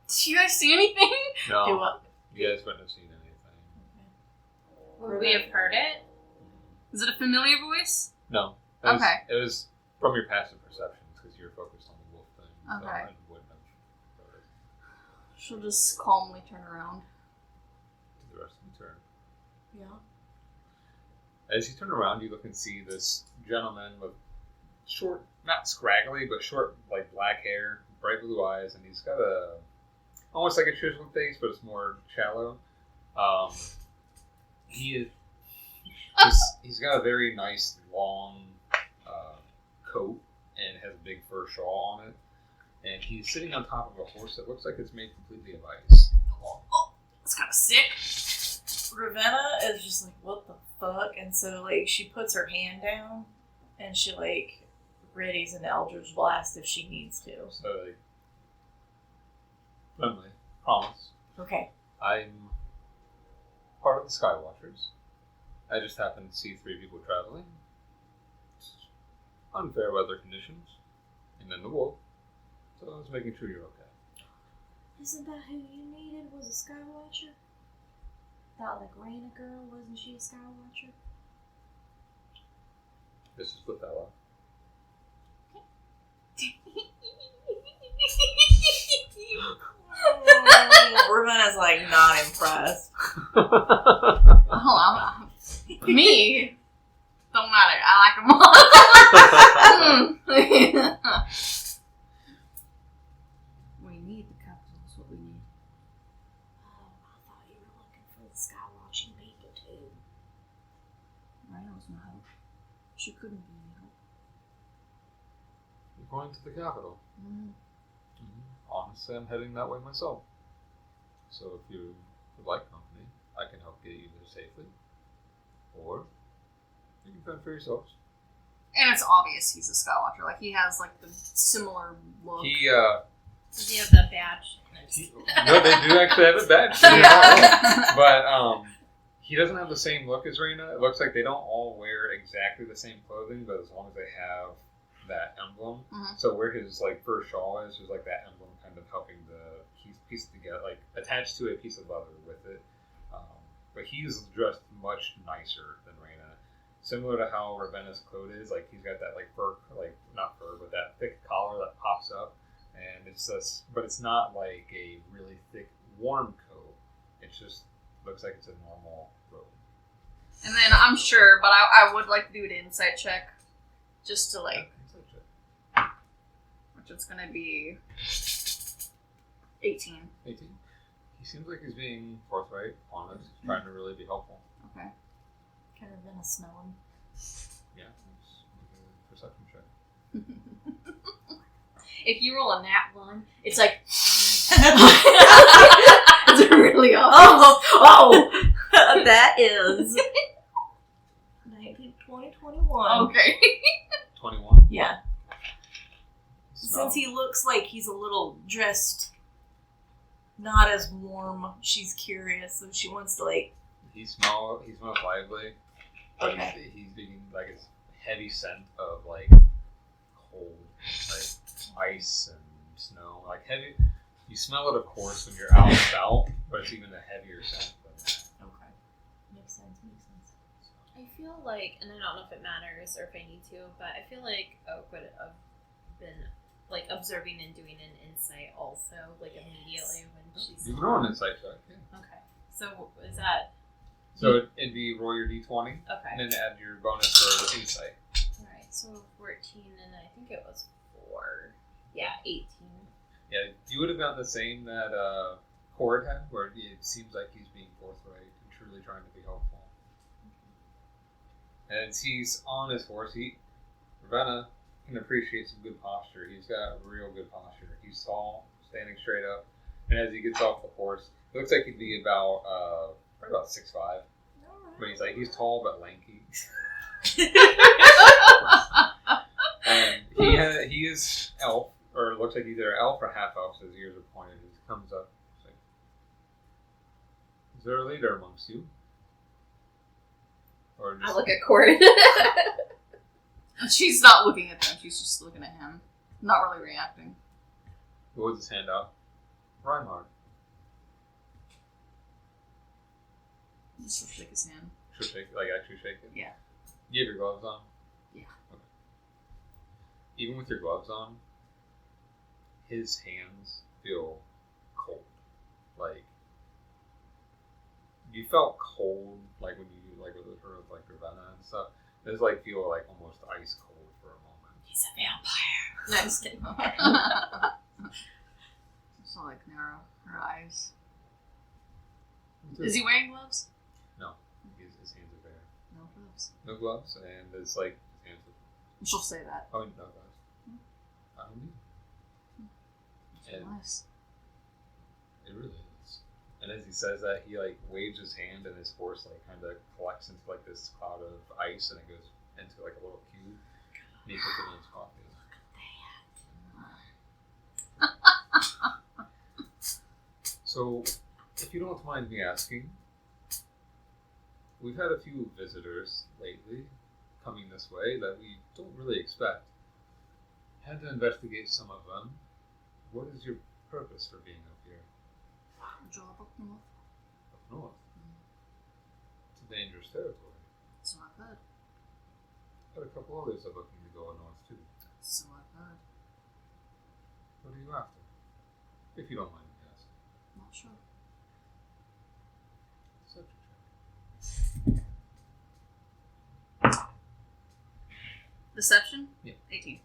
Do you guys see anything? No. Do what? You guys wouldn't have seen anything. Would we have heard it? Is it a familiar voice? No. Okay. It was from your passive perceptions because you were focused on the wolf thing. Okay. So I wouldn't have heard it. She'll just calmly turn around. The rest of the turn. Yeah. As you turn around, you look and see this gentleman with short, not scraggly, but short, like black hair, bright blue eyes, and he's got almost like a chiseled face, but it's more shallow. He's got a very nice long coat and has a big fur shawl on it, and he's sitting on top of a horse that looks like it's made completely of ice. Oh, it's kind of sick. Ravenna is just like, what the fuck? And so, like, she puts her hand down and she, like, readies an Eldritch Blast if she needs to. So, like, friendly, promise. Okay. I'm part of the Skywatchers. I just happened to see 3 people traveling. It's unfair weather conditions. And then the wolf. So I was making sure you're okay. Isn't that who you needed? Was a Skywatcher? That like Ravenna girl, wasn't she a Skywatcher? This is the fella. Ravenna's like not impressed. Oh, me? Don't matter. I like them all. We need the capital. That's what we need. Oh, I thought you were looking for the Skywatching people too. Rhino's no help. She couldn't be any help. You're going to the capital. Mm. Honestly, I'm heading that way myself. So if you would like company, I can help get you there safely. Or you can fend for yourselves. And it's obvious he's a Skywatcher. Like, he has, like, the similar look. Does he have the badge? No, they do actually have a badge. Yeah. But he doesn't have the same look as Raina. It looks like they don't all wear exactly the same clothing, but as long as they have that emblem. Mhm. So where his like fur shawl is, there's like that emblem kind of helping the piece together, like attached to a piece of leather with it. But he's dressed much nicer than Raina. Similar to how Ravenna's coat is, like he's got that like fur, like not fur, but that thick collar that pops up, and it's just, but it's not like a really thick, warm coat. It just looks like it's a normal robe. And then I'm sure, but I would like to do an insight check. Just to, like, which is going to be 18. 18. He seems like he's being forthright, honest, trying to really be helpful. Okay. Can Ravenna smell him? Yeah, it's a perception check. If you roll a nat 1, it's like... it's really awful. Oh! That is 19, 20, 21. Okay. 21. Yeah. Smell. Since he looks like he's a little dressed not as warm, she's curious, so she wants to like... He smells lively. But Okay. he's being like a heavy scent of like cold, like ice and snow. Like heavy. You smell it, of course, when you're out and about, but it's even a heavier scent than that. Okay. Makes sense. I feel like, and I don't know if it matters or if I need to, but I feel like Oak would have been like observing and doing an insight also, like immediately when she's. You can roll an insight check. Yeah. Okay. So is that So it'd be roll your d20 okay? and then add your bonus for insight. All right. So 14, and I think it was 4. Yeah, 18. Yeah, you would have gotten the same that Corrid had, where it seems like he's being forthright and truly trying to be helpful. And he's on his horse. Ravenna can appreciate some good posture. He's got real good posture. He's tall, standing straight up, and as he gets off the horse, it looks like he'd be about probably about 6'5". But he's tall but lanky. And he is elf, or looks like either elf or half elf. So his ears are pointed. He comes up. He's like, "Is there a leader amongst you?" Or I just, look at Corrid. She's not looking at them. She's just looking at him. Not really reacting. He holds his hand out. Reinhard. Just shake his hand. Should shake it, like actually shake it? Yeah. You have your gloves on? Yeah. Okay. Even with your gloves on, his hands feel cold. Like, you felt cold, like when you, like with her, with like Ravenna and stuff. It's like feel like almost ice cold for a moment. He's a vampire. No, just kidding. Just like narrow her eyes. Is he wearing gloves? No. His hands are bare. No gloves. No gloves, and it's like his hands are... She'll say that. Oh, no gloves. I don't need It's And- nice. it. It really is. And as he says that, he like waves his hand, and his horse like kind of collects into like this cloud of ice, and it goes into like a little cube. And he puts it in his pocket. So, if you don't mind me asking, we've had a few visitors lately coming this way that we don't really expect. Had to investigate some of them. What is your purpose for being up here? Job up north. Up north? It's a dangerous territory. So I've heard. Got a couple others are looking to go north too. So I've heard. What are you after? If you don't mind me asking. Not sure. Such a check. Deception? Yeah. 18.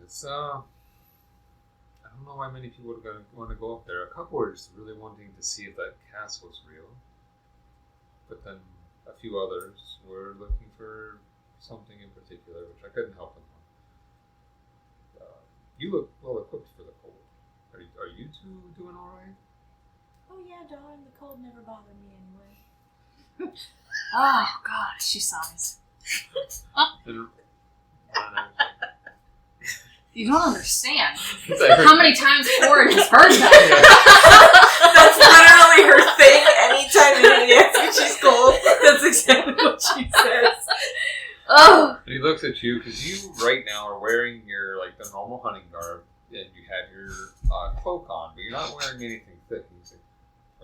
It's I don't know why many people would want to go up there. A couple were just really wanting to see if that castle was real. But then a few others were looking for something in particular, which I couldn't help them on. You look well equipped for the cold. Are you two doing all right? Oh yeah, darling, the cold never bothered me anyway. Oh, God. She sighs. And, You don't understand. it's like How many times Corrid has heard that? That's literally her thing. Anytime anybody asks if she's cold, that's exactly what she says. Oh. And he looks at you because you right now are wearing your like the normal hunting garb, and you have your cloak on, but you're not wearing anything thick. And he's like,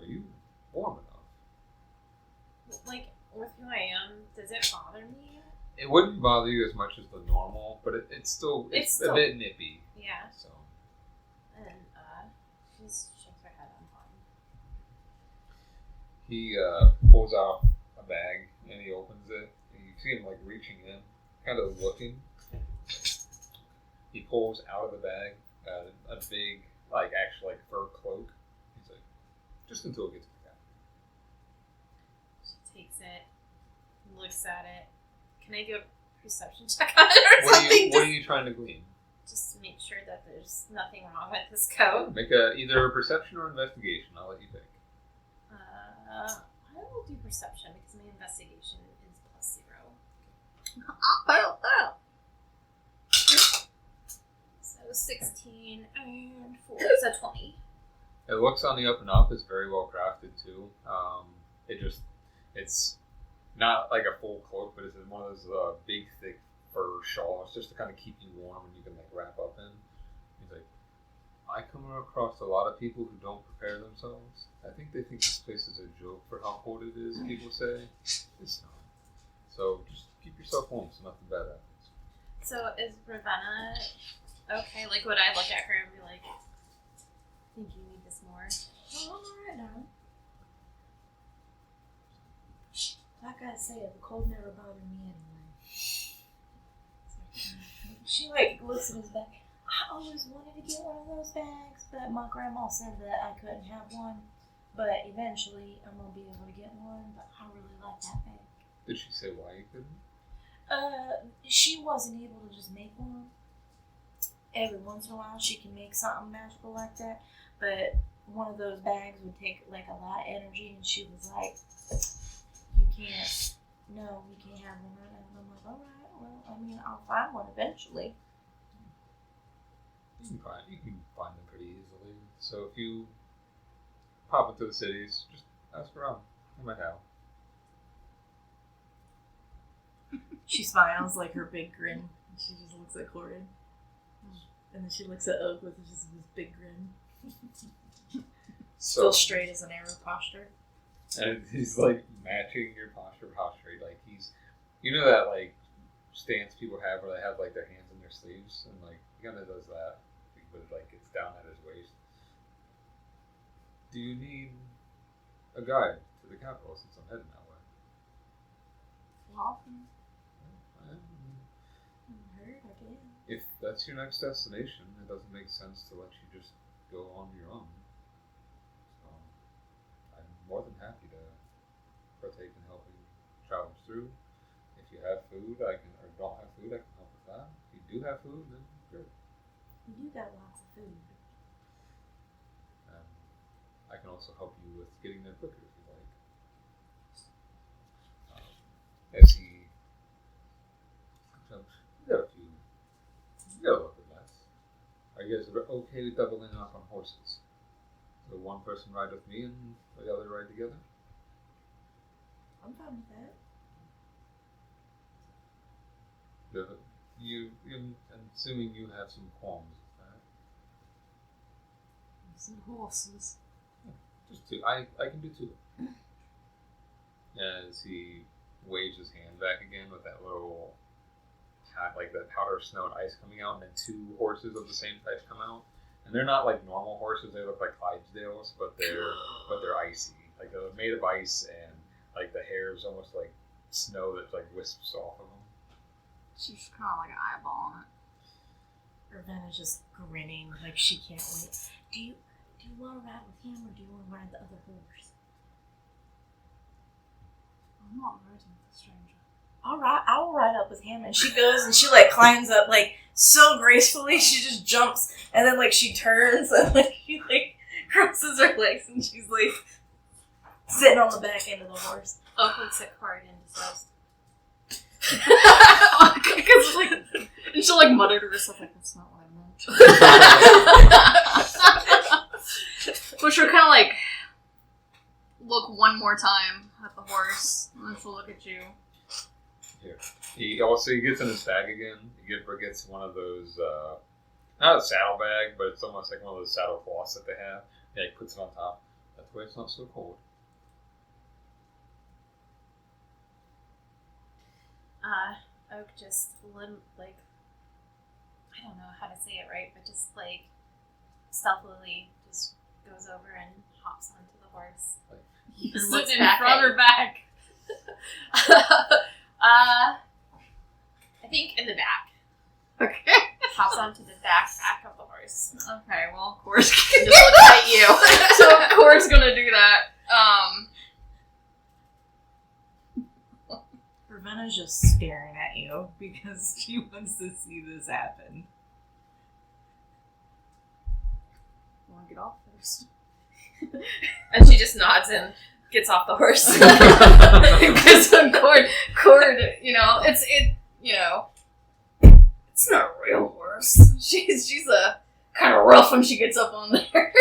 "Are you warm enough?" Like, with who I am, does it bother me? It wouldn't bother you as much as the normal, but it's still It's a still- bit nippy. Yeah. So And, she shakes her head, I'm fine. he pulls out a bag and he opens it. And you see him like reaching in, kind of looking. He pulls out of the bag a big, like actual like fur cloak. He's like, just until it gets back out. She takes it, looks at it. Can I do a perception check on it or something? What are you trying to glean? Just to make sure that there's nothing wrong with this coat. Make either a perception or investigation. I'll let you pick. I will do perception because my investigation is +0. So 16 and 4, so 20. It looks on the up and up. It's very well crafted too. It's not like a full cloak, but it's one of those big, thick fur shawls just to kind of keep you warm and you can like wrap up in. He's like, I come across a lot of people who don't prepare themselves. I think they think this place is a joke for how cold it is. People say it's not. So just keep yourself warm so nothing bad happens. So is Ravenna okay? Like, would I look at her and be like, I think you need this more? Oh, alright, darling. Like I said, the cold never bothered me anyway. She like looks at his bag. I always wanted to get one of those bags, but my grandma said that I couldn't have one. But eventually, I'm gonna be able to get one. But I really like that bag. Did she say why you couldn't? She wasn't able to just make one. Every once in a while, she can make something magical like that. But one of those bags would take like a lot of energy, and she was like, "You can't. No, you can't have one right now." And I'm like, "All right. Well, I mean, I'll find one eventually." You can find them pretty easily. So if you pop into the cities, just ask around. You might have. She smiles like her big grin. She just looks at Corrid. And then she looks at Oak with just this big grin. Still straight as an arrow posture. And he's like matching your posture. Like he's, you know that like stance people have where they have like their hands in their sleeves, and like he kind of does that, but it like gets down at his waist. Do you need a guide to the capital since I'm heading that way? If that's your next destination, it doesn't make sense to let you just go on your own. So, I'm more than happy to partake in helping travelers through. If you have food, or don't have food, I can help with that. If you do have food, then good. You got lots of food. I can also help you with getting there quicker if you like. As he, you got a few. You got a little bit less. Are you guys okay with doubling up on horses? So one person ride with me and the other ride together? I'm fine with that. I'm assuming you have some qualms with that. Some horses. Just two. I can do two. As he waves his hand back again with that little, like that powder of snow and ice coming out, and then two horses of the same type come out. And they're not like normal horses; they look like Clydesdales, but they're icy. Like they're made of ice, and like the hair is almost like snow that like wisps off of them. She's kind of like an eyeball on it. Ravenna's just grinning like she can't wait. Do you want to ride with him, or do you want to ride the other horse? I'm not riding with a stranger. All right, I will ride up with him. And she goes and she like climbs up like so gracefully. She just jumps and then like she turns and like she like crosses her legs and she's like sitting on the back end of the horse. Oak looks at Corrid and decides. Because like, and she'll like mutter to herself like, "That's not what I meant." But she'll kind of like look one more time at the horse, and then she'll look at you. Here. He gets in his bag again. He gets one of those, not a saddle bag, but it's almost like one of those saddle cloths that they have. He like puts it on top. That way it's not so cold. Oak just like, I don't know how to say it right, but just like stealthily just goes over and hops onto the horse. He's looks sitting in back front at or back. I think in the back. Okay. Hops onto the back of the horse. Okay. Well, of course. Just looks at you. So of course gonna do that. Ravenna's just staring at you because she wants to see this happen. Want to get off first? And she just nods and gets off the horse. Because Corrid, it's not a real horse. She's a kind of rough when she gets up on there.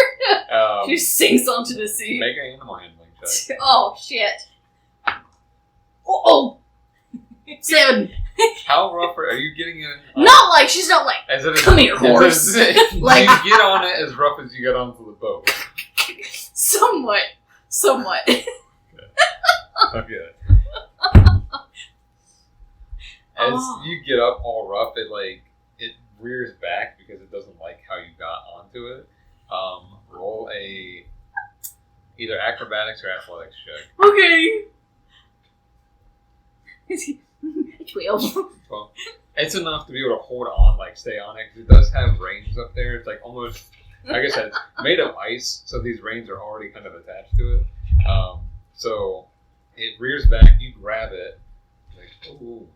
She sinks onto the seat. Make an animal handling check. Oh shit! Oh, 7. How rough are you getting in? Not like she's not like. Come here, horse. Like you get on it as rough as you get onto the boat. Somewhat. Okay. As you get up all rough, it rears back because it doesn't like how you got onto it. Roll a either acrobatics or athletics check. Okay. 12. Well, it's enough to be able to hold on, like stay on it, because it does have reins up there. It's like almost, like I said, it's made of ice, so these reins are already kind of attached to it. So it rears back, you grab it, like, oh,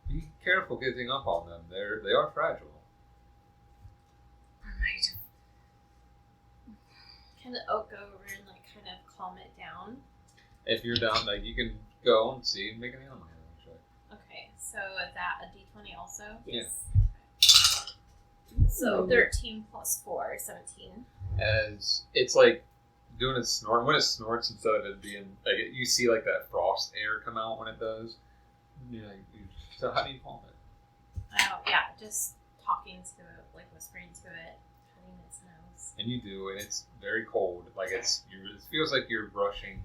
be careful getting up on them. They are fragile. Alright. Can the Oak go over and like kind of calm it down? If you're down, like you can go and see, make an animal handling check. Okay, so is that a d20 also? Yes. So 13 plus 4, 17. As it's like doing a snort. When it snorts, instead of it being like you see like that frost air come out when it does. Yeah, you So how do you calm it? Oh, yeah, just talking to it, like whispering to it, cutting its nose. And you do, and it's very cold. Like it feels like you're brushing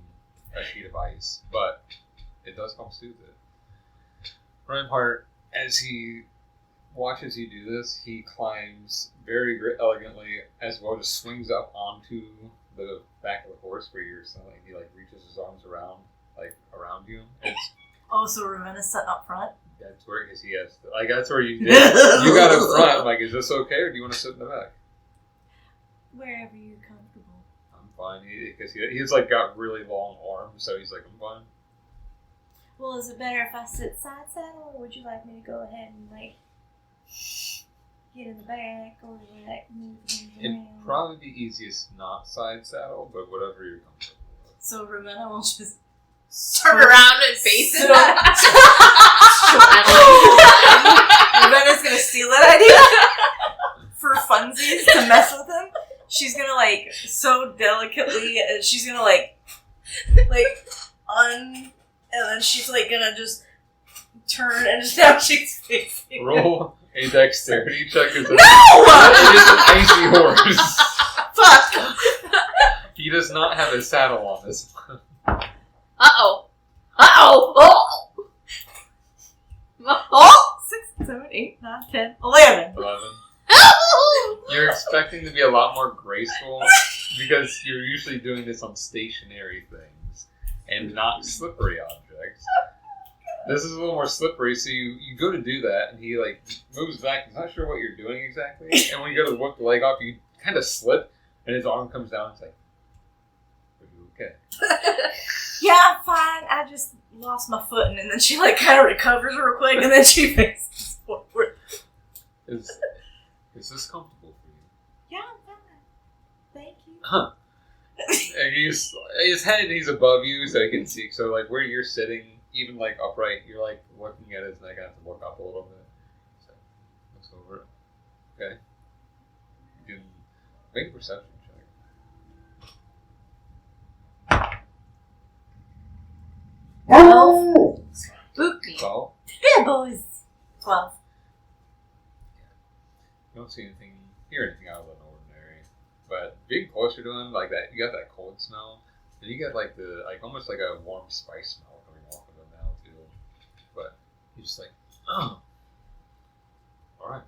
a sheet of ice, but it does help soothe it. Rampart, as he watches you do this, he climbs very elegantly as well, just swings up onto the back of the horse where you're selling. He like reaches his arms around you. Oh, so Ravenna's sitting up front? That's where he has like that's where you did. You got up front. Like, is this okay, or do you want to sit in the back? Wherever you're comfortable. I'm fine, because he's like got really long arms, so he's like, I'm fine. Well, is it better if I sit side saddle, or would you like me to go ahead and like get in the back, or like move things It'd around? probably be easiest not side saddle, but whatever you're comfortable with. So Ravenna will just Turn around and face it. Ravenna's gonna steal that idea for funsies to mess with him. She's gonna like so delicately, she's gonna like and then she's like gonna just turn and now she's facing. Roll a dexterity check. It is an icy horse. Fuck. He does not have a saddle on this one. Uh-oh. Oh! 6, 7, 8, 9, 10, 11. 11. You're expecting to be a lot more graceful because you're usually doing this on stationary things and not slippery objects. This is a little more slippery, so you go to do that, and he like moves back. He's not sure what you're doing exactly, and when you go to whip the leg off, you kind of slip, and his arm comes down. It's like, are you okay? Yeah, I'm fine. I just lost my foot, and then she like kind of recovers real quick, and then she faces forward. Is this comfortable for you? Yeah, I'm fine. Thank you. Huh. And his head, he's above you, so he can see. So like where you're sitting, even like upright, you're like looking at his neck. I have to look up a little bit. So looks over it. Okay. You can make a perception check. 12. Spooky. 12. Yeah, boys. 12. You don't see anything, hear anything out of the ordinary. But being closer to him, like that, you got that cold smell, and you got like almost like a warm spice smell coming off of him now too. But he's just like, oh, all right.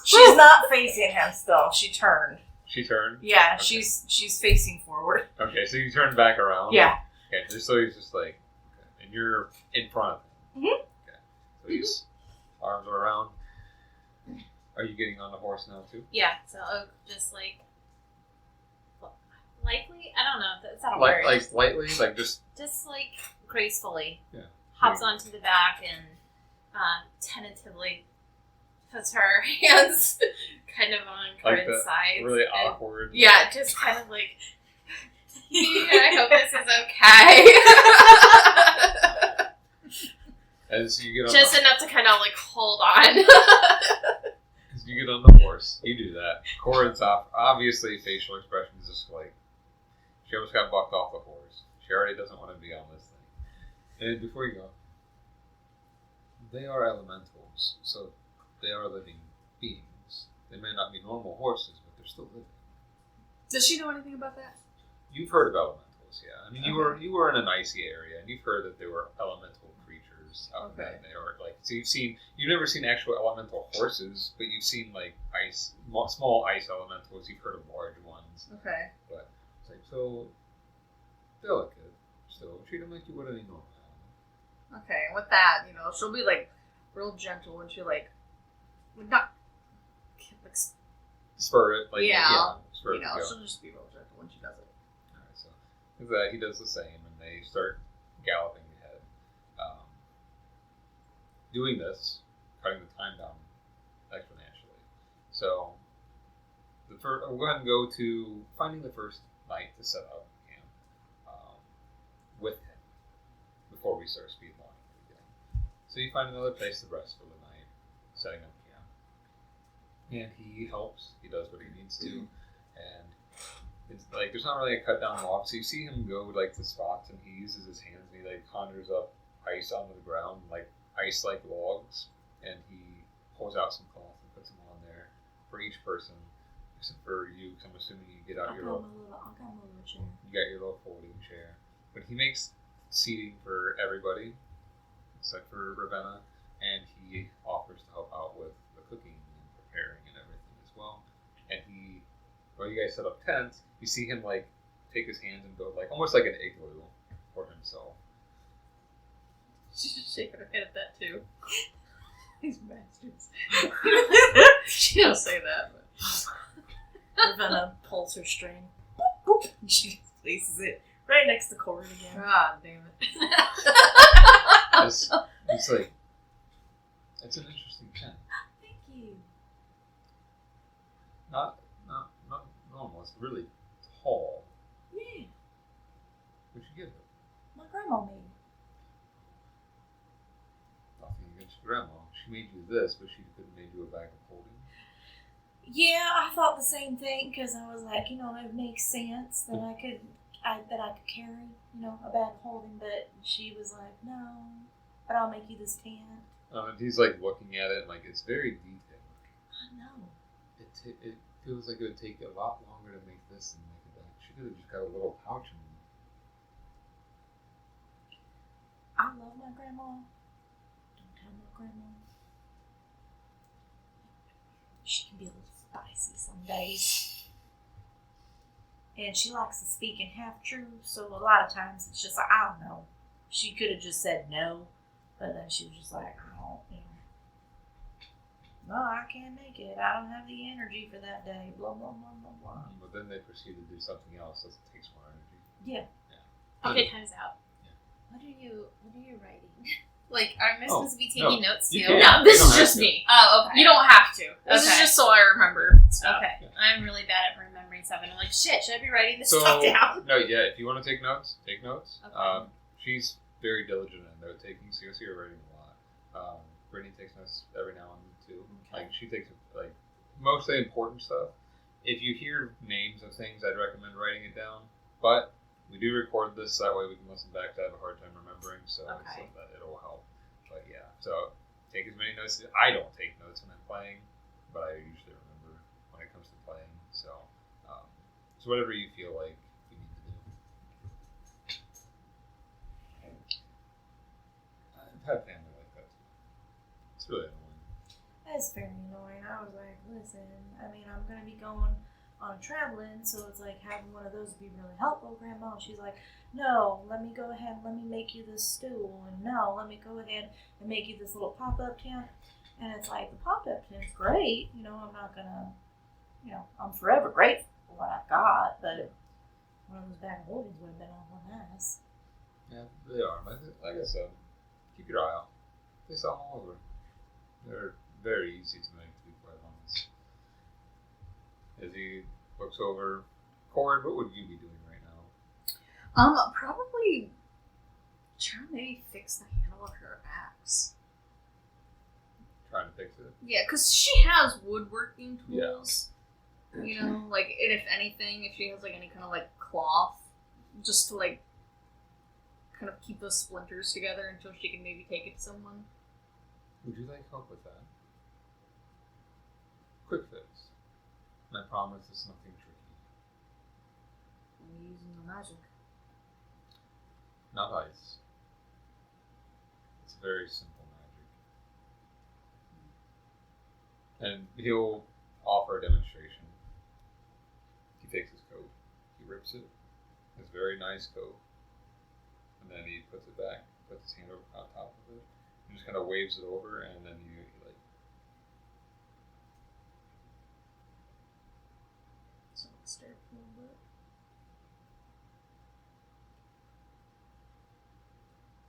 She's not facing him still. She turned. She turned. Yeah, Okay. she's facing forward. Okay, so you turned back around. Yeah. Okay, so he's just like, okay, and you're in front of him. Mhm. Okay, so his arms are around. Are you getting on the horse now too? Yeah, so just like likely, I don't know. That's not a word. Like lightly, like just Like gracefully. Yeah. Hops onto the back and tentatively puts her hands kind of on Like Corin's the sides. really and- awkward. Yeah, just kind of like. I hope this is okay. As you get on Just enough to kind of like hold on. as you get on the horse, you do that. Corrid's off. Obviously, facial expression is just like she almost got bucked off the horse. She already doesn't want to be on this thing. And before you go, they are elementals, so they are living beings. They may not be normal horses, but they're still living. Does she know anything about that? You've heard of elementals, yeah. I mean, you were in an icy area, and you've heard that there were elemental creatures out there. They were like, so you've never seen actual elemental horses, but you've seen like small ice elementals. You've heard of large ones, Okay. but it's like so delicate. So treat them like you would any normal animal. Okay, with that, she'll be like real gentle and she like not like Spur it, like Yeah. spur it. to go. she'll just be real gentle when she does it. Alright, so with that, he does the same, and they start galloping ahead. Doing this, cutting the time down exponentially. So, we'll go ahead and go to finding the first night to set up camp with him before we start speed launching again. So you find another place to rest for the night, setting up camp. And he helps, he does what he needs to, and it's like there's not really a cut down log, so you see him go like to spots and he uses his hands and he like conjures up ice onto the ground, like ice-like logs, and he pulls out some cloth and puts them on there for each person, except for you, because I'm assuming you get out I your got little, my little chair. you got your little folding chair. But he makes seating for everybody, except for Ravenna, and he offers to help out with the cooking and preparing and everything as well. And while you guys set up tents, you see him like take his hands and build like almost like an igloo for himself. She's just shaking her head at that too. These bastards. She don't say that, but Ravenna pulls her string. Boop, boop, and she places it right next to Corrid again. God damn it. It's like, it's an interesting tent. Thank you. Not normal. It's really tall. Yeah, What you give it? My grandma made it. Nothing against your grandma. She made you this, but she could have made you a bag of holding. yeah, I thought the same thing because I was like, it makes sense that I could carry, a bag of holding. But she was like, no, but I'll make you this tent. And he's like looking at it, and like it's very detailed. I know. It feels like it would take a lot longer to make this than make a bag. She could have just got a little pouch in there. I love my grandma. Don't tell my grandma. She can be a little spicy some days. And she likes to speak in half-truths, so a lot of times it's just like, I don't know. She could have just said no, but then she was just like, I don't, no, I can't make it. I don't have the energy for that day, blah, blah, blah, blah, blah. But then they proceed to do something else that takes more energy. Yeah. Okay, time's out. Yeah. What are you writing? Like, am I supposed to be no. taking notes too? You can. No, this You is don't just have to. me. Oh, okay. You don't have to. This is Okay. just so I remember stuff. Okay, I'm really bad at remembering stuff, and I'm like, shit, should I be writing this So, stuff down? no, yeah, if you want to take notes, take notes. Okay. She's very diligent in note taking, so you'll see her writing a lot. Brittany takes notes every now and then too. Okay. Like she takes like most of the important stuff. If you hear names of things, I'd recommend writing it down. But we do record this so that way we can listen back to have a hard time remembering, so Okay. that it'll help. But yeah, so take as many notes. I don't take notes when I'm playing, but I usually remember when it comes to playing. So whatever you feel like you need to do. I've had family like that too. It's really annoying. That's very annoying. I was like, listen, I'm going to be going on traveling, so it's like having one of those would be really helpful, Grandma. She's like, no, let me go ahead and let me make you this stool, and no, let me go ahead and make you this little pop-up tent. And it's like, the pop-up tent's great, I'm not going to, I'm forever grateful for what I've got, but one of those bag of holdings would have been awful nice. Yeah, they are. Like I said, keep your eye out. They sell them all over. They're very easy to make, to be quite honest. As he looks over, Corrid, what would you be doing right now? Probably trying to maybe fix the handle of her axe. Trying to fix it? Yeah, because she has woodworking tools. Like, and if anything, if she has, like, any kind of, like, cloth, just to, like, kind of keep those splinters together until she can maybe take it to someone. Would you like help with that? Quick fix. And I promise it's nothing tricky. I'm using the magic. Not ice. It's very simple magic. And he'll offer a demonstration. He takes his coat. He rips it. His very nice coat. And then he puts it back. Puts his hand over on top of it. He just kind of waves it over, and then he like... So I'll stir it a little bit.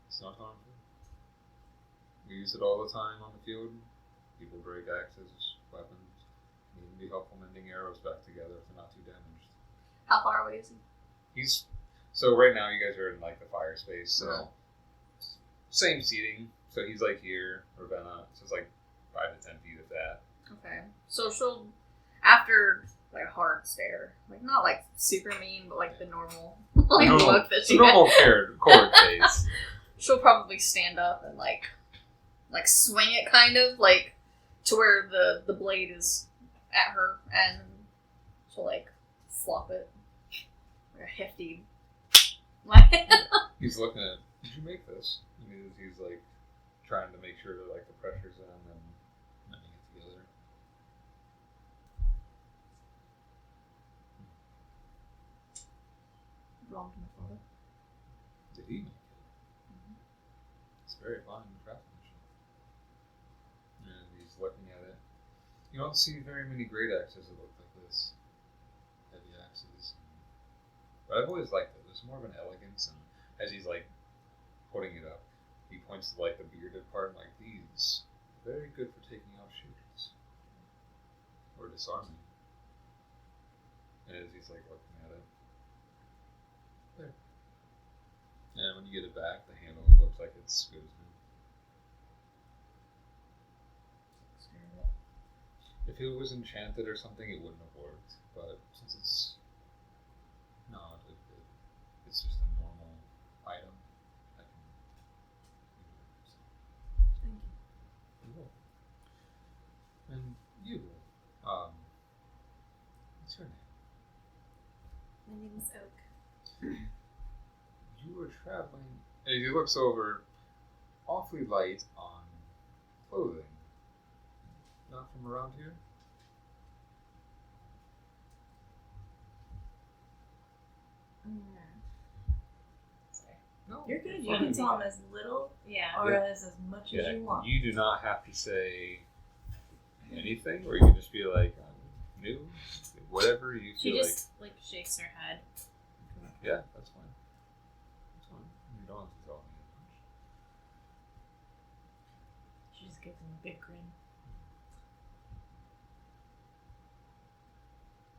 It's not harmful. We use it all the time on the field. People break axes, weapons. It can be helpful mending arrows back together if they're not too damaged. How far away is he? So right now you guys are in like the fire space, so Uh-huh. same seating. So he's like here, Ravenna. So it's like 5 to 10 feet of that. Okay. So she'll, after like a hard stare, like not like super mean, but like the normal like Normal- look that It's she a normal Corrid face. she'll probably stand up and like swing it kind of like to where the blade is at her, and she'll like flop it like a hefty. He's looking at. Did you make this? And he's like trying to make sure that like the pressure's in and putting it together. Did he make it? It's very fine craftsmanship. And he's looking at it. You don't see very many great axes that look like this. Heavy axes. But I've always liked it. There's more of an elegance, and as he's like putting it up, he points to like the bearded part, like these very good for taking off shoes or disarming. And as he's like looking at it, there. And when you get it back, the handle looks like it's good as new. If it was enchanted or something, it wouldn't have worked. But since it's not, it's just a normal item. I can. Thank you. You're welcome. And you, what's your name? My name is Oak. You were traveling. And he looks over, awfully light on clothing. Not from around here? Sorry. No. You're good. You can tell him as little Yeah. or as much as you want. You do not have to say anything, or you can just be like, I'm new, whatever you She feel just like shakes her head. like. Yeah, that's fine. That's fine. You don't have to tell me She just gives him a big grin.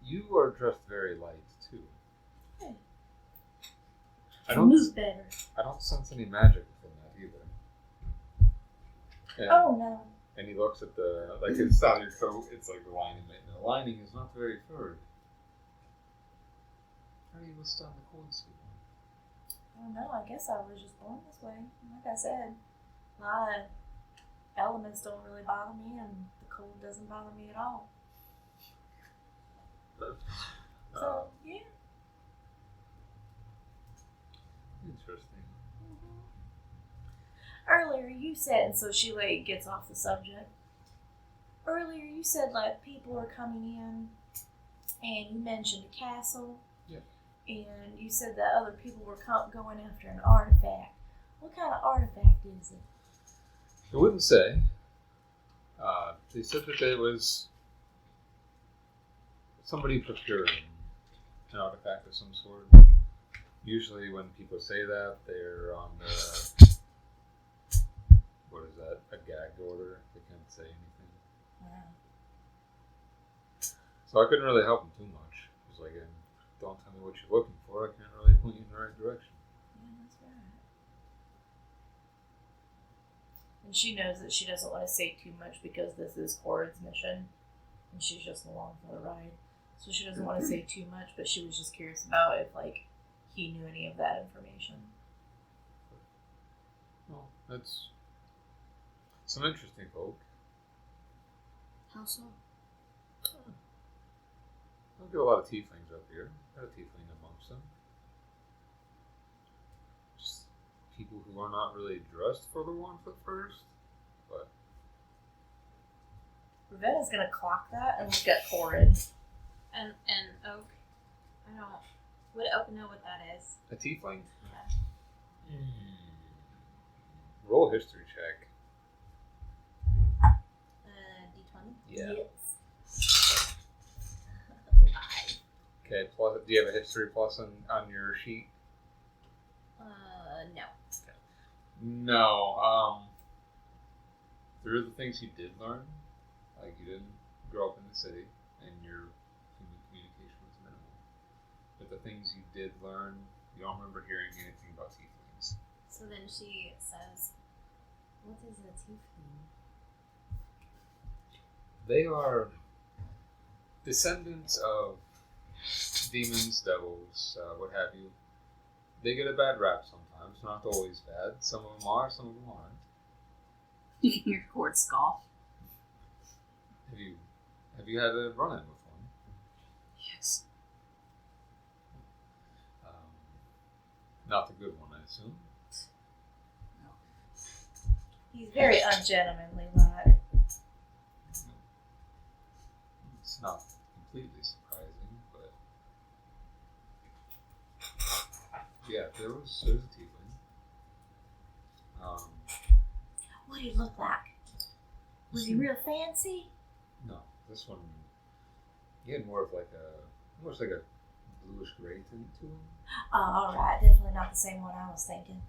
You are dressed very light too. Hey. I don't. Who's better? I don't sense any magic within that either. And, Oh no. and he looks at the like it's on your coat. It's like the lining. And the lining is not very furred. How do you withstand the cold, sweetheart? I don't know. I guess I was just born this way. Like I said, a lot of elements don't really bother me, and the cold doesn't bother me at all. So, yeah. Interesting. Earlier you said, and so she like gets off the subject. Earlier you said like people were coming in, and you mentioned a castle. Yeah. And you said that other people were going after an artifact. What kind of artifact is it? I wouldn't say. They said that it was somebody procuring an artifact of some sort. Usually when people say that, they're on the, what is that, a gag order. They can't say anything. Wow. So I couldn't really help him too much. It was like, don't tell me what you're looking for. I can't really point you in the right direction. Yeah, that's right. And she knows that she doesn't want to say too much because this is Corrid's mission, and she's just along for the ride. So she doesn't want to say too much, but she was just curious about if, like, he knew any of that information. Well, that's some interesting folk. How so? Don't get a lot of tieflings up here. Got a tiefling amongst them. Just people who are not really dressed for the 1 foot first, but Ravenna's gonna clock that and look at Corrid. And Oak, I don't. Would Oak know what that is? a tiefling. Yeah. Roll a history check. D20. Yeah. Yes. Okay. Plus, do you have a history plus on your sheet? No. No. There are the things you did learn, like you didn't grow up in the city, and your human communication was minimal. But the things you did learn, you don't remember hearing anything about tieflings. So then she says, "What is a tiefling?" They are descendants of demons, devils, what have you, They get a bad rap sometimes. Not always bad. Some of them are, some of them aren't. You can hear Cord scoff. Have you had a run-in with one? Yes. Not the good one, I assume. He's very ungentlemanly, like. It's not completely surprising, but yeah, there's a tiefling. What did he look like? Was he real fancy? No, this one he had more of almost like a bluish gray tint to him. Oh, alright. Definitely not the same one I was thinking.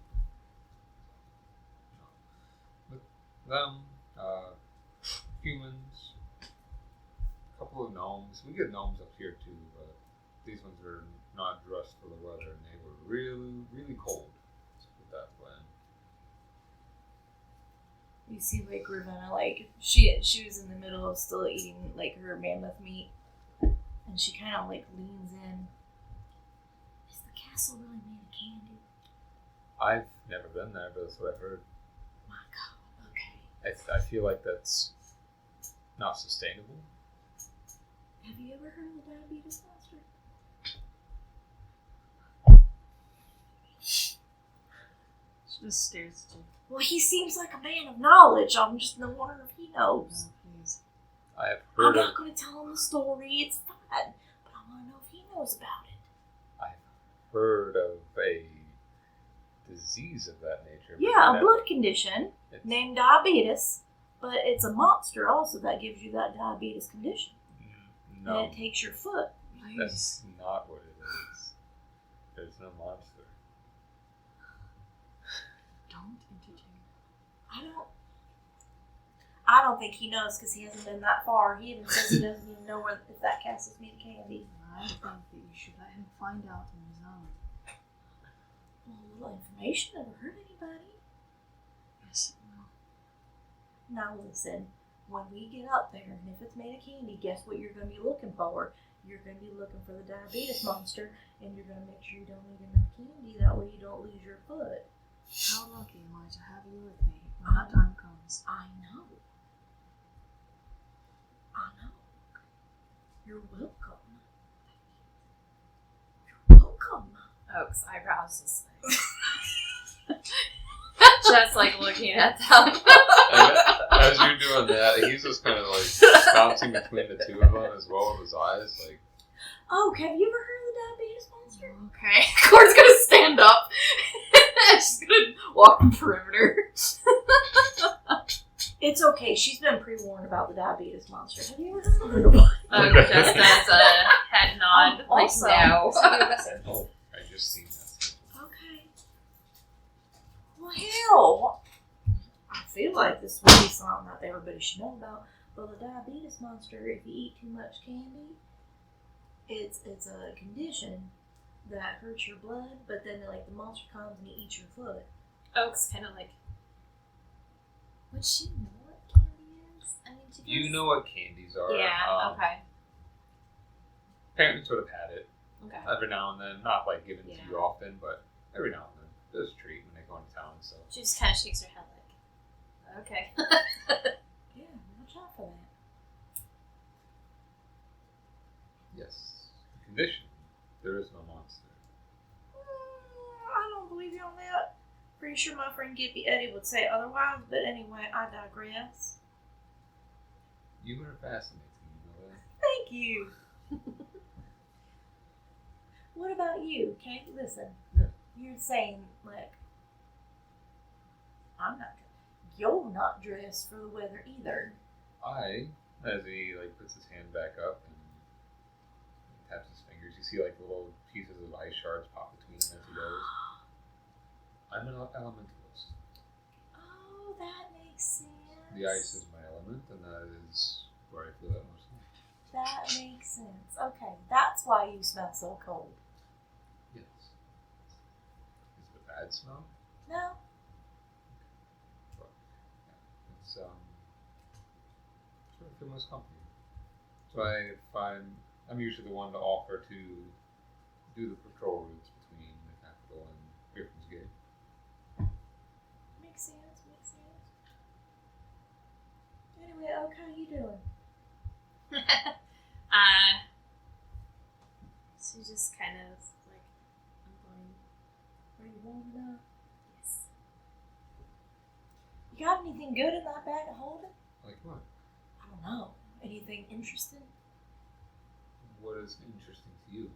Them, humans, a couple of gnomes. We get gnomes up here too, but these ones are not dressed for the weather, and they were really, really cold. Let's put that way. You see, like, Ravenna, like, she was in the middle of still eating, like, her mammoth meat. And she kind of, like, leans in. Is the castle really made of candy? I've never been there, but that's what I've heard. My God, okay. I feel like that's not sustainable. Have you ever heard of the diabetes monster? She just stares at you. Well, he seems like a man of knowledge. I'm just wondering if he knows. Please. I have I'm heard of. not going to tell him the story. It's fine. But I want to know if he knows about it. I've heard of a disease of that nature. but Yeah, a never- blood condition it's- named diabetes. But it's a monster also that gives you that diabetes condition. No, And it takes your foot. that's not what it is. There's no monster. Don't interject. I don't think he knows because he hasn't been that far. He even says he doesn't even know if that castle's made of candy. I think that you should let him find out on his own. Well, a little information never hurt anybody. Yes. No. Now listen, when we get up there, and if it's made of candy, guess what you're going to be looking for? You're going to be looking for the diabetes monster, and you're going to make sure you don't eat enough candy. That way you don't lose your foot. How lucky am I to have you with me when that time comes? I know. You're welcome. You're welcome. Oak's eyebrows just like looking at them. And as you're doing that, he's just kind of like bouncing between the two of them as well with his eyes. Like, Oh, have you ever heard of the diabetes monster? Okay. Cord's gonna stand up. She's gonna walk the perimeter. It's okay. She's been pre-warned about the diabetes monster. Have you ever heard of it? Just as a head nod, like Also- no. oh, I just seen that. Okay. Well, hell. I feel like this would be something that everybody should know about. But the diabetes monster, if you eat too much candy, it's a condition that hurts your blood, but then like the monster comes and he eats your foot. Oak's kind of like, would she know what candy is? I mean, she You does- know what candies are. Yeah. Okay. Parents would have had it Okay. every now and then, not like given to Yeah. you often, but every now and then. There's a treat when they go into town. So She just kind of shakes her head like, okay. Yeah, watch out for that. yes, condition. There is no monster. I don't believe you on that. Pretty sure my friend Gippy Eddie would say otherwise, but anyway, I digress. You are fascinating. You know that. Thank you. What about you? Okay, listen. Yeah. You're saying, like, you're not dressed for the weather either. As he like puts his hand back up and taps his fingers, you see like little pieces of ice shards pop between them as he goes. I'm an elementalist. Oh, that makes sense. The ice is my element, and that is where I feel that most. That makes sense. Okay, that's why you smell so cold. Yes. Is it a bad smell? No? It's sort of feel most comfortable. So I find I'm usually the one to offer to do the patrol routes between the capital and Anyway, Oak, how you doing? She just kind of like, I'm going, Are you warming up? yes. You got anything good in that bag of holding? Like what? I don't know. Anything interesting? What is interesting to you?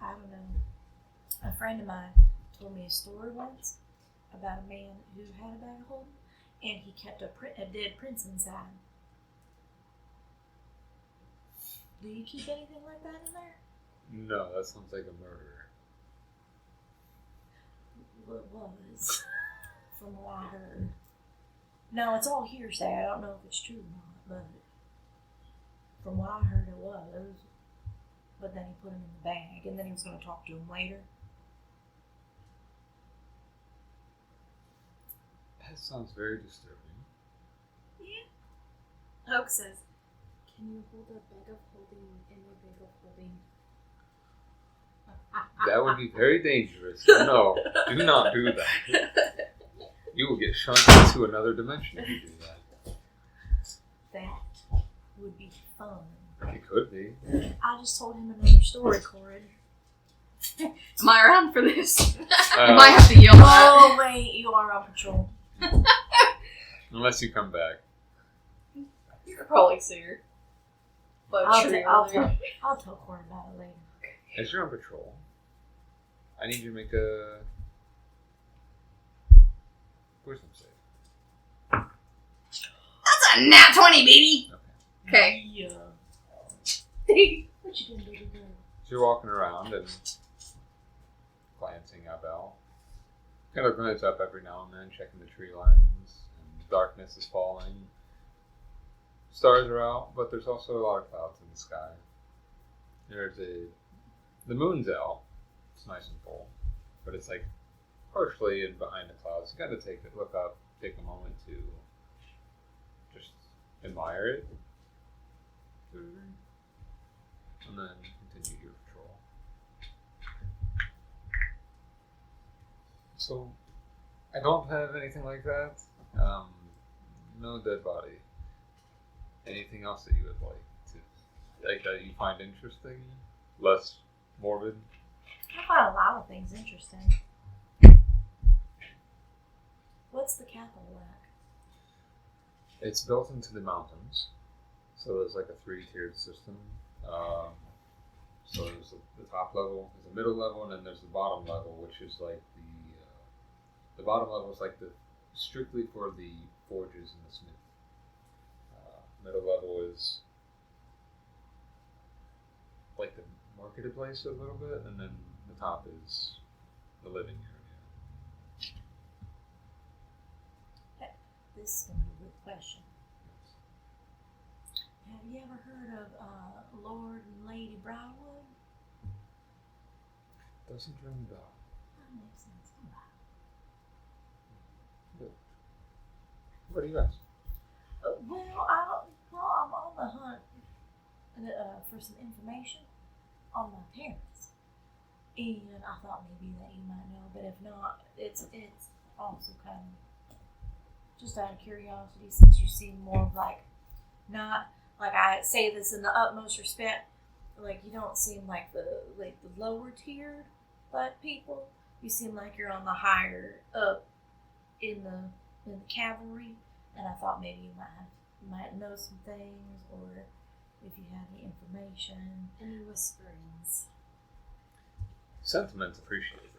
I don't know. A friend of mine told me a story once about a man who had a bag of holding, and he kept a dead prince inside. Do you keep anything like that in there? No, that sounds like a murder. Well, it was, from what I heard. No, it's all hearsay. I don't know if it's true or not, but from what I heard, it was. But then he put him in the bag, and then he was going to talk to him later. That sounds very disturbing. Oak says, can you hold a bag of holding in a bag of holding? That would be very dangerous. No, do not do that. You will get shunted into another dimension if you do that. That would be fun. It could be. I just told him another story, Corrid. Am I around for this? Uh, I might have to yell that. Oh, wait, you are on patrol. Unless you come back. You could probably see her. But I'll true. tell Corrid about it later. As you're on patrol, I need you to make a wisdom save. That's a nat 20, baby! Okay. Yeah. What you gonna do today? So you're walking around and glancing about. Kind of glance up every now and then, checking the tree lines. And darkness is falling. Stars are out, but there's also a lot of clouds in the sky. The moon's out. It's nice and full, but it's like partially in behind the clouds. You got to look up, take a moment to just admire it, and then continue your patrol. So, I don't have anything like that. No dead body. Anything else that you would like that you find interesting, less morbid? I find a lot of things interesting. What's the capital like? It's built into the mountains, so there's like a 3-tiered system. So there's the top level, there's the middle level, and then there's the bottom level, which is like the bottom level is like the strictly for the forges and the smith. Middle level is like the marketplace a little bit, and then the top is the living area. This is going to be a good question. Have you ever heard of Lord and Lady Brownwood? Doesn't ring a bell. That makes sense. What do you ask? I'm on the hunt for some information on my parents, and I thought maybe that you might know, but if not, it's also kind of just out of curiosity, since you seem more of like, not like I say this in the utmost respect, like you don't seem like the lower tiered black people. You seem like you're on the higher up in the cavalry, and I thought maybe you might know some things, or if you had any information. Any whisperings? Sentiment's appreciated.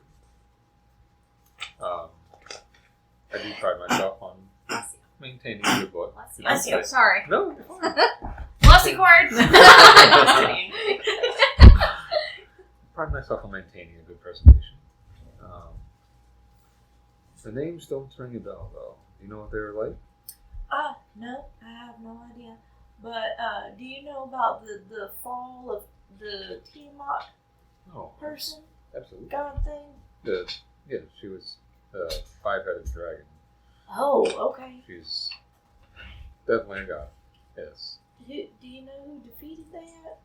I do pride myself on maintaining a good book. Bless you. Sorry. No, you're fine. Bless you, Cord. Pride myself on maintaining a good presentation. The names don't ring a bell, though. Do you know what they were like? No, I have no idea. But do you know about the fall of the Tiamat Oh, person, absolutely. god thing? Yeah, she was a 5-headed dragon. Oh, okay. She's definitely a god. Yes. Do you know who defeated that?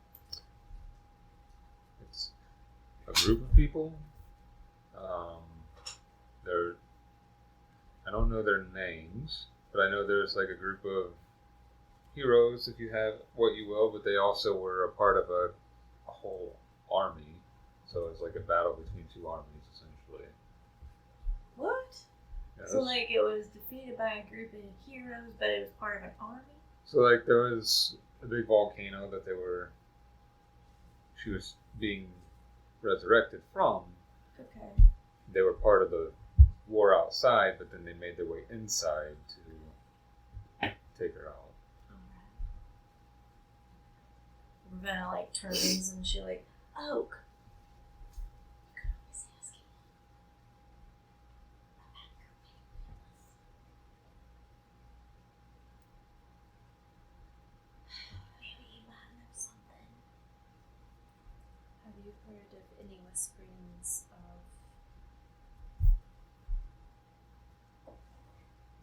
It's a group of people. They're I don't know their names, but I know there's like a group of heroes, if you have what you will, but they also were a part of a whole army. So it's like a battle between two armies, essentially. What? Yeah, So like it was defeated by a group of heroes, but it was part of an army? so like there was a big volcano that she was being resurrected from. Okay. They were part of the war outside, but then they made their way inside to take her out. Ravenna like turns and she like, Oak. You could always ask him about your papers. Maybe he might know something. Have you heard of any whisperings of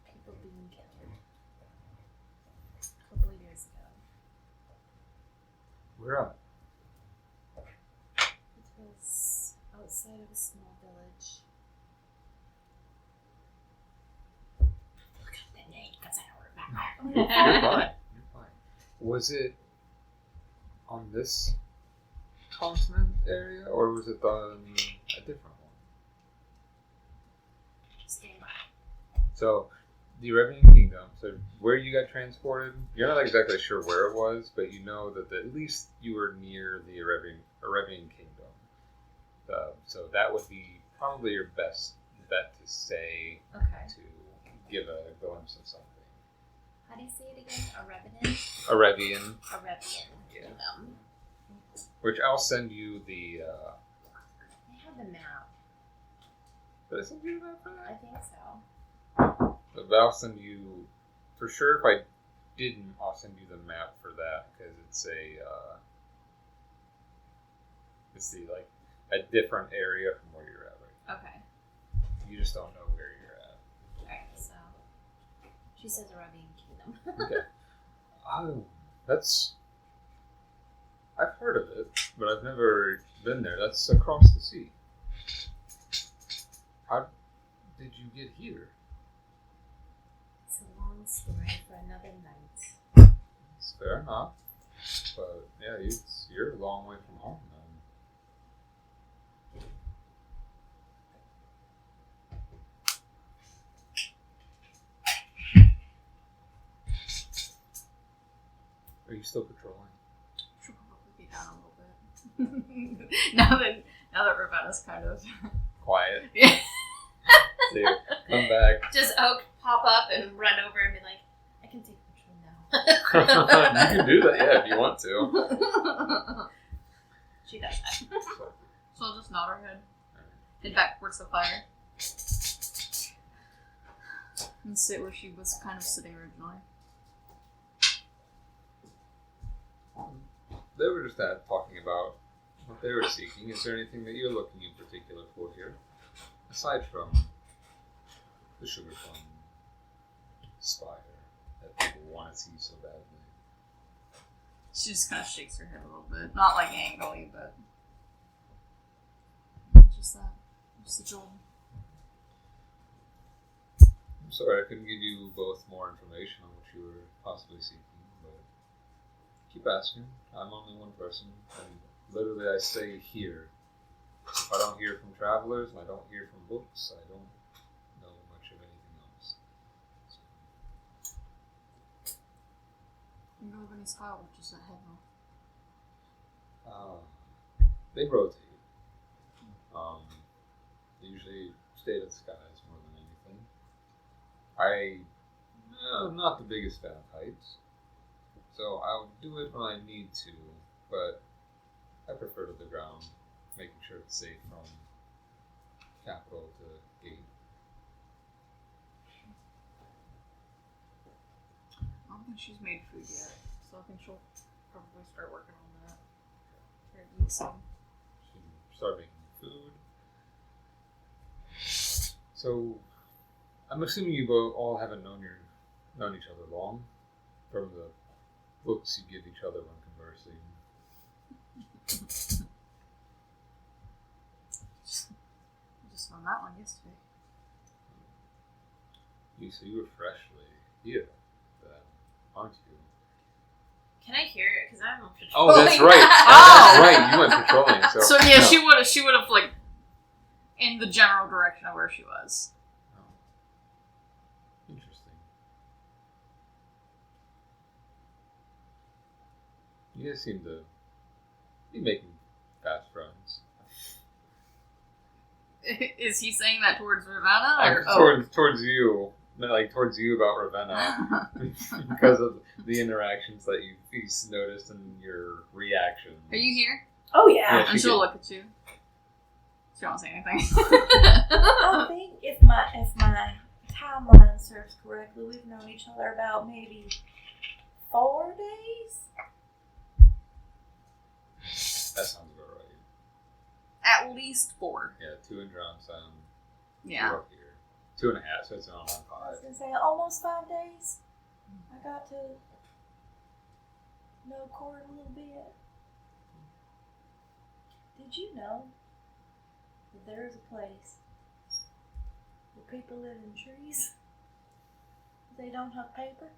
people being killed? A couple of years ago. Where at? It was outside of a small village. Look up the name because I don't You're remember. fine. You're fine. Was it on this continent area, or was it on a different one? Stand by. So, the Arabian Kingdom, so where you got transported, you're not exactly sure where it was, but you know that at least you were near the Arabian Kingdom. So that would be probably your best bet to say, Okay. to give a glimpse of something. How do you say it again? A revenant? Arabian, Arabian Yeah. kingdom. which I'll send you the. I have the map. Did I send you that for I that? think so. But I'll send you, for sure. If I didn't, I'll send you the map for that because it's a different area from where you're at right Okay. now. You just don't know where you're at. Alright, so she says Arabian kingdom. Okay. Oh, I've heard of it, but I've never been there. That's across the sea. How did you get here? It's a long story for another night. It's fair enough. But yeah, you're a long way from home then. Are you still patrolling? Should probably be down a little bit. now that Ravenna's kind of Quiet. yeah. So come back. Just Oak pop up and run over and be like, I can take control now. You can do that, yeah, if you want to. She does that. So I'll just nod her head. Head back towards the fire. And sit where she was kind of sitting originally. They were just talking about what they were seeking. Is there anything that you're looking in particular for here? Aside from the sugar plum spire that people want to see so badly. She just kind of shakes her head a little bit. Not like angrily, but just that. Just a jolt. I'm sorry I couldn't give you both more information on what you were possibly seeking, but keep asking. I'm only one person, and literally I stay here. If I don't hear from travelers, and I don't hear from books, I don't know much of anything else. You know of any Skywatchers that head north? They rotate. They usually stay in the skies more than anything. I'm not the biggest fan of heights, so I'll do it when I need to, but I prefer to the ground, making sure it's safe from capital to gate. I don't think she's made food yet, so I think she'll probably start working on that. Or eat some. She start making food. So, I'm assuming you both all haven't known each other long, from the looks you give each other when conversing. Just on that one yesterday. You were freshly here, aren't you? Can I hear it? Because I'm on patrol. Oh, that's right. Oh. That's right. You went patrolling. So yeah, no. she would have like in the general direction of where she was. Oh. Interesting. You guys seem to be making fast friends. Is he saying that towards Ravenna? Or Towards you. Like towards you about Ravenna. Because of the interactions that you've noticed and your reactions. Are you here? Oh yeah. Yeah. And she'll look at you. She won't say anything. I think if my timeline serves correctly, we've known each other about maybe 4 days. That sounds about right. At least 4. Yeah, 2 in Drownstown. Yeah. 2 up here. 2.5, so it's on I 5. was gonna say almost 5 days. I got to know Corrid a little bit. Did you know that there is a place where people live in trees? They don't have paper.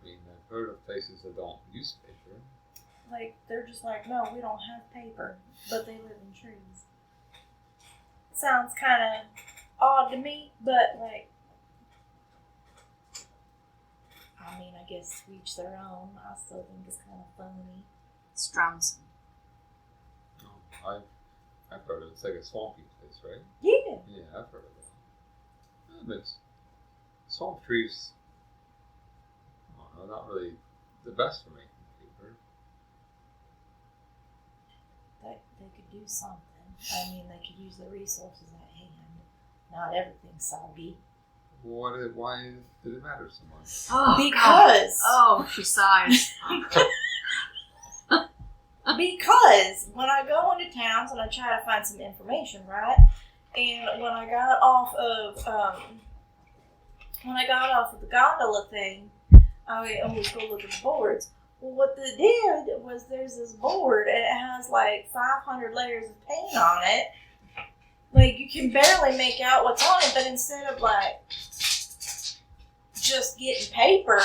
I mean, I've heard of places that don't use paper. Like they're just like, no, we don't have paper, but they live in trees. Sounds kind of odd to me, but like, I mean, I guess to each their own. I still think it's kind of funny. Strums. Oh, I've heard of it. It's like a swampy place, right? Yeah. Yeah, I've heard of it. But swamp trees, I don't know, not really the best for making paper. They could do something. I mean, they could use the resources at hand. Not everything's soggy. Why did it matter so much? Oh, Because. God. Oh, she sighs. Because when I go into towns and I try to find some information, right? And when I got off of the gondola thing, I always go look at the boards. Well, what they did was there's this board and it has like 500 layers of paint on it. Like you can barely make out what's on it, but instead of like just getting paper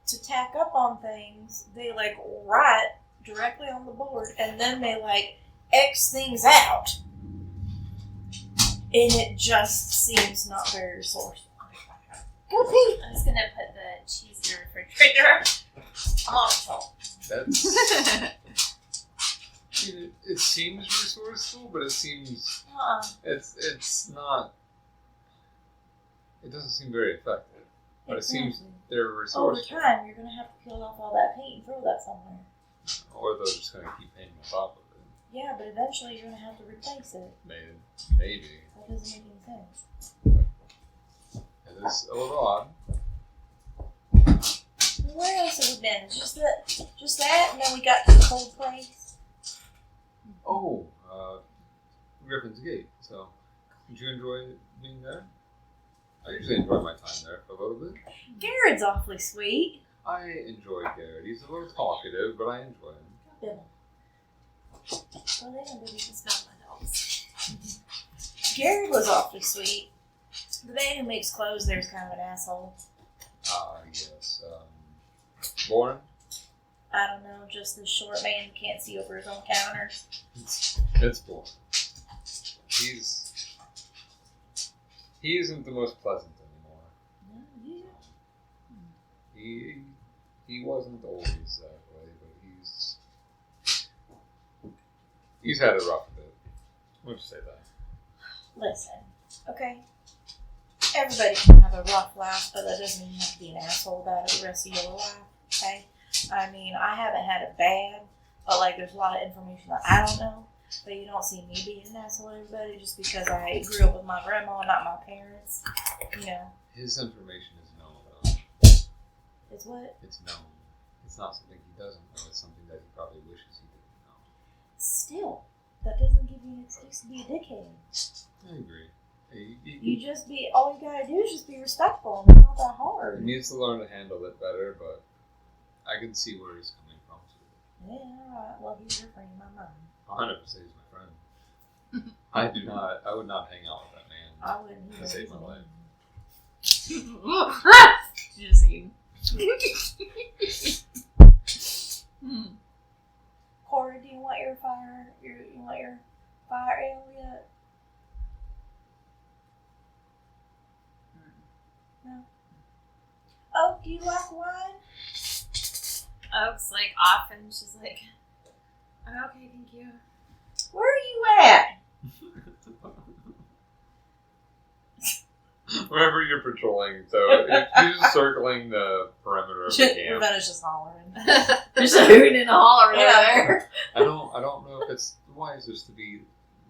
to tack up on things, they like write directly on the board and then they like X things out. And it just seems not very resourceful. Go pee. I'm just gonna put the cheese in the refrigerator. I'm on patrol. That's. It seems resourceful, but it seems it's not. It doesn't seem very effective, but it seems they're Over resourceful. time, you're gonna have to peel off all that paint and throw that somewhere. Or they're just going to keep painting on top of it. Yeah, but eventually you're gonna have to replace it. Maybe. That doesn't make any sense. It is a little odd. Where else have we been? Just that, and then we got to the cold place. Oh, Griffin's Gate. So, did you enjoy being there? I usually enjoy my time there for a little bit. Garrett's awfully sweet. I enjoy Garrett. He's a little talkative, but I enjoy him. Bill. Well, they don't do It's not my dogs. Garrett was awfully sweet. The man who makes clothes there is kind of an asshole. Yes. Lauren? I don't know, just this short man who can't see over his own counter. It's Lauren. He isn't the most pleasant anymore. He wasn't always that way, but he's had it rough a bit. Why don't you say that? Listen, okay? Everybody can have a rough life, but that doesn't mean you have to be an asshole about it the rest of your life, okay? I mean, I haven't had it bad, but like there's a lot of information that I don't know. But you don't see me being an asshole to everybody just because I grew up with my grandma, not my parents. You know. His information is known, though. It's what? It's known. It's not something he doesn't know. It's something that he probably wishes he didn't know. Still, that doesn't give you an excuse to be a dickhead. I agree. All you gotta do is just be respectful, and it's not that He hard. needs to learn to handle it better, but I can see where he's coming from. Yeah, alright, well, he's your friend, not mine. 100% he's my friend. I do not. I would not hang out with that man. I wouldn't To either. save my life. Just eating. Corey, do you want your fire? You want your fire ale yet? No. Oh, do you like wine? Oak's like off and she's like, I'm okay, thank you. Where are you at? Wherever you're patrolling, so if you're just circling the perimeter of the camp. Ravenna's just hollering. There's a hoot and a holler over Yeah. there. I don't know if it's wisest to be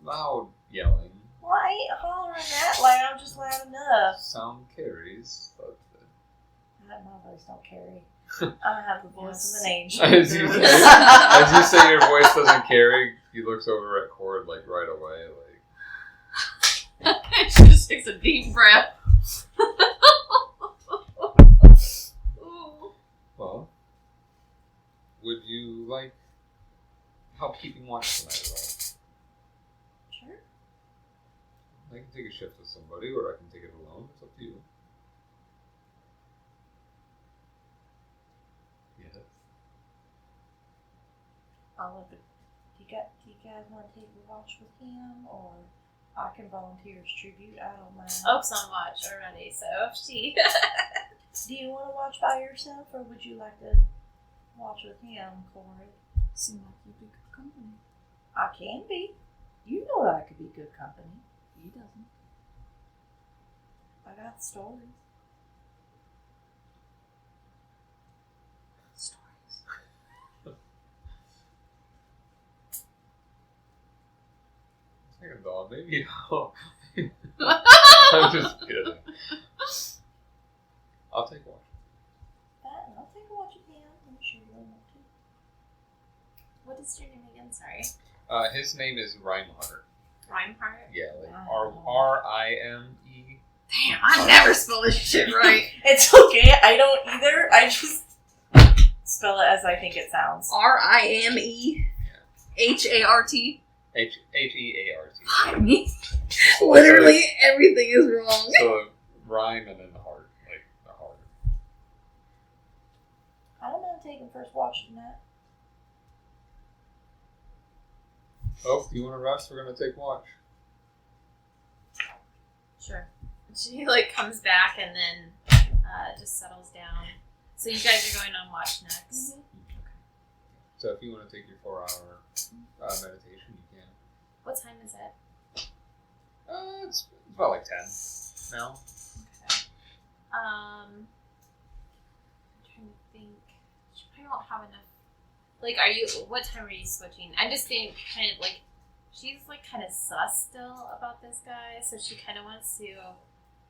loud yelling. Well, I ain't hollering that loud, just loud enough. Sound carries, but My voice don't carry. I have the voice of an angel. as you say your voice doesn't carry, he looks over at Cord like right away, like She just takes a deep breath. Ooh. well, would you like help keeping watch tonight at all? Sure. I can take a shift with somebody, or I can take it alone. It's up to you. Yes. I'll look at. Do you guys want to take a watch with him, or I can volunteer as tribute? I don't mind. Oak's on watch already, so if she Do you want to watch by yourself, or would you like to watch with him, Corey? Seem like you'd be good company. I can be. You know that I could be good company. He doesn't. I got stories. Stories. Second thought, maybe I'm just kidding. I'll take watch. I'll take a watch with him. I'm sure you want to. what is your name again? Sorry. His name is Reinhardt. Rhymeheart? Yeah, like Reinhardt. R-I-M-E. Damn, I never spell this shit right. It's okay. I don't either. I just spell it as I think it sounds. RIMEHART. H-E-A-R-T. Fuck me. Literally everything is wrong. So rhyme and then heart, like the heart. I don't know. Taking first watch tonight. Oh, do you want to rest? We're gonna take watch. Sure. She like comes back and then just settles down. So you guys are going on watch next. So if you want to take your 4-hour meditation, you can. What time is it? It's about like 10 now. Okay. I'm trying to think. She probably won't have enough. Like, what time are you switching? I'm just being kind of like, she's like kind of sus still about this guy, so she kind of wants to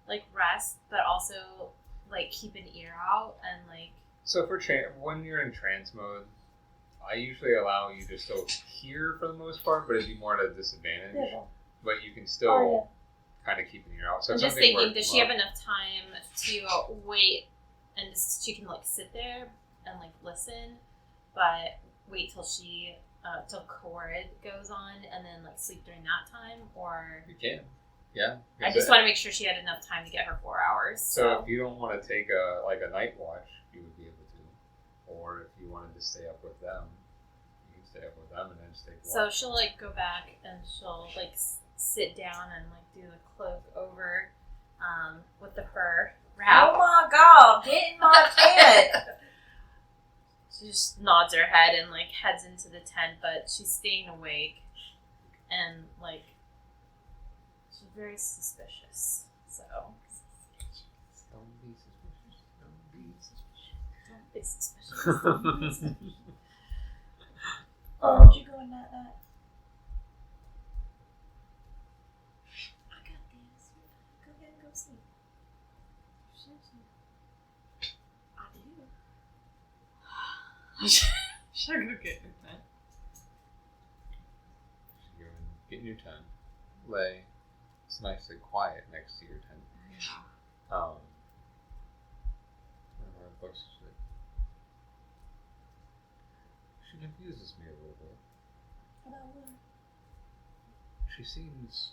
like rest, but also like keep an ear out and like. So for when you're in trance mode, I usually allow you to still hear for the most part, but it'd be more at a disadvantage. Yeah. But you can still Oh, kind of keep an ear out. So I'm if just something thinking, were does to she have come up- enough time to wait and she can like sit there and like listen, but wait till she till Corrid goes on and then like sleep during that time, or You can. Yeah. I just want to make sure she had enough time to get her 4 hours. So if you don't want to take a night watch, you would be able to. Or if you wanted to stay up with them, you can stay up with them and then just take watch. So she'll like go back and she'll like sit down and like do the cloak over with the fur wrap. Oh my god, get in my tent! She just nods her head and like heads into the tent, but she's staying awake and like she's very suspicious. So Don't be suspicious. Don't be don't be suspicious. suspicious. Where'd you go in that night? I got this. Go ahead and go sleep. I do. Should I go get her then? You're getting your tent. Lay. It's nice and quiet next to your tent. Yeah. Books she confuses me a little bit. About what? She seems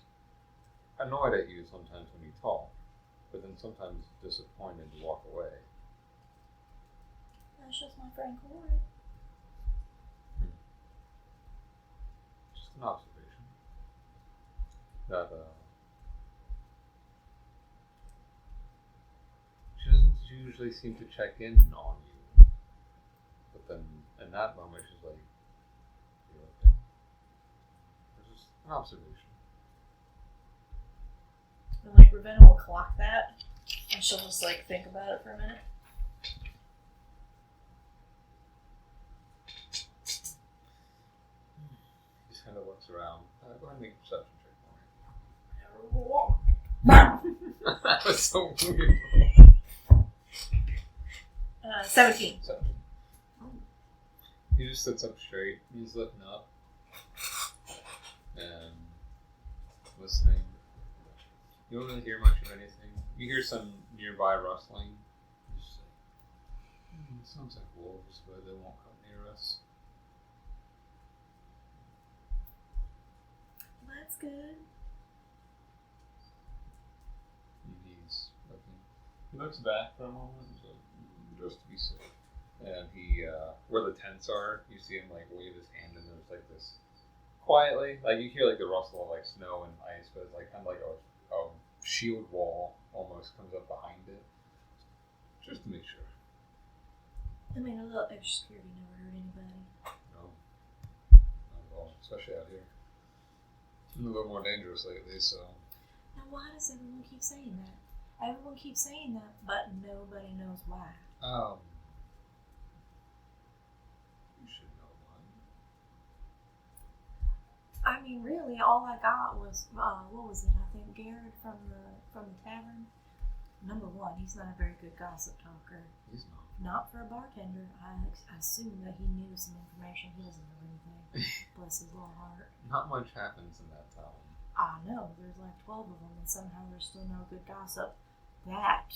annoyed at you sometimes when you talk, but then sometimes disappointed to walk away. That's just my friend Corrid. Just an observation. That, she doesn't usually seem to check in on you. But then, in that moment, she's like, "You okay?" It's just an observation. And like Ravenna will clock that, and she'll just like think about it for a minute. He just kind of looks around. Go ahead and make a perception check for me. That was so weird. 17. He just sits up straight. He's looking up and listening. You don't really hear much of anything. You hear some nearby rustling. You just like, it sounds like wolves, but they won't come near us. That's good. And he's looking. He looks back for a moment. He's like, just to be safe. And he, where the tents are, you see him like wave his hand, and there's like this quietly, like you hear like the rustle of like snow and ice, but it's like kind of like a shield wall almost comes up behind it, just to make sure. I mean, a little extra security never hurt anybody. No, not at all, especially out here. It's been a little more dangerous lately, so. Now, why does everyone keep saying that? Everyone keeps saying that, but nobody knows why. You should know why. I mean, really, all I got was what was it? I think Garrett from the tavern. Number one, he's not a very good gossip talker. He's not. Not for a bartender. I assume that he knew some information. He doesn't know anything. Bless his little heart. Not much happens in that town. I know. There's like 12 of them, and somehow there's still no good gossip. That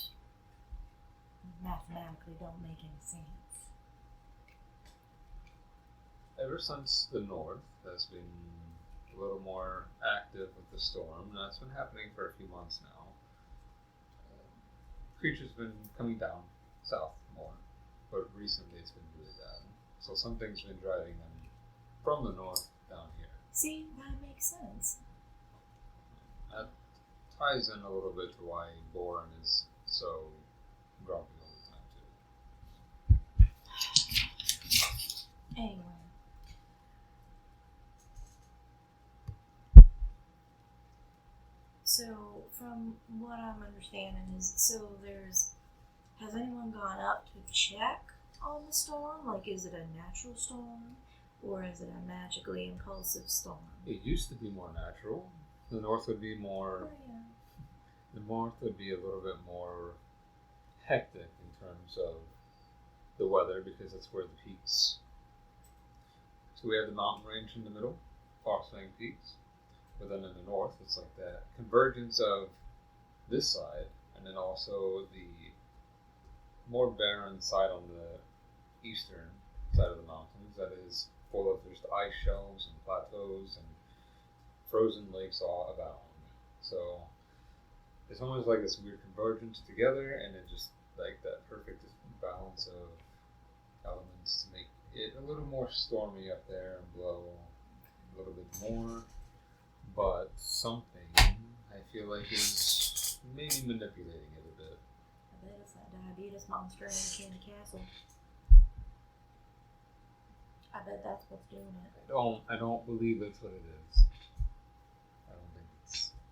mathematically don't make any sense. Ever since the north has been a little more active with the storm, and that's been happening for a few months now, creatures have been coming down south more, but recently it's been really bad. So something's been driving them from the north down here. See, that makes sense. That ties in a little bit to why Boren is so grumpy all the time too. Anyway. So, from what I'm understanding is, has anyone gone up to check on the storm? Like, is it a natural storm, or is it a magically impulsive storm? It used to be more natural. The north would be more. Oh, yeah. The north would be a little bit more hectic in terms of the weather because that's where the peaks. So we have the mountain range in the middle, Frosthearth peaks. But then in the north, it's like that convergence of this side, and then also the more barren side on the eastern side of the mountains that is full of just ice shelves and plateaus and frozen lakes all abound. So it's almost like this weird convergence together, and it just like that perfect balance of elements to make it a little more stormy up there and blow a little bit more. But something I feel like is maybe manipulating it a bit. I bet it's that diabetes monster in the candy castle. I bet that's what's doing it. I don't believe that's what it is. I don't think it's.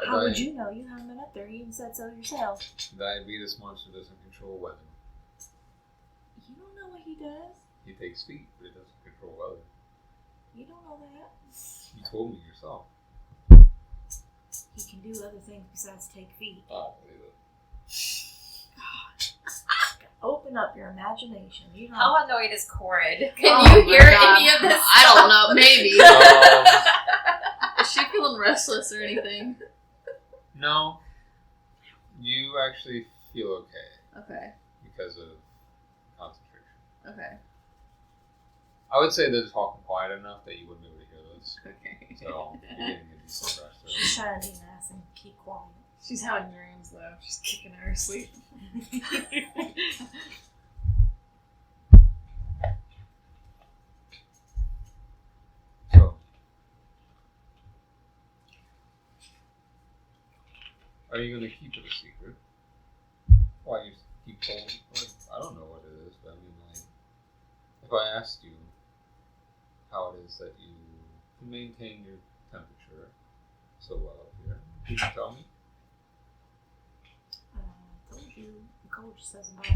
How would you know? You haven't been up there. You even said so yourself. Diabetes monster doesn't control weather. You don't know what he does. He takes feet, but it doesn't control weather. You don't know that. You told me yourself. He can do other things besides take feet. I don't believe it. Open up your imagination. You don't. How annoyed is Corrid? Can Oh you my hear God. any of this? I don't know. Maybe. Is she feeling restless or anything? No. You actually feel okay Okay. because of concentration. Okay. I would say they're talking quiet enough that you wouldn't be able to hear noise. Okay. So you're getting a decent rest. She's trying to be nice and keep quiet. She's having dreams though. She's kicking her asleep. So, are you going to keep it a secret? Why you keep telling? Like, I don't know what it is, but I mean, like, if I asked you how it is that you can maintain your temperature so well up here, could you tell me? I told you, the cold just doesn't bother me.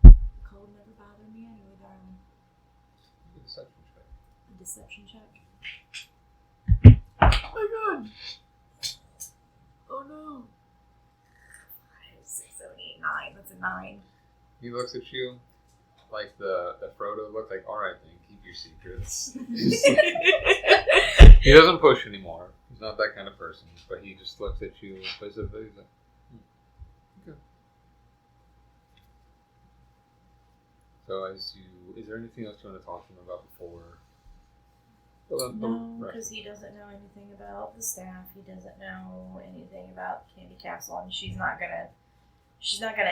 The cold never bothered me anyway, darling. Deception check. A deception check. Oh my god! Oh no! 5, 6, 7, 8, 9. That's a 9. He looks at you like the Frodo look, like, alright then, keep your secrets. He doesn't push anymore. He's not that kind of person, but he just looks at you specifically. He's like, okay. So is there anything else you want to talk to him about before? No, because he doesn't know anything about the staff. He doesn't know anything about Candy Castle, and she's not gonna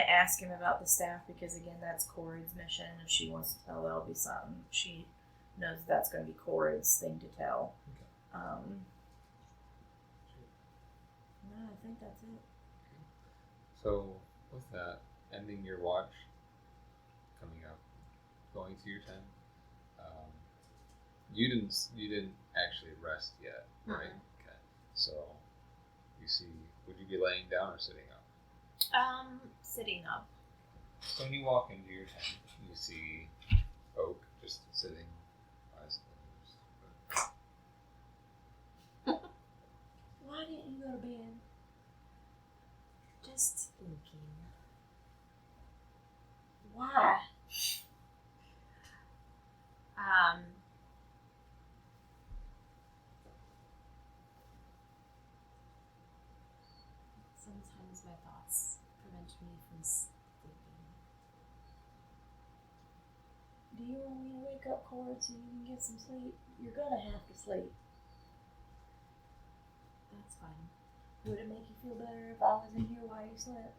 ask him about the staff because again, that's Corrid's mission. If she wants to tell, that'll be something she knows that's going to be Corrid's thing to tell. Okay. No, I think that's it. So with that, ending your watch, coming up, going to your tent. You didn't actually rest yet, right? Okay. So you see, would you be laying down or sitting up? Sitting up. So when you walk into your tent, you see Oak just sitting, eyes closed. Why didn't you go to bed? Just thinking. Why? Sometimes my thoughts prevent me from sleeping. Do you want me to wake up Corrid so you can get some sleep? You're gonna have to sleep. That's fine. Would it make you feel better if I was in here while you slept?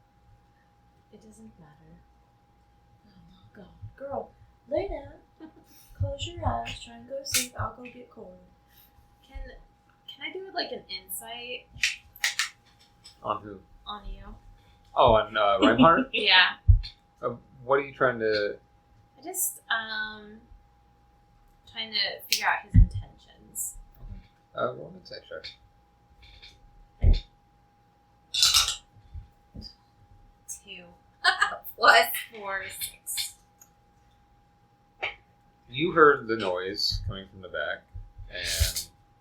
It doesn't matter. Oh my god. Girl, lay down. Close your eyes. Try and go to sleep. I'll go get Corrid. Can I do like an insight On who? on you? Oh, on Reinhardt? Yeah. What are you trying to... I just trying to figure out his intentions. roll an insight check. 2 plus 4 is 6. You heard the noise coming from the back, and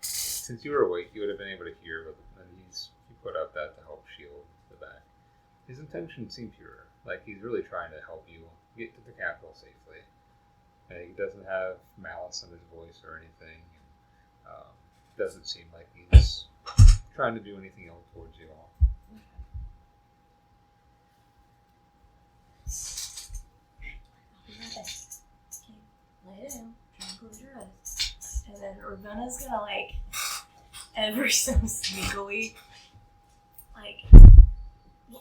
since you were awake, you would have been able to hear, but he put up that to help shield the back. His intentions seem pure. Like, he's really trying to help you get to the capital safely. And he doesn't have malice in his voice or anything. And, doesn't seem like he's trying to do anything else towards you all. I'll be right back. Okay. Lay down. Try and close your eyes. And then Ravenna's gonna like ever so sneakily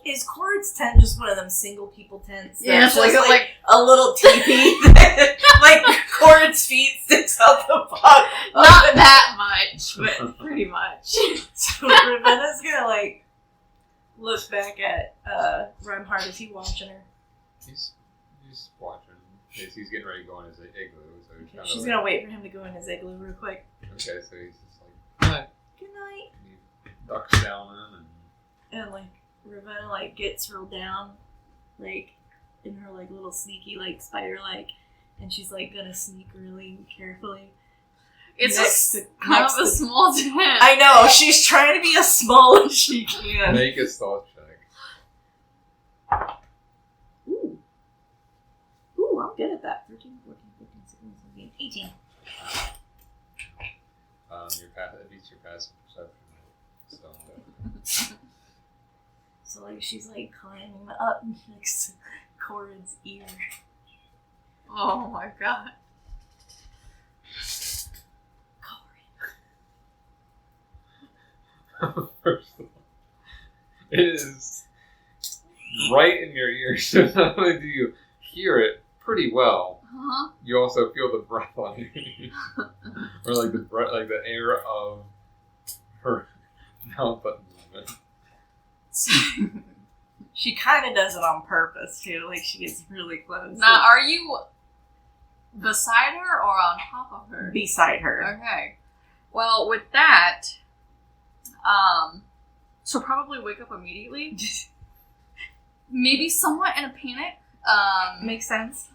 is Corrid's tent just one of them single people tents? Yeah, That's it's just like a little teepee that like Corrid's feet sticks out the bottom. Not that much, but pretty much. So Ravenna's gonna like look back at Reinhardt as he watching her. He's watching. He's getting ready to go in his igloo. So he's kind of She's gonna wait for him to go in his igloo real quick. Okay, so he's just like, good night. Good night. He ducks down And like Ravenna like gets real down, like in her like little sneaky like spider like, and she's like gonna sneak really carefully. It's next just to- kind next of a to- small tent. I know, she's trying to be as small as she can. make a stealth check. Ooh. Ooh, I'm good at that. 13, 14, 15, 16, 17, 18. It beats your passive perception. So, So like she's like climbing up next to Corrid's ear. Oh my god. First of all, it is right in your ears. So not only do you hear it pretty well, you also feel the breath on your ears. Or like the breath, like the air of her mouth button movement. She kind of does it on purpose too. Like she gets really close. Now, are you beside her or on top of her? Beside her. Okay. Well, with that, she'll probably wake up immediately. Maybe somewhat in a panic. Makes sense.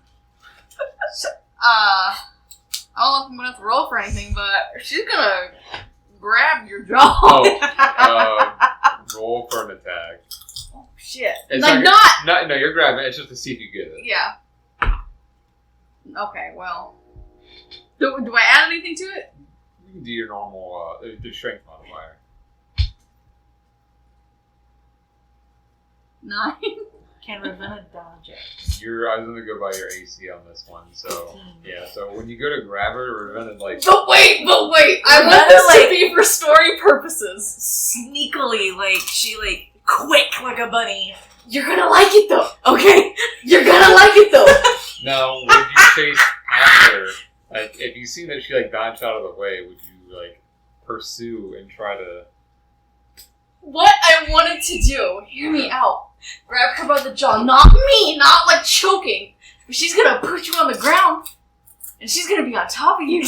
I don't know if I'm gonna have to roll for anything, but she's gonna grab your jaw. Roll for an attack. Oh shit! It's like no, you're grabbing it. It's just to see if you get it. Yeah. Okay. Well, do I add anything to it? You can do your normal the strength modifier. 9. Can Ravenna dodge it? I was gonna go by your AC on this one, so yeah. So when you go to grab her, Ravenna like. But wait! I Ravenna, want this like- to be for story purposes. Sneakily, like she like quick like a bunny. You're gonna like it though. Okay. You're gonna like it though. Now, would you chase after? Like, if you see that she like dodged out of the way, would you like pursue and try to? What I wanted to do, hear me out. Grab her by the jaw, not me, not like choking. But she's gonna put you on the ground, and she's gonna be on top of you.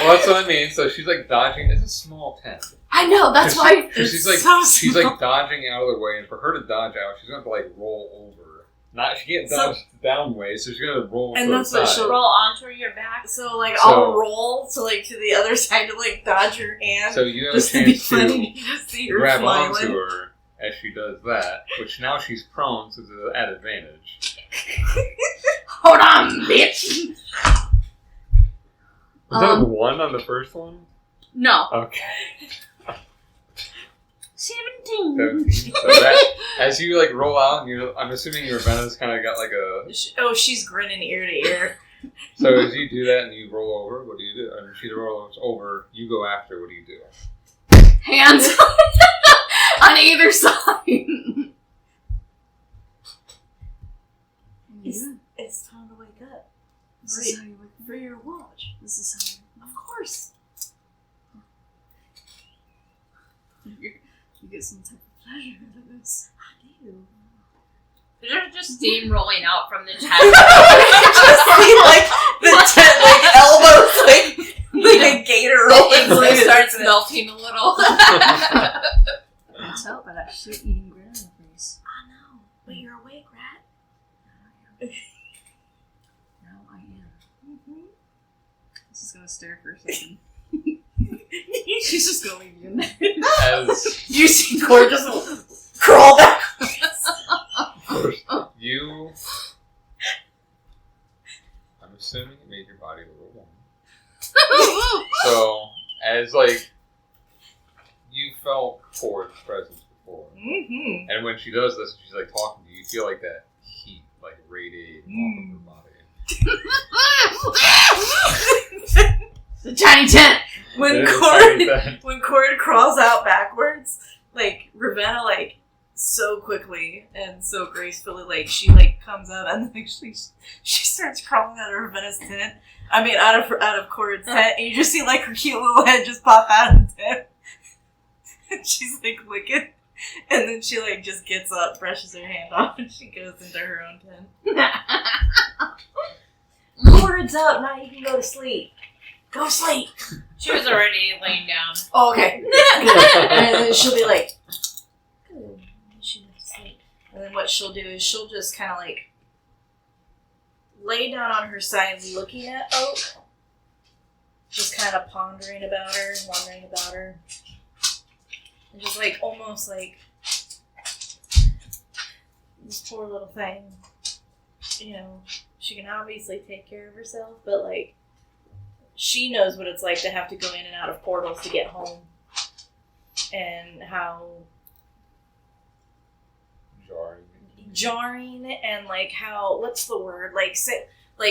Well, that's what I mean. So she's like dodging. It's a small tent. I know, that's why. She's like so she's small. like dodging out of the way, and for her to dodge out, she's gonna have to like roll over. She can't dodge down way, so she's gonna roll. And to that's the what side. she'll- Roll onto your back. So like So- I'll roll to like to the other side to like dodge her hand. So you have just a to be chance funny. To just see to her grab smiling. onto her as she does that, which now she's prone, so it's at advantage. Hold on, bitch. Was that 1 on the first one? No. Okay. 17. 17. So that, as you like roll out, I'm assuming your Ravenna's kind of got like a. Oh, she's grinning ear to ear. So as you do that and you roll over, what do you do? And she rolls over, you go after. What do you do? Hands on either side. It's time to wake up. This is how you wake For your watch. This is how Of course. you get some type of pleasure out of this. I do. They're just steamrolling out from the chest. Just see like the tent like elbows like a gator The rolling. igloo through starts it. melting a little. I can tell by that shit eating grin on your face. I know, but you're awake, rat. Now I am. This is gonna stare for a second. She's just gonna leave you in there. As You see Cord just crawl back. you, I'm assuming it made your body a little warm. So as like you felt Cord's presence before, Mm-hmm. and when she does this, she's like talking to you. You feel like that heat like radiating off of her body. The tiny tent. When It is Cord like that. when Cord crawls out backwards, like Ravenna like so quickly and so gracefully, like she like comes up and then she starts crawling out of Ravenna's tent. I mean out of Cord's tent, and you just see like her cute little head just pop out of the tent. And she's like licking. And then she like just gets up, brushes her hand off, and she goes into her own tent. Cord's up, now you can go to sleep. Go sleep. She was already laying down. Oh, okay. Good. And then she'll be like, good. She went to sleep. And then what she'll do is she'll just kind of like lay down on her side looking at Oak. Just kind of pondering about her, wondering about her. And just like almost like this poor little thing. You know, she can obviously take care of herself, but like she knows what it's like to have to go in and out of portals to get home. And how jarring and like how, what's the word? Like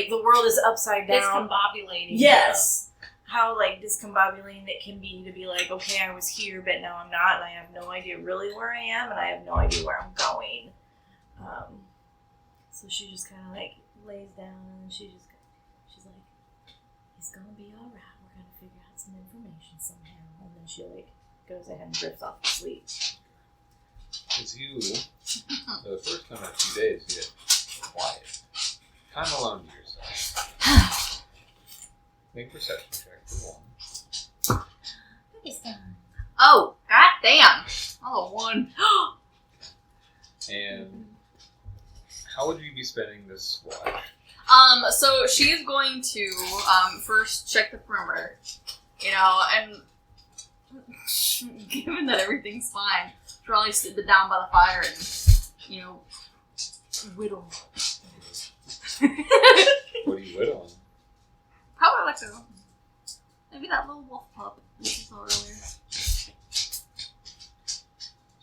the world is upside down. Discombobulating. Yes. how like discombobulating it can be to be like, okay, I was here, but now I'm not, and I have no idea really where I am, and I have no idea where I'm going. So she just kind of like lays down, and she's like, it's gonna be all right. We're gonna figure out some information somehow, and then she like goes ahead and drifts off to sleep. As you, for the first time in a few days, you get quiet, kind of alone to yourself. Make a perception check for one. Baby's gone. Oh, goddamn! Oh, one. And how would you be spending this watch? So she is going to first check the perimeter, and given that everything's fine, she'll probably sit down by the fire and, whittle. What are you whittling? Probably like maybe that little wolf pup we saw earlier. She's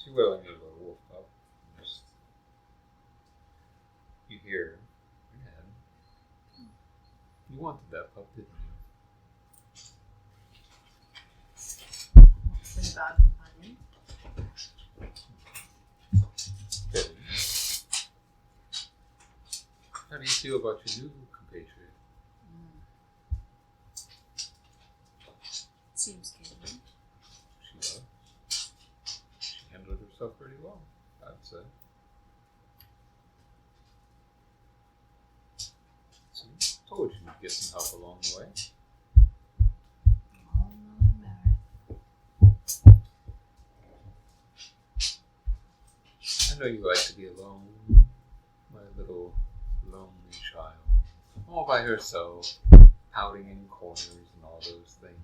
whittling a little wolf pup. You hear, man, you wanted that pup, didn't you? Pretty bad companion. Good. How do you feel about your new compatriot? Seems good. She does. She handled herself pretty well, I'd say. So, told you you'd get some help along the way. I know you like to be alone, my little lonely child. All by herself, pouting in corners and all those things.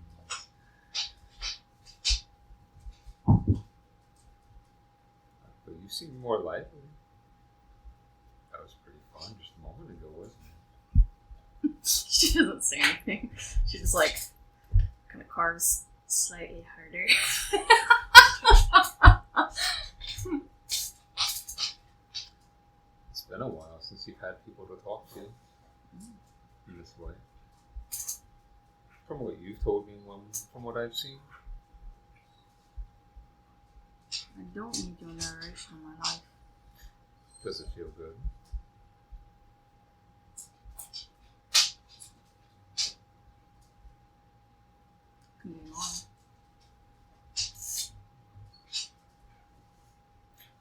But you seem more lively. That was pretty fun just a moment ago, wasn't it? She doesn't say anything. She just kind of carves slightly harder. It's been a while since you've had people to talk to in this way. From what you've told me, from what I've seen. I don't need your narration of my life. Does it feel good? Can be annoying.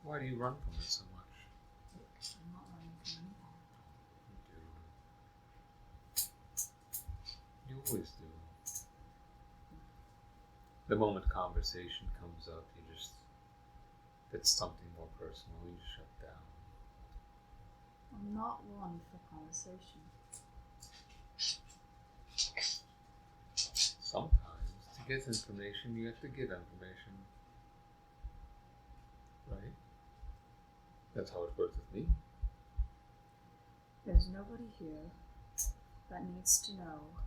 Why do you run from it so much? I'm not running from anything. You always do. The moment conversation comes up, if it's something more personal, you shut down. I'm not one for conversation. Sometimes, to get information, you have to give information. Right? That's how it works with me. There's nobody here that needs to know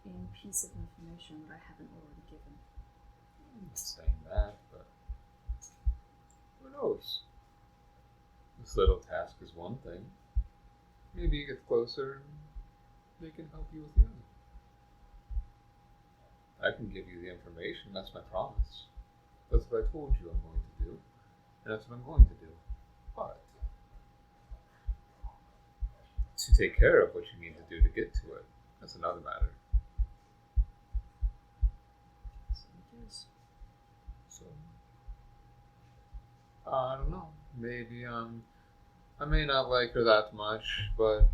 any piece of information that I haven't already given. I'm not saying that, but who knows? This little task is one thing. Maybe you get closer and they can help you with the other. I can give you the information, that's my promise. That's what I told you I'm going to do, and that's what I'm going to do. But to take care of what you need to do to get to it, that's another matter. So it is. So, I don't know. Maybe I may not like her that much, but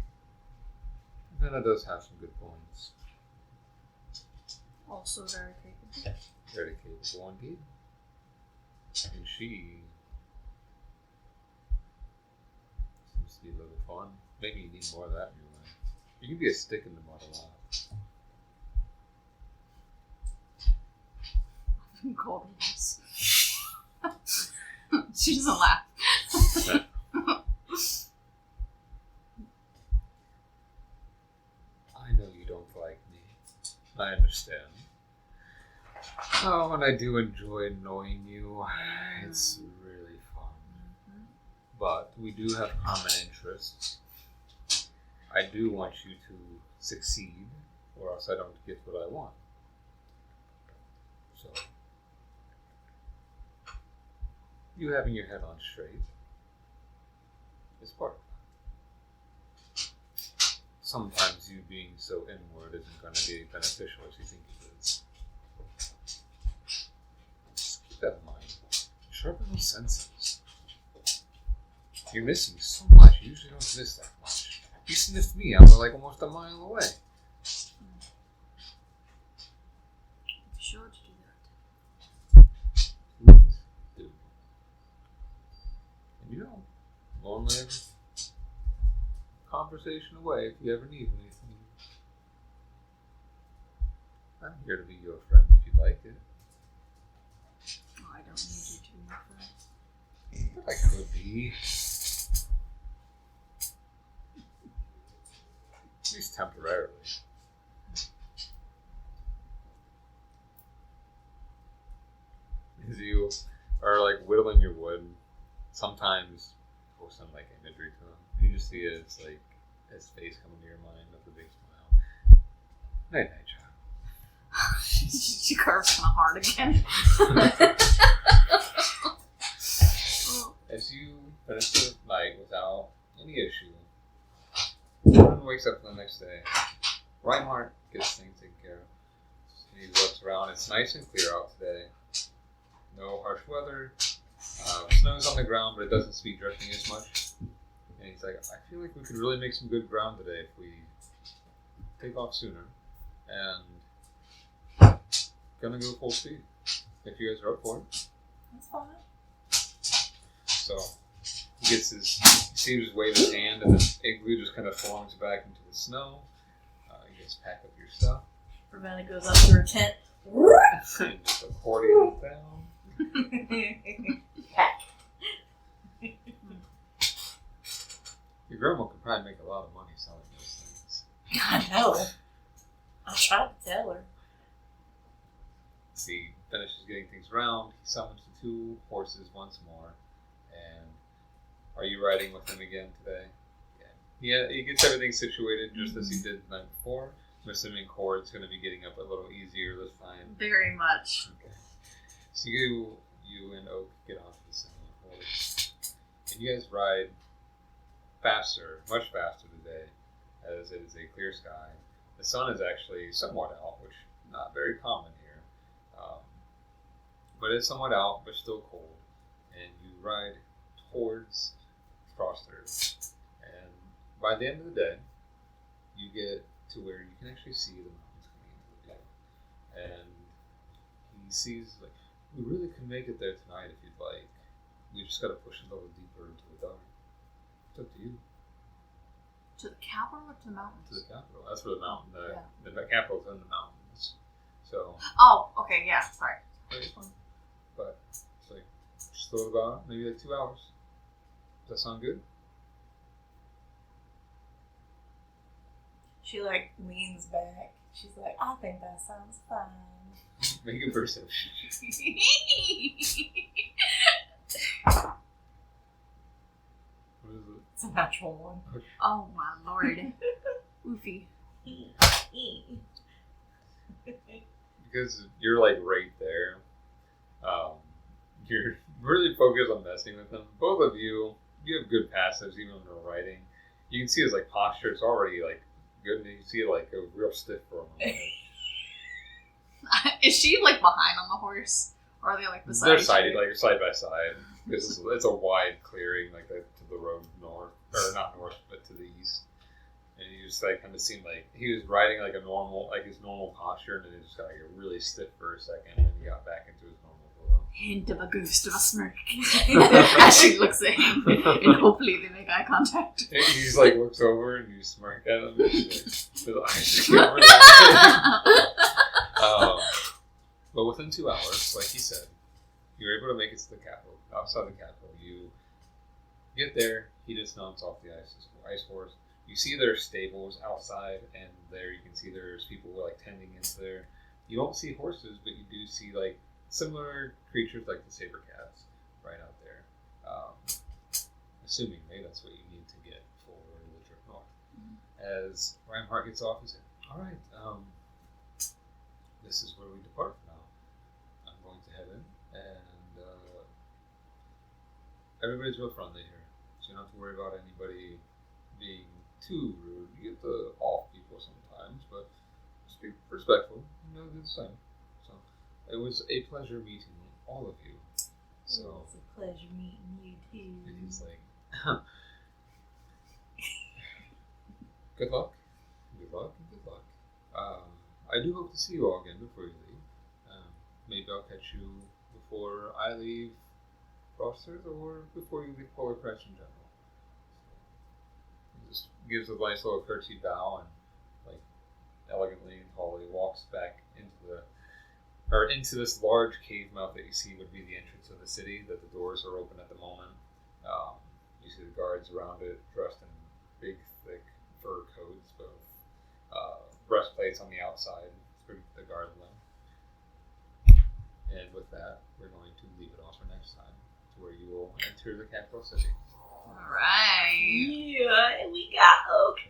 Ravenna does have some good points. Also very capable. Very capable indeed. And she seems to be a little fun. Maybe you need more of that in your life. You can be a stick in the mud a lot. Cold yes. She doesn't laugh. I know you don't like me. I understand. Oh, and I do enjoy annoying you. It's really fun. But we do have common interests. I do want you to succeed, or else I don't get what I want. So, you having your head on straight is part of that. Sometimes you being so inward isn't going to be beneficial as you think it is. Just keep that in mind. Sharpen those senses. You're missing so much. You usually don't miss that much. You sniffed me out like almost a mile away. Be sure to do that. Please do. And you know, long live conversation away if you ever need anything. I'm here to be your friend if you'd like it. Oh, I don't need you to be my friend. But I could be. At least temporarily. As you are like whittling your wood, sometimes post some like imagery to him. You just see his like his face coming to your mind with a big smile. Night night, child. She curves kind of hard again. As you finish the night without any issue, everyone wakes up the next day. Reinhardt gets things taken care of. He looks around. It's nice and clear out today. No harsh weather. Snow's on the ground, but it doesn't seem to be drifting as much. And he's like, I feel like we could really make some good ground today if we take off sooner. And gonna go full speed. If you guys are up for it. That's fine. So he gets his, he sees his wave his hand, and the igloo just kind of forms back into the snow. You guys pack up your stuff. Ravenna goes up to her tent. And just accordion it down. Your grandma could probably make a lot of money selling those things. I know. I tried to tell her. He finishes getting things round. He summons the 2 horses once more. And are you riding with him again today? Yeah, he gets everything situated just as he did the night before. I'm assuming Corrid's going to be getting up a little easier this time. Very much. Okay. So you and Oak get onto the same horse. And you guys ride faster, much faster today, as it is a clear sky. The sun is actually somewhat out, which is not very common here. But it's somewhat out, but still cold. And you ride towards Frosthearth. And by the end of the day, you get to where you can actually see the mountains coming into the day. And he sees, like, we really could make it there tonight if you'd like. We just got to push a little deeper into the dark. It's up to you. To the capital or to the mountains? To the capital. That's where the mountain, Yeah. the capital's in the mountains. So, Oh, okay, yeah, sorry. very fun. But it's like, just throw it about maybe like 2 hours. Does that sound good? She like leans back. She's like, I think that sounds fine. Make a perception. What is it? It's a natural one. Oh my lord. Oofy. Because you're like right there. You're really focused on messing with them. Both of you have good passives even when they're writing. You can see his like posture, it's already like good, and you see it like go real stiff for a moment. Is she like behind on the horse? Or are they like beside They're each other? side by side. It's a wide clearing, like to the road north, or not north, but to the east. And you just like kind of seemed like he was riding like a normal, like his normal posture, and then it just got like really stiff for a second, and then he got back into his normal flow. Hint of a ghost of a smirk as she looks at him, and hopefully they make eye contact. And he's like looks over and you smirk at him. And his eyes just get really but within 2 hours, like he said, you're able to make it to the capital. Outside the capital, you get there. He dismounts off the ice horse. You see their stables outside, and there you can see there's people like tending into there. You don't see horses, but you do see like similar creatures like the saber cats right out there. Assumingly, that's what you need to get for the trip north. As Reinhardt gets off, he said, All right. This is where we depart now. I'm going to heaven, and everybody's real friendly here, so you don't have to worry about anybody being too rude. You get the off people sometimes, but just be respectful. You know, do the same. So it was a pleasure meeting all of you. So It's a pleasure meeting you too. and he's like, good luck, good luck, and good luck. I do hope to see you all again before you leave. Maybe I'll catch you before I leave Frosthearth or before you leave Polarkreis in general. So he just gives a nice little courtesy bow and, like, elegantly and tallly walks back into this large cave mouth that you see would be the entrance of the city. That the doors are open at the moment. You see the guards around it, dressed in big, thick fur coats, both breastplates on the outside for the guard them. And with that, we're going to leave it off for next time, to where you will enter the capital city. All right. Yeah, we got okay.